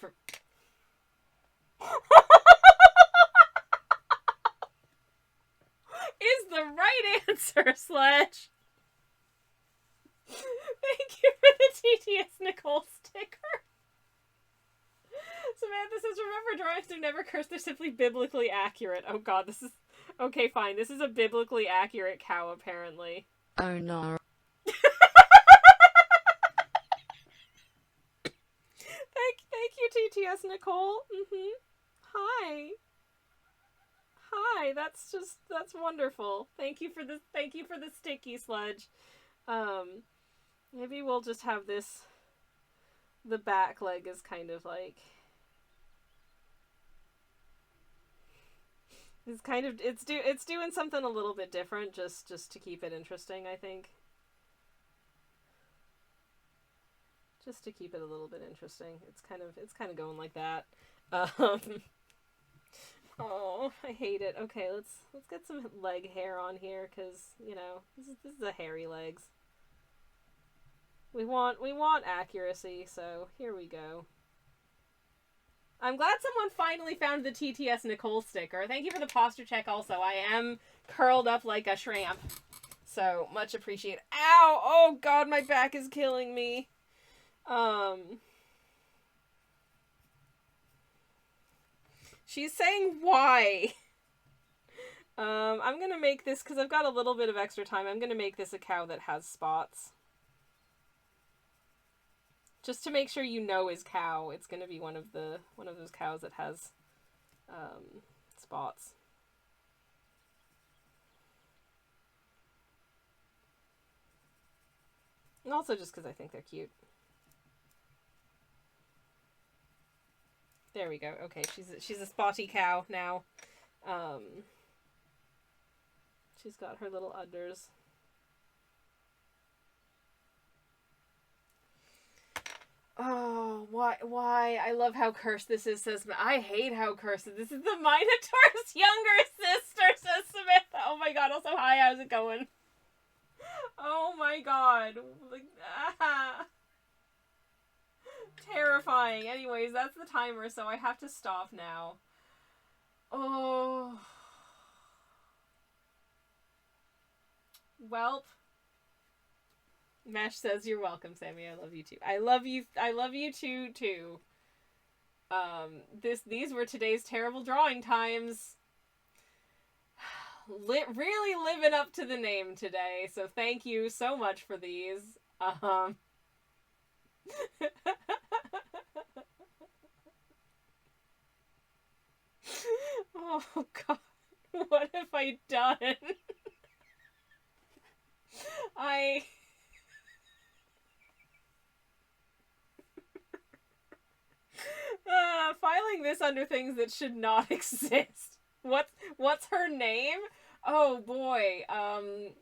the right answer, Sledge. Thank you for the TTS Nicole sticker. Samantha says, remember, drawings have never cursed, they're simply biblically accurate. Oh god, this is... Okay, fine. This is a biblically accurate cow, apparently. oh no. Thank you, TTS Nicole. Hi. That's wonderful. Thank you for the sticky Sludge. Maybe we'll just have this. The back leg is kind of like. It's kind of it's doing something a little bit different just to keep it interesting, I think. Just to keep it a little bit interesting. It's kind of going like that. Um, oh, I hate it. Okay, let's get some leg hair on here cuz, you know, this is a hairy legs. We want accuracy, so here we go. I'm glad someone finally found the TTS Nicole sticker. Thank you for the posture check also. I am curled up like a shrimp. So, much appreciated. Ow! Oh god, my back is killing me. She's saying why. I'm gonna make this, because I've got a little bit of extra time, I'm gonna make this a cow that has spots. Just to make sure you know is cow, it's gonna be one of those cows that has spots. And also just because I think they're cute. There we go. Okay, she's a spotty cow now. She's got her little udders. Oh, why? I love how cursed this is, says Samantha. I hate how cursed this is. The Minotaur's younger sister, says Samantha. Oh my god, also, hi, how's it going? Oh my god. Like, terrifying. Anyways, that's the timer, so I have to stop now. Oh. Welp. Mash says, you're welcome, Sammy. I love you too. I love you too. These were today's terrible drawing times. Really living up to the name today, so thank you so much for these. Oh god, what have I done? Filing this under things that should not exist. What's her name? Oh boy. I'm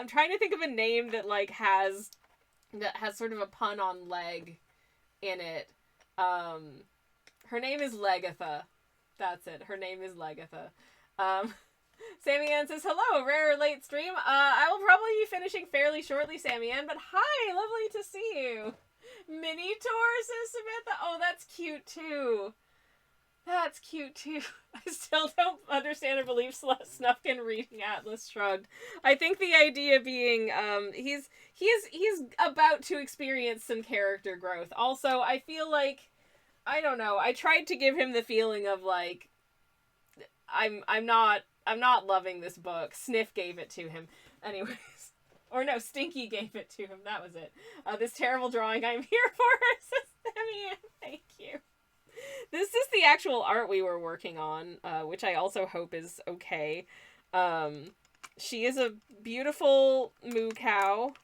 trying to think of a name that has sort of a pun on leg in it. Her name is Legatha. That's it. Her name is Legatha. Sammy Ann says, hello, rare or late stream. I will probably be finishing fairly shortly, Sammy Ann, but hi, lovely to see you. Mini tour, says Samantha. Oh, that's cute too. That's cute too. I still don't understand or believe Snufkin reading Atlas Shrugged. I think the idea being, he's about to experience some character growth. Also, I feel like, I don't know, I tried to give him the feeling of like, I'm not loving this book. Sniff gave it to him. Anyways. Or no, Stinky gave it to him. That was it. This terrible drawing I'm here for, says Sammy. Thank you. This is the actual art we were working on, which I also hope is okay. She is a beautiful moo cow,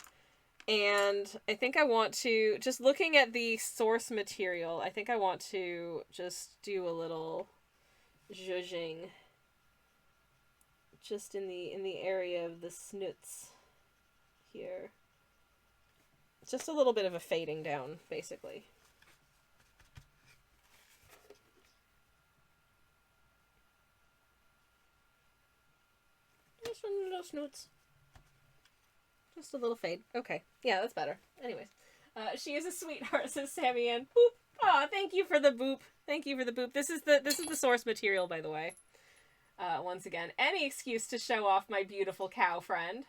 and I think I want to, just looking at the source material, I think I want to just do a little zhuzhing just in the area of the snoots here. Just a little bit of a fading down, basically. Just one little snoots. Just a little fade. Okay. Yeah, that's better. Anyways. She is a sweetheart, says Sammy Ann. Boop! Aw, thank you for the boop. Thank you for the boop. This is the source material, by the way. Once again, any excuse to show off my beautiful cow friend.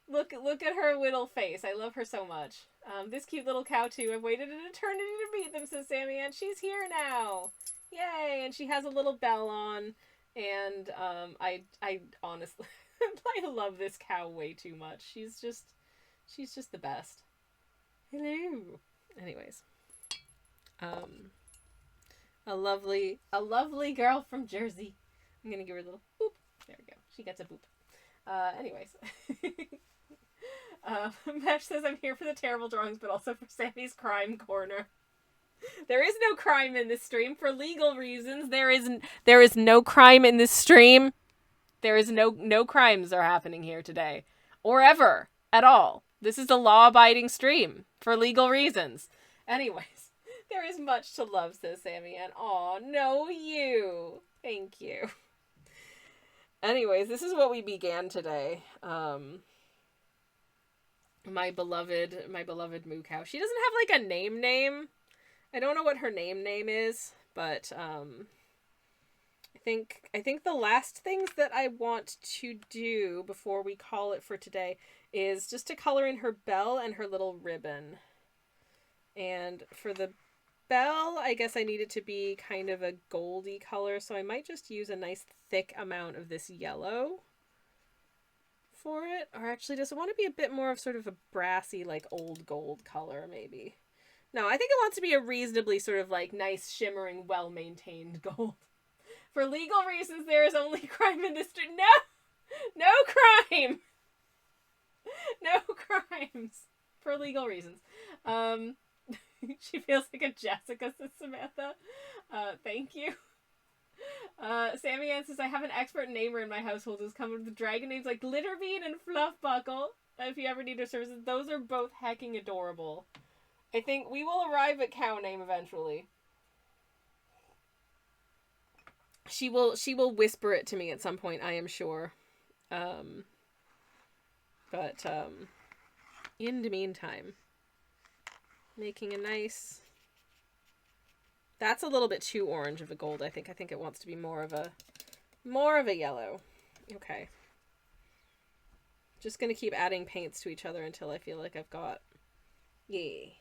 Look at her little face. I love her so much. This cute little cow too. I've waited an eternity to meet them, says Sammy Ann. She's here now. Yay! And she has a little bell on. And I honestly I love this cow way too much. She's just the best. Hello. Anyways. A lovely girl from Jersey. I'm gonna give her a little boop. There we go. She gets a boop. Anyways. Mesh says I'm here for the terrible drawings, but also for Sammy's crime corner. There is no crime in this stream for legal reasons. There is no crime in this stream. There is no crimes are happening here today or ever at all. This is a law-abiding stream for legal reasons. Anyways, there is much to love, says Sammy, and aw, no you. Thank you. Anyways, this is what we began today. My beloved moo cow. She doesn't have like a name. I don't know what her name is, but I think the last things that I want to do before we call it for today is just to color in her bell and her little ribbon. And for the bell, I guess I need it to be kind of a goldy color, so I might just use a nice thick amount of this yellow for it. Or actually, does it want to be a bit more of sort of a brassy, like old gold color, maybe? No, I think it wants to be a reasonably sort of like nice, shimmering, well-maintained gold. For legal reasons, there is only crime in this street. No crime! No crimes. For legal reasons. She feels like a Jessica, says Samantha. Thank you. Sammy Ann says, I have an expert namer in my household who's come with the dragon names like Glitterbean and Fluffbuckle. If you ever need her services, those are both hecking adorable. I think we will arrive at cow name eventually. She will whisper it to me at some point, I am sure. But in the meantime, making a nice... That's a little bit too orange of a gold, I think. I think it wants to be more of a yellow. Okay. Just gonna keep adding paints to each other until I feel like I've got... Yay.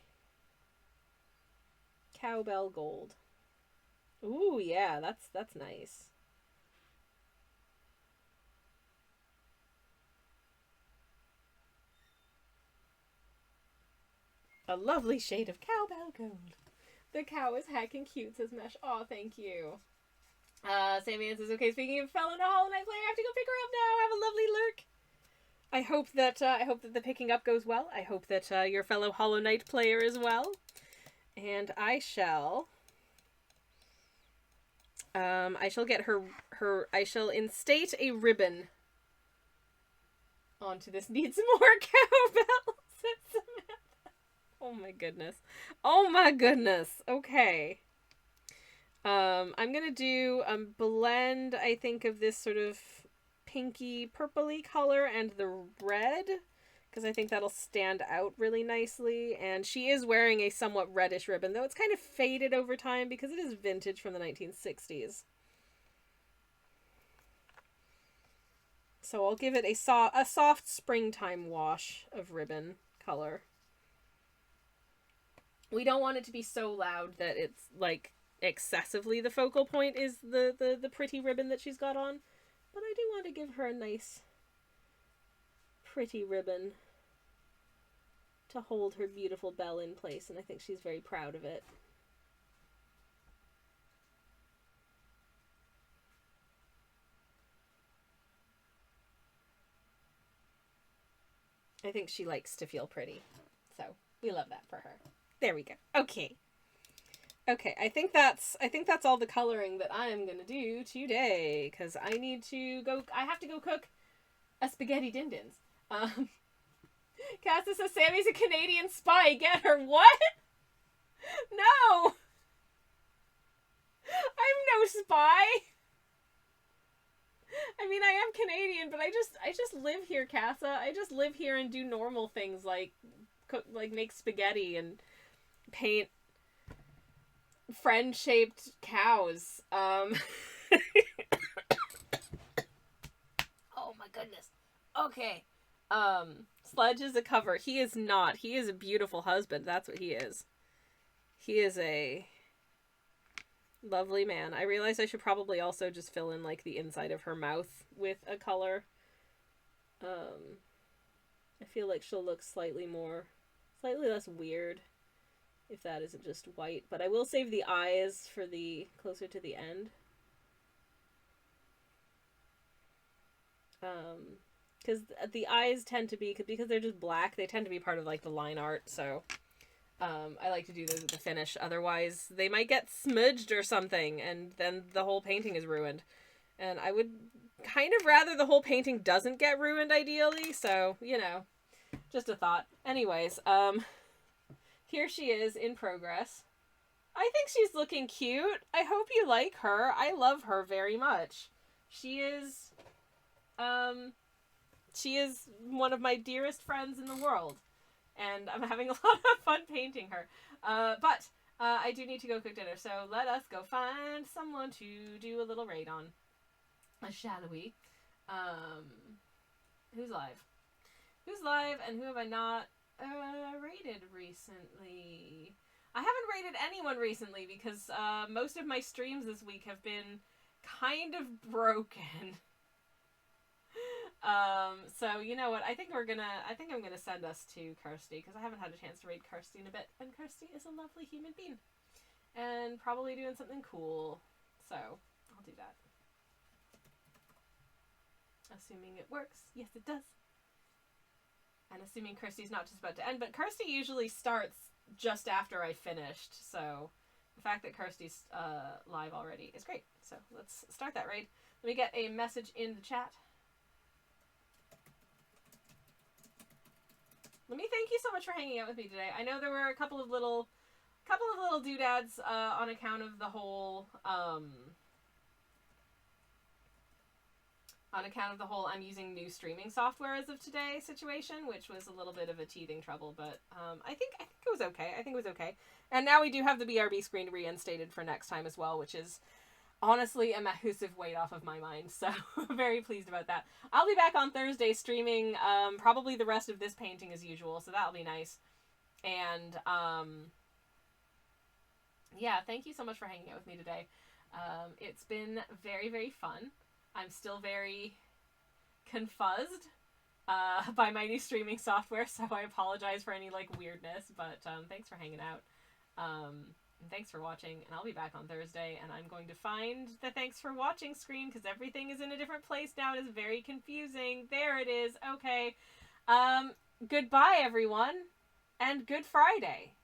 Cowbell gold. Ooh, yeah, that's nice. A lovely shade of cowbell gold. The cow is heckin' cute, says Mesh. Aw, thank you. Sammy Ann says, okay, speaking of fellow Hollow Knight player, I have to go pick her up now. Have a lovely lurk. I hope that the picking up goes well. I hope that your fellow Hollow Knight player as well. And I shall get I shall instate a ribbon onto this. Need some more cowbell, said Samantha. Oh my goodness. Oh my goodness. Okay. I'm gonna do a blend, I think, of this sort of pinky purpley color and the red, because I think that'll stand out really nicely. And she is wearing a somewhat reddish ribbon, though it's kind of faded over time because it is vintage from the 1960s. So I'll give it a soft springtime wash of ribbon color. We don't want it to be so loud that it's like excessively the focal point is the pretty ribbon that she's got on. But I do want to give her a nice pretty ribbon to hold her beautiful bell in place, and I think she's very proud of it. I think she likes to feel pretty, so we love that for her. There we go. Okay. Okay, I think that's all the coloring that I am gonna do today, because I have to go cook a spaghetti din-dins. Cassa says Sammy's a Canadian spy. Get her. What? No! I'm no spy! I mean, I am Canadian, but I just live here, Cassa. I just live here and do normal things like cook, like make spaghetti and paint friend-shaped cows. Oh my goodness. Okay. Sledge is a cover. He is not. He is a beautiful husband. That's what he is. He is a lovely man. I realize I should probably also just fill in like the inside of her mouth with a color. I feel like she'll look slightly less weird if that isn't just white, but I will save the eyes for the closer to the end. Because the eyes tend to be, because they're just black, they tend to be part of like the line art, so I like to do those at the finish. Otherwise, they might get smudged or something, and then the whole painting is ruined. And I would kind of rather the whole painting doesn't get ruined, ideally. So, you know, just a thought. Anyways, here she is in progress. I think she's looking cute. I hope you like her. I love her very much. She is one of my dearest friends in the world. And I'm having a lot of fun painting her. But I do need to go cook dinner, so let us go find someone to do a little raid on. Shall we? Who's live? Who's live and who have I not raided recently? I haven't raided anyone recently because most of my streams this week have been kind of broken. So you know what? I think I'm gonna send us to Kirsty because I haven't had a chance to raid Kirsty in a bit, and Kirsty is a lovely human being, and probably doing something cool. So I'll do that. Assuming it works. Yes, it does. And assuming Kirsty's not just about to end, but Kirsty usually starts just after I finished, so the fact that Kirsty's live already is great. So let's start that raid. Let me get a message in the chat. Let me thank you so much for hanging out with me today. I know there were a couple of little doodads on account of the whole I'm using new streaming software as of today situation, which was a little bit of a teething trouble, but I think it was okay. I think it was okay. And now we do have the BRB screen reinstated for next time as well, which is honestly a massive weight off of my mind, so very pleased about that. I'll be back on Thursday streaming probably the rest of this painting as usual, so that'll be nice. And yeah, thank you so much for hanging out with me today. It's been very, very fun. I'm still very confuzzed by my new streaming software, so I apologize for any like weirdness, but thanks for hanging out. And thanks for watching, and I'll be back on Thursday, and I'm going to find the thanks for watching screen, because everything is in a different place now. It is very confusing. There it is. Okay. Goodbye, everyone, and good Friday.